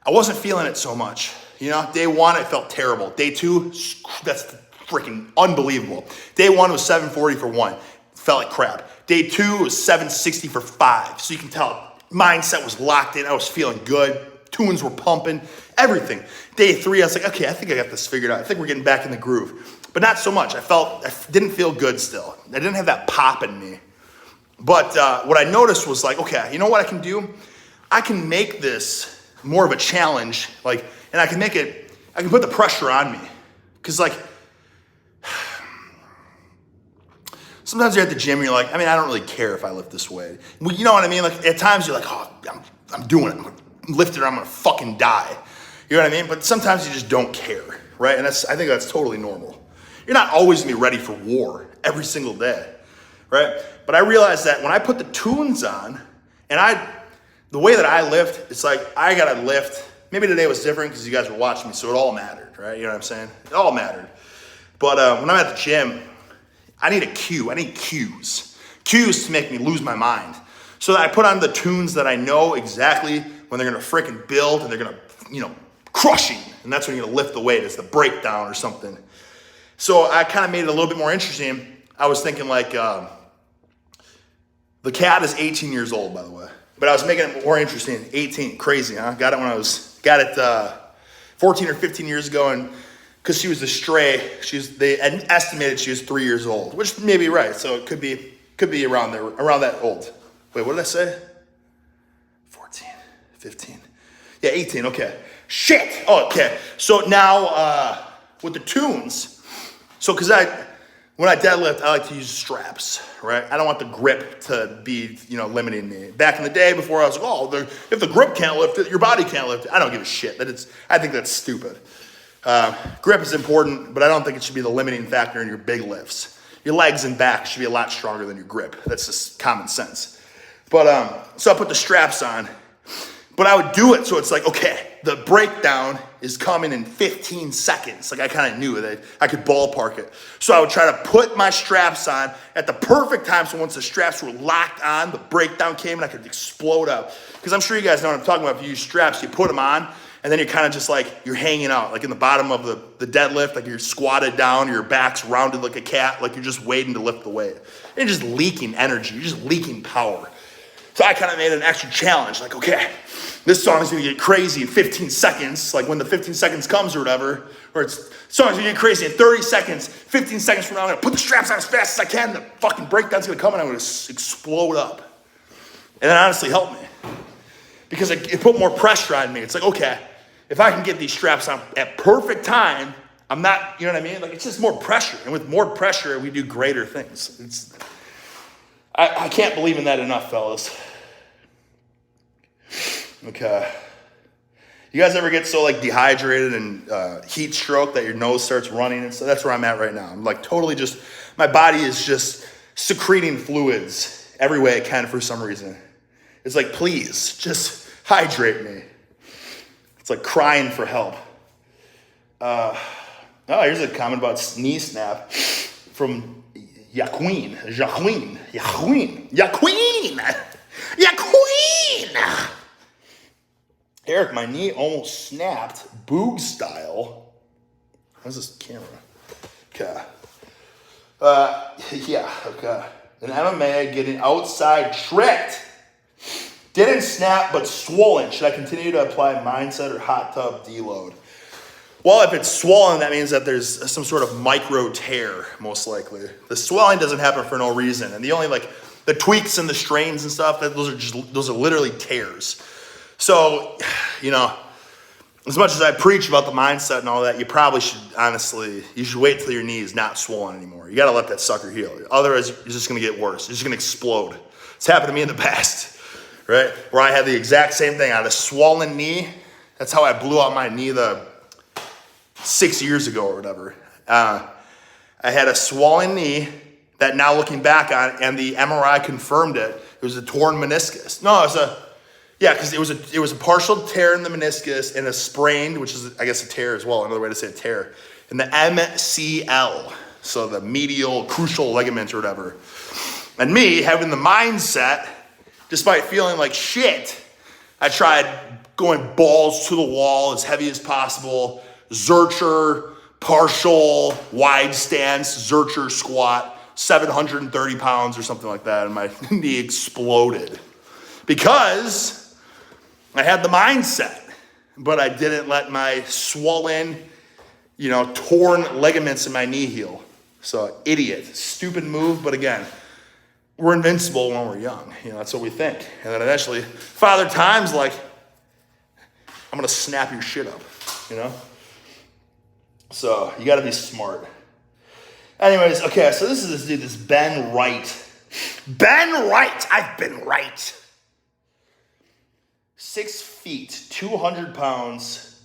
Speaker 1: wasn't feeling it so much. You know, day one, it felt terrible. Day two, that's freaking unbelievable. Day one was 740 for one. Felt like crap. Day two was 760 for five. So you can tell mindset was locked in. I was feeling good. Tunes were pumping, everything. Day three, I was like, okay, I think I got this figured out. I think we're getting back in the groove. But not so much. I didn't feel good still. I didn't have that pop in me. But what I noticed was like, okay, you know what I can do? I can make this more of a challenge, like, and I can put the pressure on me. Because like, sometimes you're at the gym and you're like, I mean, I don't really care if I lift this weight. Well, you know what I mean? Like at times you're like, oh, I'm doing it. I'm gonna lift it or I'm gonna fucking die. You know what I mean? But sometimes you just don't care, right? And I think that's totally normal. You're not always gonna be ready for war every single day, right? But I realized that when I put the tunes on, and the way that I lift, it's like I gotta lift. Maybe today was different because you guys were watching me, so it all mattered, right? You know what I'm saying? It all mattered. But when I'm at the gym, I need a cue. I need cues. Cues to make me lose my mind. So that I put on the tunes that I know exactly when they're gonna freaking build and they're gonna, you know, crushing. And that's when you're gonna lift the weight. It's the breakdown or something. So I kind of made it a little bit more interesting. I was thinking like, the cat is 18 years old, by the way. But I was making it more interesting. 18, crazy, huh? Got it 14 or 15 years ago, and because she was a stray, they estimated she was 3 years old, which may be right. So it could be around there, around that old. Wait, what did I say? 14, 15. Yeah, 18, okay. Shit! Oh, okay. So now, with the tunes, so because when I deadlift, I like to use straps, right? I don't want the grip to be, you know, limiting me. Back in the day before I was like, oh, if the grip can't lift it, your body can't lift it. I don't give a shit. I think that's stupid. Grip is important, but I don't think it should be the limiting factor in your big lifts. Your legs and back should be a lot stronger than your grip. That's just common sense. But so I put the straps on, but I would do it so it's like, okay, the breakdown is coming in 15 seconds. Like I kind of knew that I could ballpark it. So I would try to put my straps on at the perfect time. So once the straps were locked on, the breakdown came and I could explode out. Because I'm sure you guys know what I'm talking about. If you use straps, you put them on and then you're kind of just like, you're hanging out. Like in the bottom of the deadlift, like you're squatted down, your back's rounded like a cat, like you're just waiting to lift the weight. You're just leaking energy, you're just leaking power. So I kind of made an extra challenge, like, okay, this song is gonna get crazy in 15 seconds, like when the 15 seconds comes or whatever, or it's song's gonna get crazy in 30 seconds, 15 seconds from now, I'm gonna put the straps on as fast as I can, the fucking breakdown's gonna come and I'm gonna explode up. And that honestly helped me. Because it put more pressure on me. It's like, okay, if I can get these straps on at perfect time, I'm not, you know what I mean? Like it's just more pressure. And with more pressure, we do greater things. I can't believe in that enough, fellas. Okay. You guys ever get so like dehydrated and heat stroke that your nose starts running and stuff? That's where I'm at right now. I'm like totally just, my body is just secreting fluids every way it can for some reason. It's like, please, just hydrate me. It's like crying for help. Oh, here's a comment about knee snap from Yaqueen. Eric, my knee almost snapped, boog style. How's this camera? Okay. Yeah, okay. An MMA getting outside tricked. Didn't snap, but swollen. Should I continue to apply mindset or hot tub deload? Well, if it's swollen, that means that there's some sort of micro tear, most likely. The swelling doesn't happen for no reason. And the only like the tweaks and the strains and stuff, those are literally tears. So, you know, as much as I preach about the mindset and all that, you probably should honestly, you should wait till your knee is not swollen anymore. You got to let that sucker heal. Otherwise, it's just going to get worse. It's just going to explode. It's happened to me in the past, right? Where I had the exact same thing. I had a swollen knee. That's how I blew out my knee 6 years ago or whatever. I had a swollen knee that now looking back on, and the MRI confirmed it. It was a torn meniscus. No, it was because it was a partial tear in the meniscus and a sprained, which is, I guess, a tear as well, another way to say a tear, in the MCL, so the medial crucial ligament or whatever. And me, having the mindset, despite feeling like shit, I tried going balls to the wall as heavy as possible, Zercher, partial, wide stance, Zercher squat, 730 pounds or something like that, and my knee exploded. Because I had the mindset, but I didn't let my swollen, torn ligaments in my knee heal. So, idiot, stupid move, but again, we're invincible when we're young. That's what we think. And then eventually, Father Time's like, I'm gonna snap your shit up, So, you gotta be smart. Anyways, okay, so this is this dude, this Ben Wright. Ben Wright, I've been right. 6 feet, 200 pounds,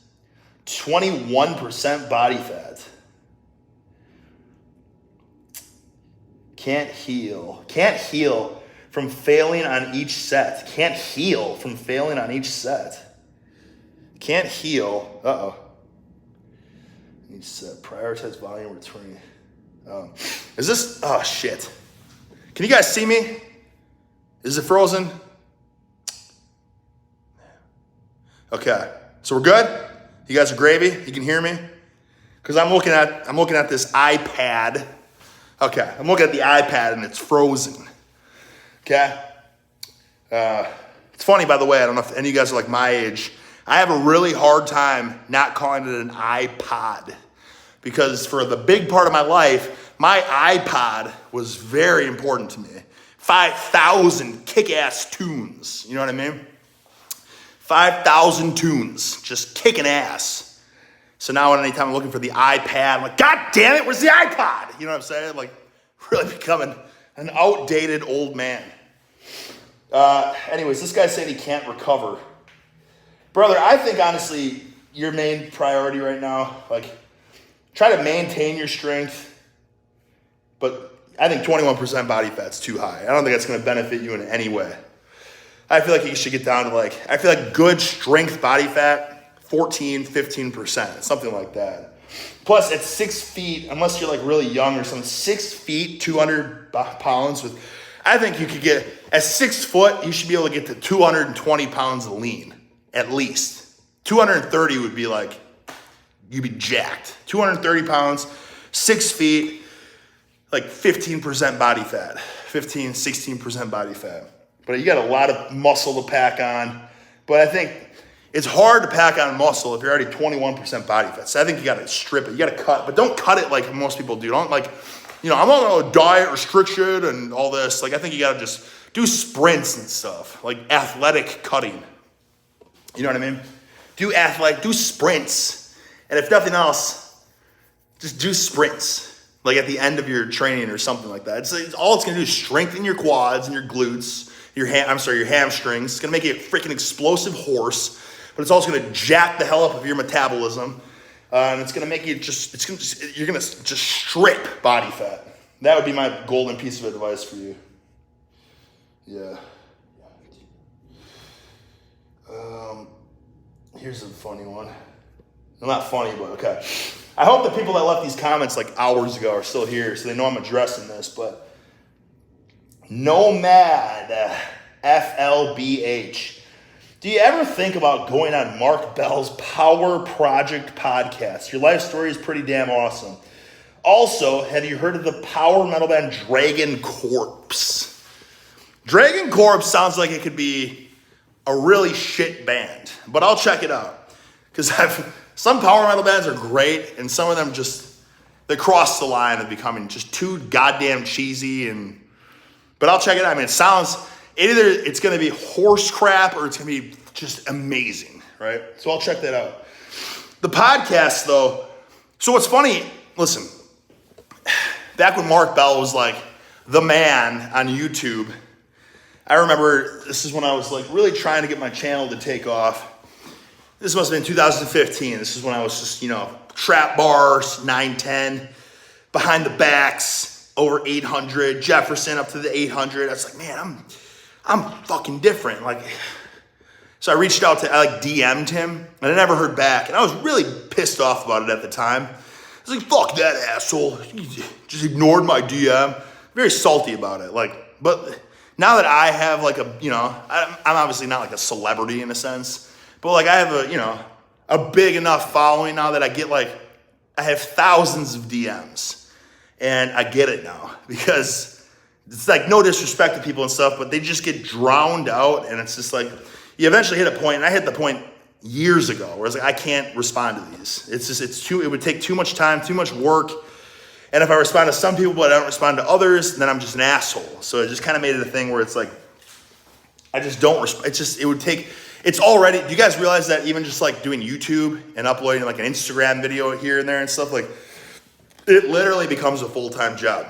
Speaker 1: 21% body fat. Can't heal from failing on each set. Can't heal from failing on each set. Can't heal. Uh-oh. Each set. Prioritize volume returning. Is this? Oh, shit. Can you guys see me? Is it frozen? Okay. So we're good? You guys are gravy? You can hear me? Because I'm looking at this iPad. Okay, I'm looking at the iPad and it's frozen. Okay? It's funny, by the way, I don't know if any of you guys are like my age. I have a really hard time not calling it an iPod. Because for the big part of my life, my iPod was very important to me. 5,000 kick-ass tunes. You know what I mean? 5,000 tunes, just kicking ass. So now anytime I'm looking for the iPad, I'm like, God damn it, where's the iPod? You know what I'm saying? Like, really becoming an outdated old man. Anyways, this guy said he can't recover. Brother, I think honestly, your main priority right now, like, try to maintain your strength, but I think 21% body fat's too high. I don't think that's gonna benefit you in any way. I feel like you should get down to I feel like good strength body fat, 14, 15%, something like that. Plus, at 6 feet, unless you're like really young or something, 6 feet, 200 pounds with, I think you could get, at 6 foot, you should be able to get to 220 pounds of lean, at least. 230 would be like, you'd be jacked. 230 pounds, 6 feet, like 15% body fat, 15, 16% body fat. But you got a lot of muscle to pack on. But I think it's hard to pack on muscle if you're already 21% body fat. So I think you got to strip it. You got to cut, but don't cut it like most people do. Don't like, I'm on a diet restriction and all this. Like I think you got to just do sprints and stuff, like athletic cutting. You know what I mean? Do sprints. And if nothing else, just do sprints, like at the end of your training or something like that. It's all it's going to do is strengthen your quads and your glutes, your hamstrings. It's going to make you a freaking explosive horse. But it's also going to jack the hell up of your metabolism, and it's going to make you you're going to just strip body fat. That would be my golden piece of advice for you. Yeah. Here's a funny one. Well, not funny, but okay. I hope the people that left these comments like hours ago are still here, so they know I'm addressing this. But Nomad FLBH. Do you ever think about going on Mark Bell's Power Project podcast? Your life story is pretty damn awesome. Also, have you heard of the power metal band Dragon Corpse? Dragon Corpse sounds like it could be a really shit band, but I'll check it out. Because some power metal bands are great, and some of them they cross the line of becoming just too goddamn cheesy. But I'll check it out. I mean, either it's going to be horse crap or it's going to be just amazing, right? So I'll check that out. The podcast, though, so what's funny, listen, back when Mark Bell was like the man on YouTube, I remember this is when I was like really trying to get my channel to take off. This must have been 2015. This is when I was just, trap bars, 910, behind the backs, over 800, Jefferson up to the 800. I was like, man, I'm fucking different. So I reached out I DM'd him, and I never heard back. And I was really pissed off about it at the time. I was like, fuck that asshole. He just ignored my DM. Very salty about it. But now that I have I'm obviously not like a celebrity in a sense, but I have a big enough following now that I have thousands of DMs. And I get it now because it's like no disrespect to people and stuff, but they just get drowned out. And it's just like, you eventually hit a point, and I hit the point years ago where I was like, I can't respond to these. It would take too much time, too much work. And if I respond to some people, but I don't respond to others, then I'm just an asshole. So it just kind of made it a thing where it's like, I just don't respond. Do you guys realize that even just doing YouTube and uploading an Instagram video here and there and stuff, it literally becomes a full-time job.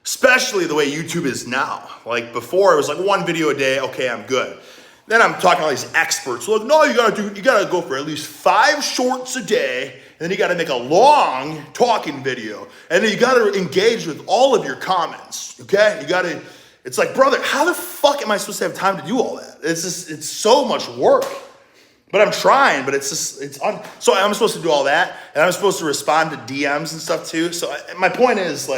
Speaker 1: Especially the way YouTube is now. Before it was one video a day, okay, I'm good. Then I'm talking to all these experts. No, you gotta go for at least 5 shorts a day, and then you gotta make a long talking video. And then you gotta engage with all of your comments, okay? It's like, brother, how the fuck am I supposed to have time to do all that? It's so much work. But I'm trying, but so I'm supposed to do all that, and I'm supposed to respond to DMs and stuff too. So my point is,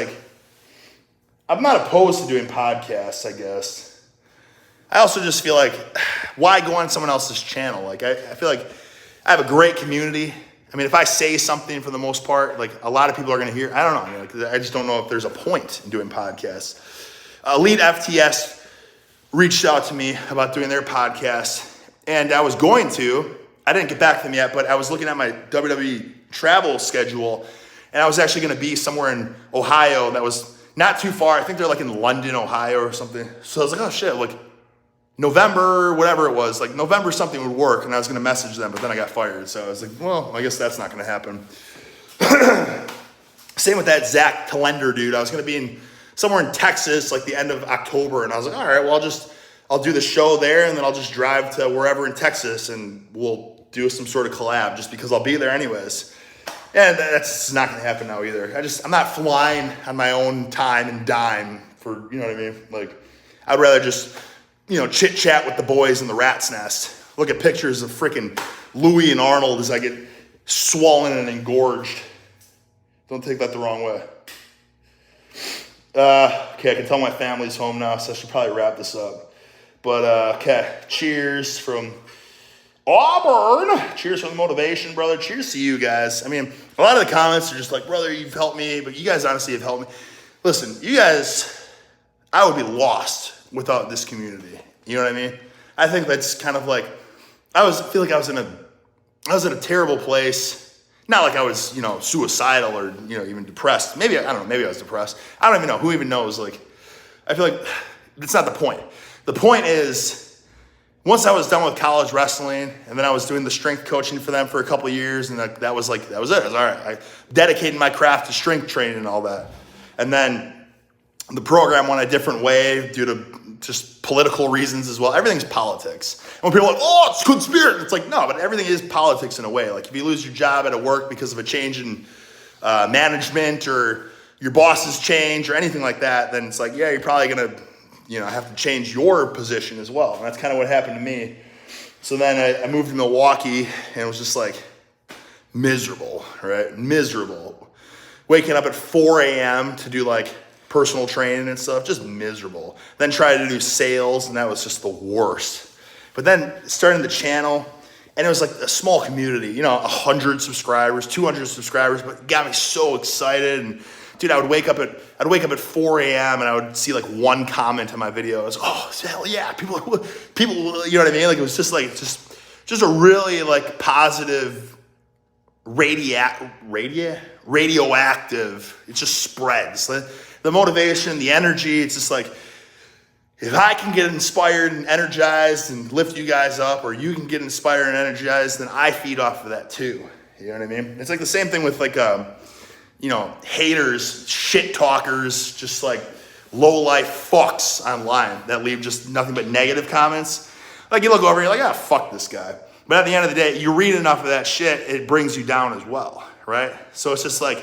Speaker 1: I'm not opposed to doing podcasts, I guess. I also just feel like, why go on someone else's channel? I feel like I have a great community. I mean, if I say something for the most part, a lot of people are going to hear. I don't know. I just don't know if there's a point in doing podcasts. Elite FTS reached out to me about doing their podcast, and I was going to. I didn't get back to them yet, but I was looking at my WWE travel schedule, and I was actually going to be somewhere in Ohio that was not too far. I think they're in London, Ohio or something. So I was like, oh shit, November, whatever it was, November something would work, and I was going to message them, but then I got fired. So I was like, well, I guess that's not going to happen. Same with that Zach Kalender dude. I was going to be somewhere in Texas, the end of October, and I was like, all right, well, I'll do the show there, and then I'll just drive to wherever in Texas, and we'll do some sort of collab, just because I'll be there anyways. And that's not going to happen now either. I'm not flying on my own time and dime for, you know what I mean? I'd rather just, chit chat with the boys in the Rat's Nest. Look at pictures of freaking Louis and Arnold as I get swollen and engorged. Don't take that the wrong way. Okay, I can tell my family's home now, so I should probably wrap this up. But, okay, cheers from Auburn. Cheers for the motivation, brother. Cheers to you guys. I mean, a lot of the comments are just like, brother, you've helped me, but you guys honestly have helped me. Listen, you guys, I would be lost without this community. You know what I mean? I think that's kind of like, I feel like I was in a terrible place. Not like I was, suicidal or, even depressed. Maybe, I don't know, maybe I was depressed. I don't even know. Who even knows? Like, I feel like that's not the point. The point is, once I was done with college wrestling, and then I was doing the strength coaching for them for a couple of years, and that was it. I was all right. I dedicated my craft to strength training and all that. And then the program went a different way due to just political reasons as well. Everything's politics. And when people are like, oh, it's conspiracy, it's like, no, but everything is politics in a way. Like if you lose your job at a work because of a change in management or your bosses change or anything like that, then it's like, yeah, you're probably going to, have to change your position as well. And that's kind of what happened to me. So then I moved to Milwaukee and it was just like miserable, right? Miserable. Waking up at 4 a.m. to do like personal training and stuff, just miserable. Then tried to do sales, and that was just the worst. But then starting the channel, and it was like a small community, 100 subscribers, 200 subscribers, but it got me so excited. And dude, I'd wake up at 4 a.m. and I would see like one comment on my video. I was, oh, hell yeah, people, you know what I mean? Like it was just like, just a really like positive radioactive, it just spreads. The motivation, the energy, it's just like, if I can get inspired and energized and lift you guys up, or you can get inspired and energized, then I feed off of that too. You know what I mean? It's like the same thing with like, haters, shit talkers, just like low life fucks online that leave just nothing but negative comments. Like you look over and you're like, ah, fuck this guy. But at the end of the day, you read enough of that shit, it brings you down as well, right? So it's just like,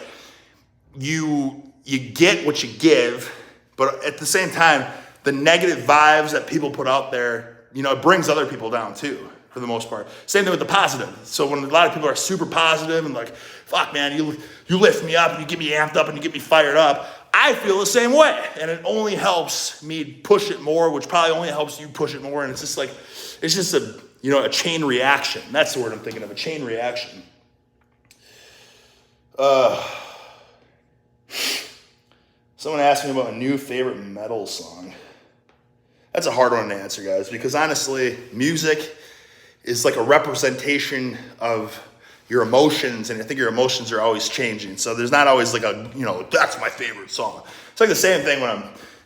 Speaker 1: you get what you give, but at the same time, the negative vibes that people put out there, it brings other people down too, for the most part. Same thing with the positive. So when a lot of people are super positive and like, fuck man, you lift me up and you get me amped up and you get me fired up, I feel the same way. And it only helps me push it more, which probably only helps you push it more. And it's just like, it's just a chain reaction. That's the word I'm thinking of, a chain reaction. Someone asked me about a new favorite metal song. That's a hard one to answer, guys, because honestly, music is like a representation of your emotions, and I think your emotions are always changing. So there's not always like that's my favorite song. It's like the same thing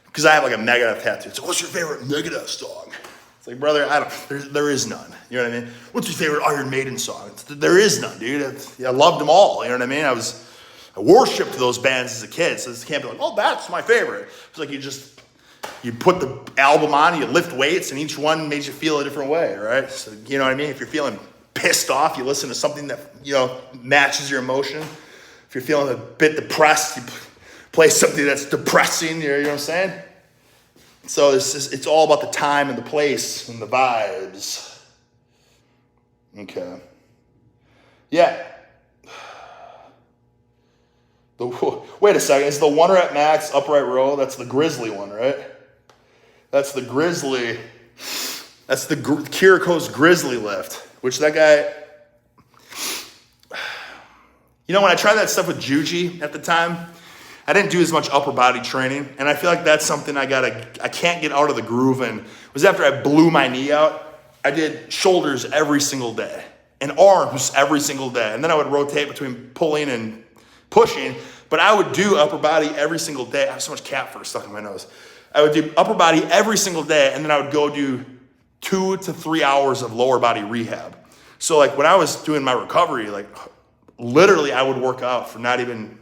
Speaker 1: because I have like a Megadeth tattoo. It's like, what's your favorite Megadeth song? It's like, brother, there is none. You know what I mean? What's your favorite Iron Maiden song? There is none, dude. I loved them all. You know what I mean? I worshipped those bands as a kid, so it can't be like, oh, that's my favorite. It's like you put the album on, you lift weights, and each one made you feel a different way, right? So, you know what I mean? If you're feeling pissed off, you listen to something that, matches your emotion. If you're feeling a bit depressed, you play something that's depressing, you know what I'm saying? So it's all about the time and the place and the vibes. Okay. Yeah. Wait a second, is the one at Max upright row? That's the Grizzly one, right? That's the Grizzly. That's the Kiriko's Grizzly lift, which that guy, when I tried that stuff with Juji at the time, I didn't do as much upper body training, and I feel like that's something I can't get out of the groove in. It was after I blew my knee out, I did shoulders every single day, and arms every single day, and then I would rotate between pulling and pushing, but I would do upper body every single day. I have so much cat fur stuck in my nose. I would do upper body every single day, and then I would go do 2 to 3 hours of lower body rehab. So like when I was doing my recovery, like literally I would work out for not even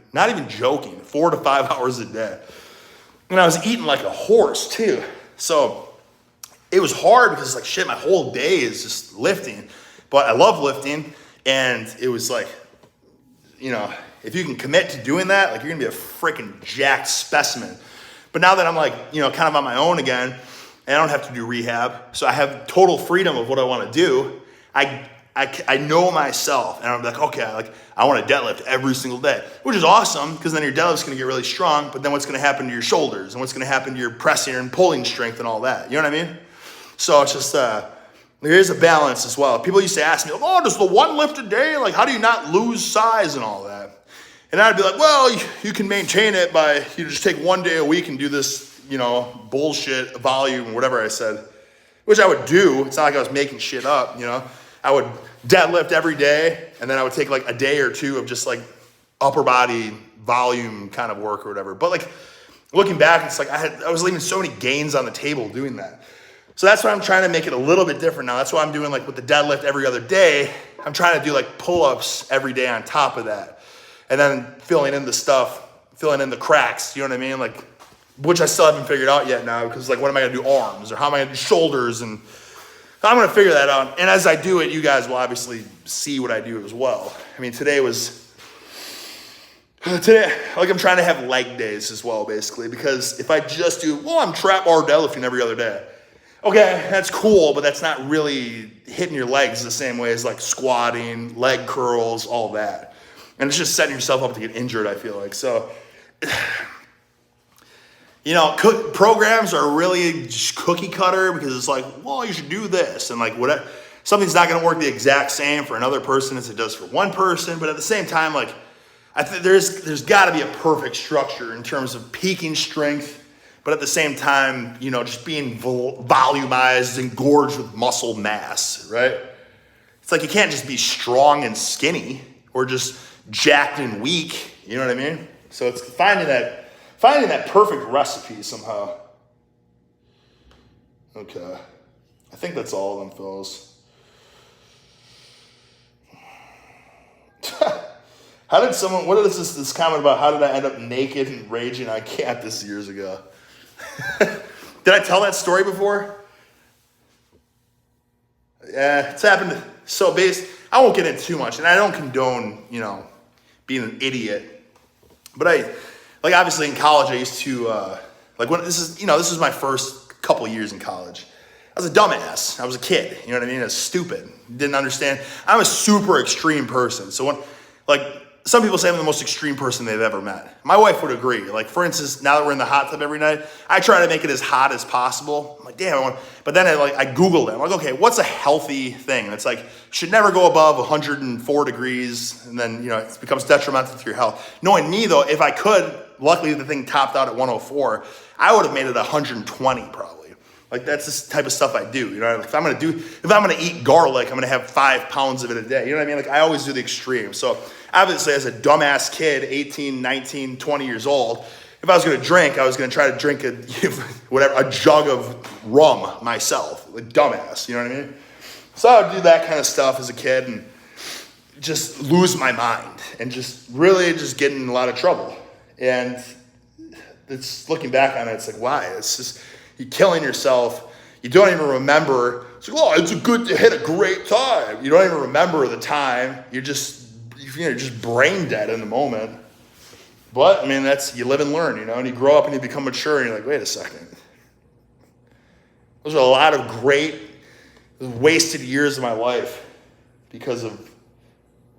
Speaker 1: joking, 4 to 5 hours a day. And I was eating like a horse too. So it was hard because like shit, my whole day is just lifting, but I love lifting. And it was like, if you can commit to doing that, like you're gonna be a freaking jacked specimen. But now that I'm like, kind of on my own again, and I don't have to do rehab, so I have total freedom of what I want to do, I I know myself, and I'm like, okay, like I want to deadlift every single day, which is awesome because then your deadlift's going to get really strong. But then what's going to happen to your shoulders and what's going to happen to your pressing and pulling strength and all that? You know what I mean? So it's just there is a balance as well. People used to ask me, oh, does the one lift a day? Like, how do you not lose size and all that? And I'd be like, well, you can maintain it by you just take 1 day a week and do this, bullshit volume, whatever I said, which I would do. It's not like I was making shit up, I would deadlift every day, and then I would take like a day or two of just like upper body volume kind of work or whatever. But like looking back, it's like I was leaving so many gains on the table doing that. So that's why I'm trying to make it a little bit different now. That's why I'm doing like with the deadlift every other day. I'm trying to do like pull-ups every day on top of that. And then filling in the cracks, you know what I mean? Like, which I still haven't figured out yet now because like, what am I gonna do arms or how am I gonna do shoulders? And I'm gonna figure that out. And as I do it, you guys will obviously see what I do as well. I mean, today, like I'm trying to have leg days as well, basically, because if I just do, I'm trap bar deadlifting every other day. Okay, that's cool, but that's not really hitting your legs the same way as like squatting, leg curls, all that. And it's just setting yourself up to get injured, I feel like. So, programs are really just cookie cutter because it's like, well, you should do this. And like, whatever, something's not going to work the exact same for another person as it does for one person. But at the same time, like, I think there's got to be a perfect structure in terms of peaking strength, but at the same time, just being volumized and gorged with muscle mass, right? It's like you can't just be strong and skinny or just jacked and weak. You know what I mean? So it's finding that perfect recipe somehow. Okay. I think that's all of them, fellas. What is this comment about how did I end up naked and raging on campus years ago? Did I tell that story before? Yeah, it's happened. So I won't get into too much, and I don't condone, being an idiot. But obviously in college I used to, this is my first couple years in college. I was a dumbass. I was a kid, you know what I mean? I was stupid. Didn't understand. I'm a super extreme person. So some people say I'm the most extreme person they've ever met. My wife would agree. Like, for instance, now that we're in the hot tub every night, I try to make it as hot as possible. I'm like, damn, but then I Googled it. I'm like, okay, what's a healthy thing? And it's like, should never go above 104 degrees, and then, it becomes detrimental to your health. Knowing me, though, if I could, luckily the thing topped out at 104, I would have made it 120 probably. Like, that's the type of stuff I do, Like, if I'm gonna eat garlic, I'm gonna have 5 pounds of it a day, you know what I mean? Like, I always do the extreme. So obviously as a dumbass kid, 18, 19, 20 years old, if I was gonna drink, I was gonna try to drink a jug of rum myself, like dumbass, you know what I mean? So I would do that kind of stuff as a kid and just lose my mind and just really just get in a lot of trouble. And it's looking back on it, it's like, why? It's just, you're killing yourself. You don't even remember. It's like, it's good to hit a great time. You don't even remember the time. You're just brain dead in the moment. But I mean, you live and learn, and you grow up and you become mature, and you're like, wait a second. Those are a lot of great wasted years of my life because of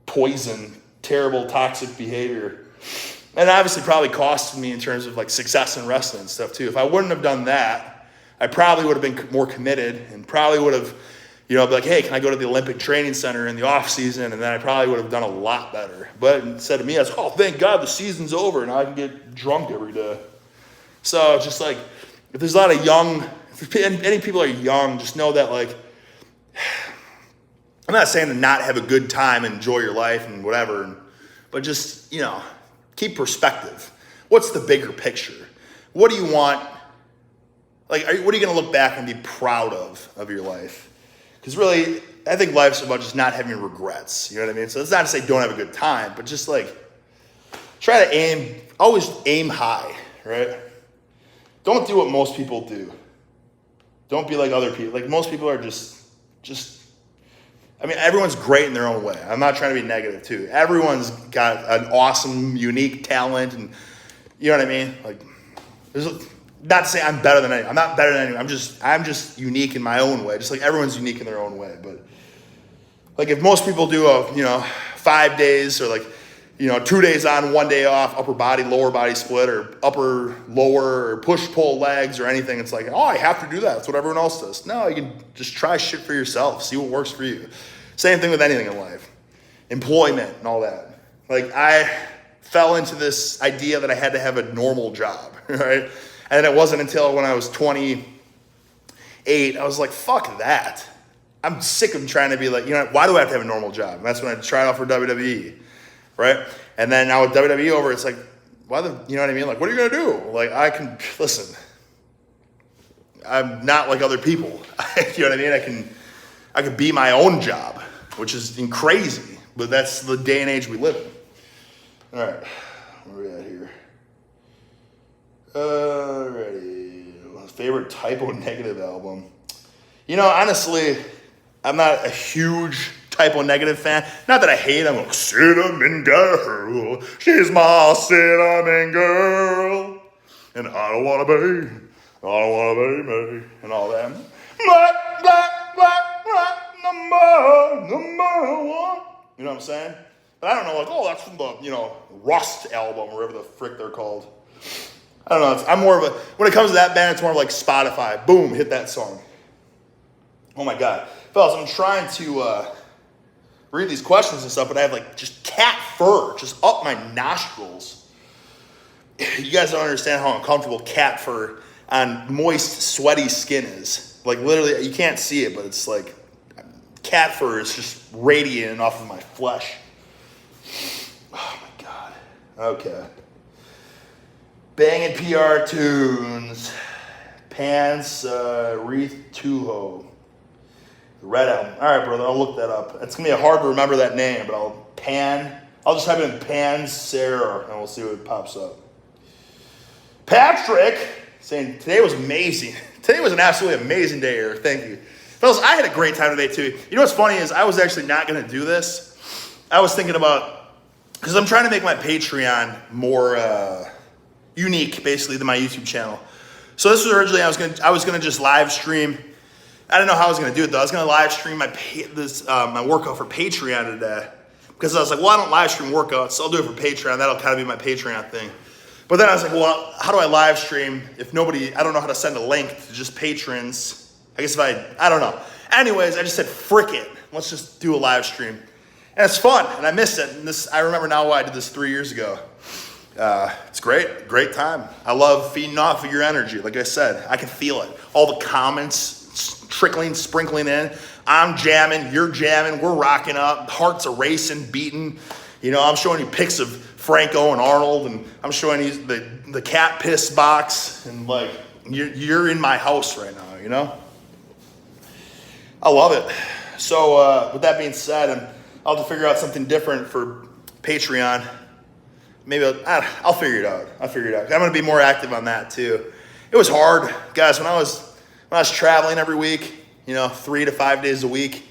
Speaker 1: poison, terrible, toxic behavior. And obviously probably costed me in terms of like success in wrestling and stuff too. If I wouldn't have done that, I probably would have been more committed and probably would have, be like, hey, can I go to the Olympic Training Center in the off season? And then I probably would have done a lot better. But instead of me, I was, oh, thank God the season's over and I can get drunk every day. So just like, if there's a lot of if any people are young, just know that like, I'm not saying to not have a good time and enjoy your life and whatever, but just, keep perspective. What's the bigger picture? What do you want? Like, what are you going to look back and be proud of your life? Because really, I think life's about just not having regrets. You know what I mean? So it's not to say don't have a good time, but just like, try to always aim high, right? Don't do what most people do. Don't be like other people. Like, most people are just, everyone's great in their own way. I'm not trying to be negative too. Everyone's got an awesome, unique talent, and you know what I mean? Like, not to say I'm better than anyone. I'm not better than anyone. I'm just unique in my own way. Just like everyone's unique in their own way. But Like if most people do 5 days or like, 2 days on, 1 day off, upper body, lower body split, or upper, lower, or push, pull legs or anything, it's like, oh, I have to do that. That's what everyone else does. No, you can just try shit for yourself. See what works for you. Same thing with anything in life. Employment and all that. Like I fell into this idea that I had to have a normal job, right? And it wasn't until when I was 28, I was like, fuck that. I'm sick of trying to be like, why do I have to have a normal job? And that's when I tried out for WWE, right? And then now with WWE over, it's like, why the, you know what I mean? Like, what are you gonna do? Like, listen, I'm not like other people. You know what I mean? I can be my own job, which is crazy, but that's the day and age we live in. All right, where are we at here? Alrighty, favorite Typo Negative album. Honestly, I'm not a huge Typo Negative fan. Not that I hate them. Like, cinnamon girl, she's my cinnamon girl, and I don't wanna be me, and all that. Black, black, black, black, number one. You know what I'm saying? But I don't know, like, oh, that's from the, Rust album, or whatever the frick they're called. I don't know. I'm more of a, when it comes to that band, it's more like Spotify. Boom, hit that song. Oh my God. Fellas, I'm trying to read these questions and stuff, but I have like just cat fur just up my nostrils. You guys don't understand how uncomfortable cat fur on moist, sweaty skin is. Like literally, you can't see it, but it's like cat fur is just radiating off of my flesh. Oh my God. Okay. Bangin' PR Tunes. Pants, Wreath Tuho. The Red Album. All right, brother, I'll look that up. It's going to be hard to remember that name, but I'll just type in Pan Sarah, and we'll see what pops up. Patrick saying, today was amazing. Today was an absolutely amazing day, Eric. Thank you. Fellas, I had a great time today, too. You know what's funny is I was actually not going to do this. I was thinking about, because I'm trying to make my Patreon more unique, basically, than my YouTube channel. So this was originally, I was gonna just live stream. I didn't know how I was gonna do it though. I was gonna live stream my workout for Patreon today, because I was like, well, I don't live stream workouts, so I'll do it for Patreon. That'll kind of be my Patreon thing. But then I was like, well, how do I live stream if I don't know how to send a link to just patrons? I guess I don't know. Anyways, I just said, frick it. Let's just do a live stream. And it's fun, and I miss it. And I remember now why I did this 3 years ago. It's great time. I love feeding off of your energy. Like I said, I can feel it. All the comments sprinkling in. I'm jamming, you're jamming, we're rocking up. Hearts are racing, beating. I'm showing you pics of Franco and Arnold, and I'm showing you the cat piss box, and like you're in my house right now. I love it. So with that being said, I'll have to figure out something different for Patreon. Maybe I'll figure it out. I'm going to be more active on that too. It was hard, guys. When I was traveling every week, 3 to 5 days a week,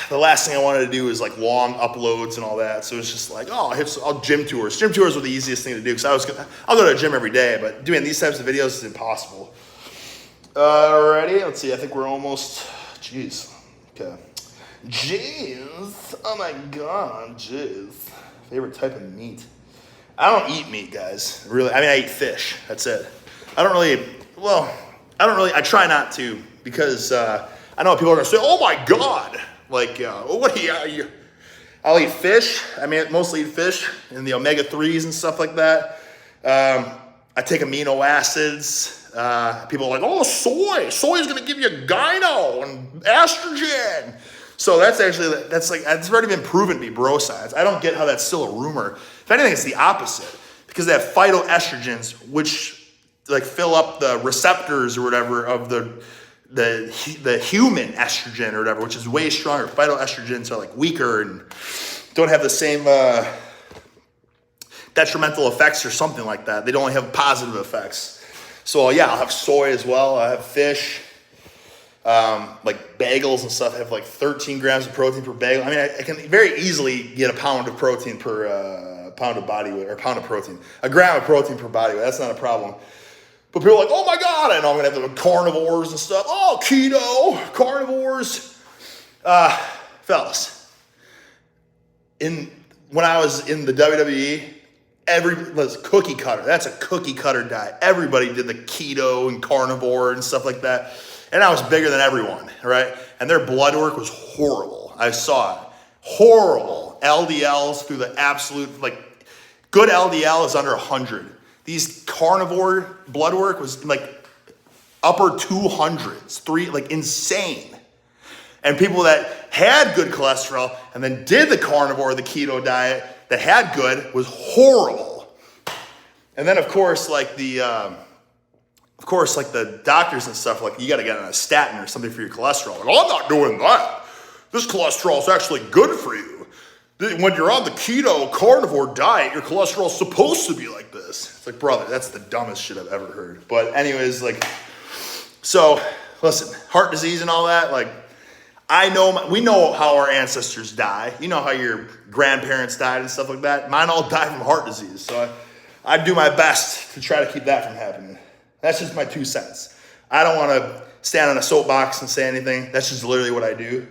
Speaker 1: the last thing I wanted to do was like long uploads and all that. So it was just like, I'll gym tours. Gym tours were the easiest thing to do because I'll go to the gym every day, but doing these types of videos is impossible. Alrighty, let's see. I think we're almost. Jeez. Okay. Jeez. Oh my God. Jeez. Favorite type of meat? I don't eat meat, guys. Really, I eat fish. That's it. I try not to because I know people are gonna say, "Oh my God!" Like, what are you? I'll eat fish. Mostly eat fish and the omega-3s and stuff like that. I take amino acids. People are like, "Oh, soy! Soy is gonna give you gyno and estrogen." So that's already been proven to be bro science. I don't get how that's still a rumor. If anything, it's the opposite, because they have phytoestrogens, which like fill up the receptors or whatever of the human estrogen or whatever, which is way stronger. Phytoestrogens are like weaker and don't have the same detrimental effects or something like that. They don't have positive effects. So yeah, I'll have soy as well. I have fish. Like bagels and stuff have like 13 grams of protein per bagel. I can very easily get a pound of protein per pound of body weight, or pound of protein. A gram of protein per body weight. That's not a problem. But people are like, oh my God, I know I'm going to have the carnivores and stuff. Oh, keto, carnivores. fellas, when I was in the WWE, was cookie cutter. That's a cookie cutter diet. Everybody did the keto and carnivore and stuff like that. And I was bigger than everyone, right? And their blood work was horrible. I saw it. Horrible. LDLs through the absolute, like, good LDL is under 100. These carnivore blood work was like upper 200s, like insane. And people that had good cholesterol and then did the carnivore, the keto diet that had good was horrible. And then of course, like the doctors and stuff, like you got to get on a statin or something for your cholesterol. Like, oh, I'm not doing that. This cholesterol is actually good for you. When you're on the keto carnivore diet, your cholesterol is supposed to be like this. It's like, brother, that's the dumbest shit I've ever heard. But anyways, like, so listen, heart disease and all that, like, we know how our ancestors die. You know how your grandparents died and stuff like that. Mine all died from heart disease. So I do my best to try to keep that from happening. That's just my 2 cents. I don't want to stand on a soapbox and say anything. That's just literally what I do.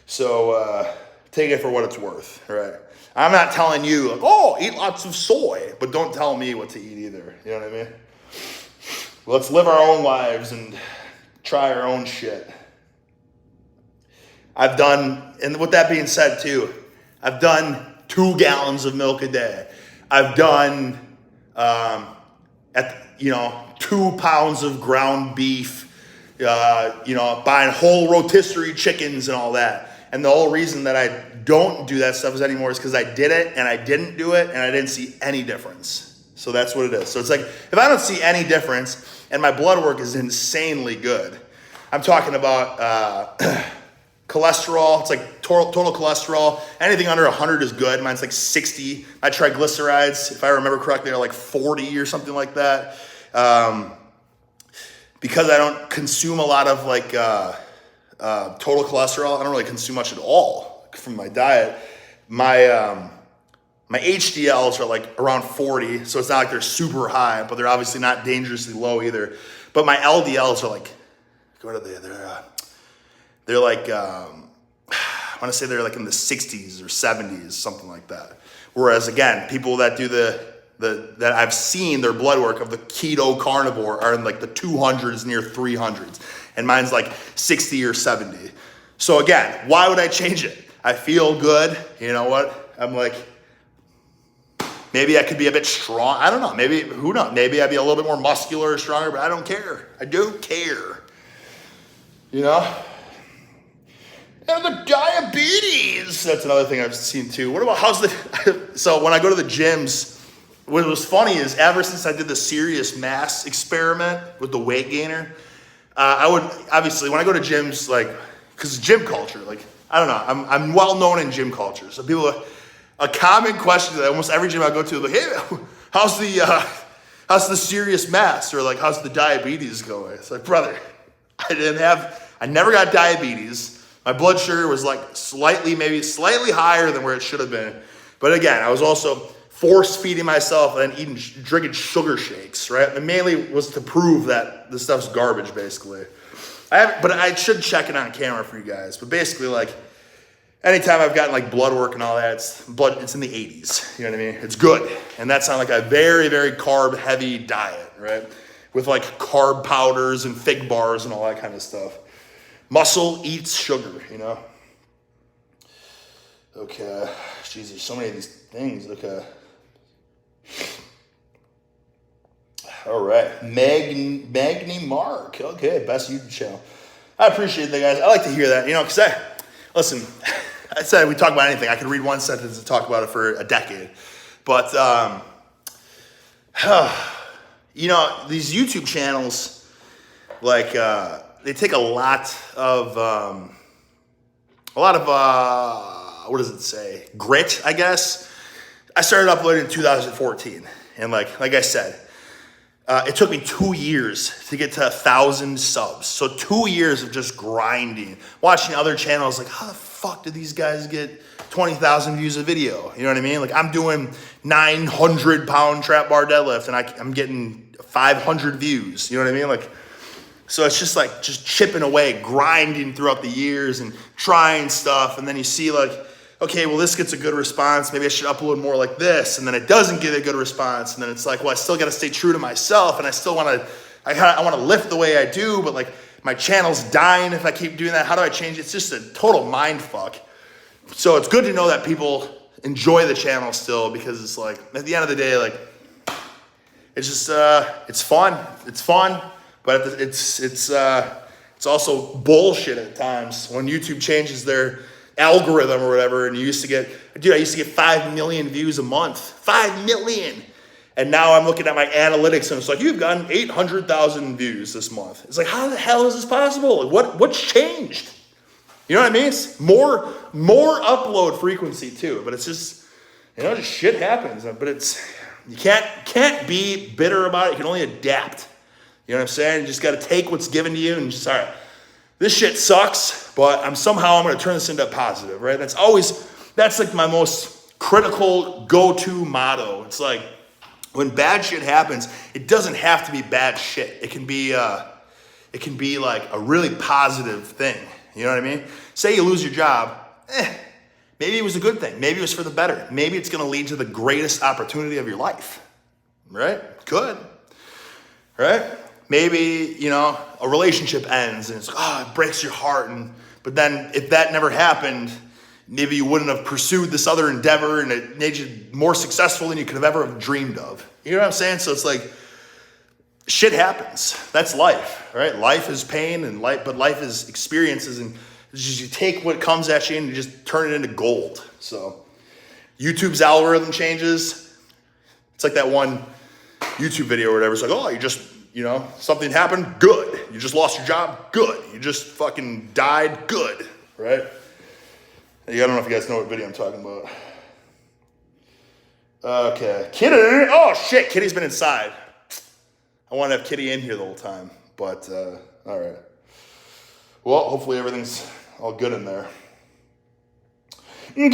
Speaker 1: So take it for what it's worth, right? I'm not telling you, like, oh, eat lots of soy, but don't tell me what to eat either. You know what I mean? Let's live our own lives and try our own shit. I've done, and with that being said too, I've done 2 gallons of milk a day. I've done, 2 pounds of ground beef, buying whole rotisserie chickens and all that. And the whole reason that I don't do that stuff anymore is because I did it and I didn't do it and I didn't see any difference. So that's what it is. So it's like, if I don't see any difference and my blood work is insanely good, I'm talking about cholesterol. It's like total cholesterol. Anything under 100 is good. Mine's like 60. My triglycerides, if I remember correctly, are like 40 or something like that. Because I don't consume a lot of like total cholesterol, I don't really consume much at all from my diet. My HDLs are like around 40, so it's not like they're super high, but they're obviously not dangerously low either. But my LDLs are like, what are they? They're like, I want to say they're like in the 60s or 70s, something like that. Whereas again, people that do that I've seen their blood work of the keto carnivore are in like the 200s, near 300s. And mine's like 60 or 70. So again, why would I change it? I feel good. You know what? I'm like, maybe I could be a bit strong. I don't know. Maybe, who knows? Maybe I'd be a little bit more muscular or stronger, but I don't care. I don't care. You know? And the diabetes. That's another thing I've seen too. What about, so when I go to the gyms, what was funny is ever since I did the serious mass experiment with the weight gainer, I would, obviously, when I go to gyms, like, because gym culture, like, I don't know, I'm well known in gym culture. So people, a common question that almost every gym I go to, like, hey, how's the serious mass? Or like, how's the diabetes going? It's like, brother, I never got diabetes. My blood sugar was like maybe slightly higher than where it should have been. But again, I was also force feeding myself and drinking sugar shakes, right? And mainly was to prove that this stuff's garbage, basically. But I should check it on camera for you guys. But basically, like, anytime I've gotten like blood work and all that, it's in the 80s. You know what I mean? It's good. And that's on like a very, very carb heavy diet, right? With like carb powders and fig bars and all that kind of stuff. Muscle eats sugar, you know? Okay. Jeez, there's so many of these things. Okay. All right. Magni Mark. Okay, best YouTube channel. I appreciate that, guys. I like to hear that, you know, because listen, I said we talk about anything. I could read one sentence and talk about it for a decade. But, you know, these YouTube channels, like, they take a lot of what does it say? Grit, I guess. I started uploading in 2014. And like I said, it took me 2 years to get to 1,000 subs. So 2 years of just grinding, watching other channels. Like, how the fuck did these guys get 20,000 views a video? You know what I mean? Like, I'm doing 900-pound trap bar deadlift, and I'm getting 500 views. You know what I mean? Like, So it's just like just chipping away, grinding throughout the years and trying stuff. And then you see like, okay, well, this gets a good response. Maybe I should upload more like this. And then it doesn't get a good response. And then it's like, well, I still got to stay true to myself. And I still want to, I want to lift the way I do, but like my channel's dying if I keep doing that. How do I change it? It's just a total mind fuck. So it's good to know that people enjoy the channel still, because it's like, at the end of the day, like, it's just, it's fun. It's fun, but it's also bullshit at times when YouTube changes their algorithm or whatever. And I used to get 5 million views a month, 5 million. And now I'm looking at my analytics and it's like, you've gotten 800,000 views this month. It's like, how the hell is this possible? What's changed? You know what I mean? It's more upload frequency too, but it's just, just shit happens. But you can't be bitter about it. You can only adapt. You know what I'm saying? You just got to take what's given to you and just, all right, this shit sucks, but I'm going to turn this into a positive, right? That's like my most critical go-to motto. It's like, when bad shit happens, it doesn't have to be bad shit. It can be like a really positive thing. You know what I mean? Say you lose your job. Maybe it was a good thing. Maybe it was for the better. Maybe it's going to lead to the greatest opportunity of your life. Right? Could. Right? Maybe, a relationship ends and it's like, it breaks your heart. But then if that never happened, maybe you wouldn't have pursued this other endeavor and it made you more successful than you could have ever have dreamed of. You know what I'm saying? So it's like, shit happens. That's life, right? Life is pain but life is experiences, and it's just you take what comes at you and you just turn it into gold. So YouTube's algorithm changes. It's like that one YouTube video or whatever. It's like, oh, you just, something happened, good. You just lost your job, good. You just fucking died, good, right? I don't know if you guys know what video I'm talking about. Okay, Kitty. Oh shit, Kitty's been inside. I wanted to have Kitty in here the whole time, but all right. Well, hopefully everything's all good in there. Kitty.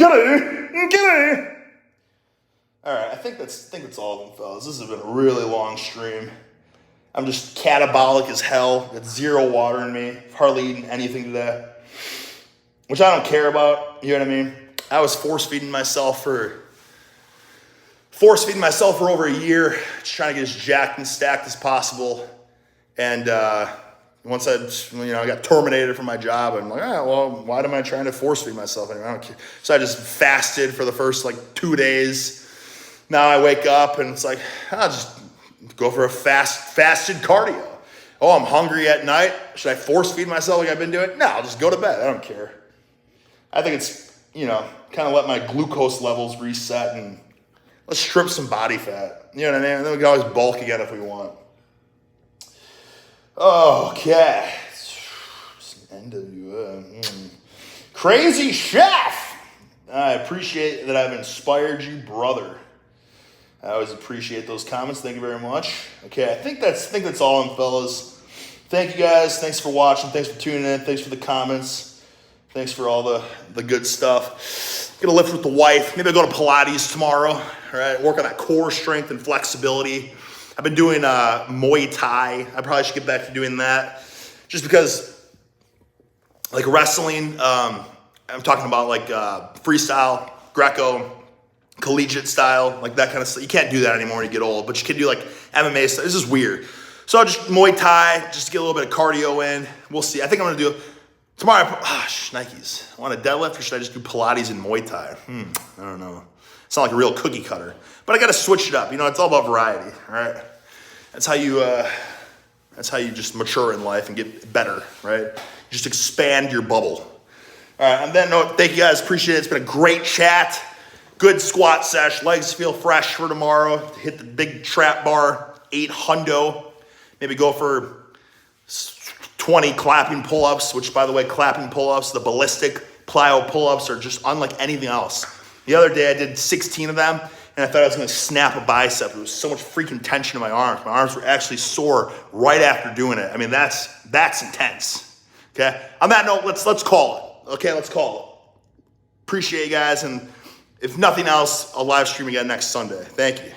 Speaker 1: All right, I think that's all of them, fellas. This has been a really long stream. I'm just catabolic as hell. Got zero water in me. Hardly eaten anything today, which I don't care about. You know what I mean? I was force feeding myself for over a year, just trying to get as jacked and stacked as possible. And once I got terminated from my job, I'm like, well, why am I trying to force feed myself anymore? I don't care. So I just fasted for the first 2 days. Now I wake up and it's like, I'll just go for a fasted cardio. Oh, I'm hungry at night. Should I force feed myself like I've been doing? No, I'll just go to bed. I don't care. I think it's, kind of let my glucose levels reset and let's strip some body fat. You know what I mean? And then we can always bulk again if we want. Okay. NWA. Crazy Chef. I appreciate that I've inspired you, brother. I always appreciate those comments. Thank you very much. Okay, I think that's all, fellas. Thank you guys. Thanks for watching. Thanks for tuning in. Thanks for the comments. Thanks for all the good stuff. Gonna lift with the wife. Maybe I'll go to Pilates tomorrow. All right, work on that core strength and flexibility. I've been doing Muay Thai. I probably should get back to doing that. Just because, wrestling, I'm talking about freestyle, Greco, collegiate style, that kind of stuff. You can't do that anymore when you get old, but you can do MMA stuff. This is weird. So I'll just Muay Thai, just to get a little bit of cardio in. We'll see. I think I'm gonna do tomorrow. Nikes. I want a deadlift, or should I just do Pilates and Muay Thai? I don't know. It's not like a real cookie cutter, but I gotta switch it up. It's all about variety. All right. That's how you just mature in life and get better, right? Just expand your bubble. All right. On that note, thank you guys. Appreciate it. It's been a great chat. Good squat sesh. Legs feel fresh for tomorrow. Hit the big trap bar, 800. Maybe go for 20 clapping pull-ups, which, by the way, clapping pull-ups, the ballistic plyo pull-ups are just unlike anything else. The other day I did 16 of them, and I thought I was going to snap a bicep. There was so much freaking tension in my arms. My arms were actually sore right after doing it. I mean, that's intense. Okay? On that note, let's call it. Okay, let's call it. Appreciate you guys, and if nothing else, I'll live stream again next Sunday. Thank you.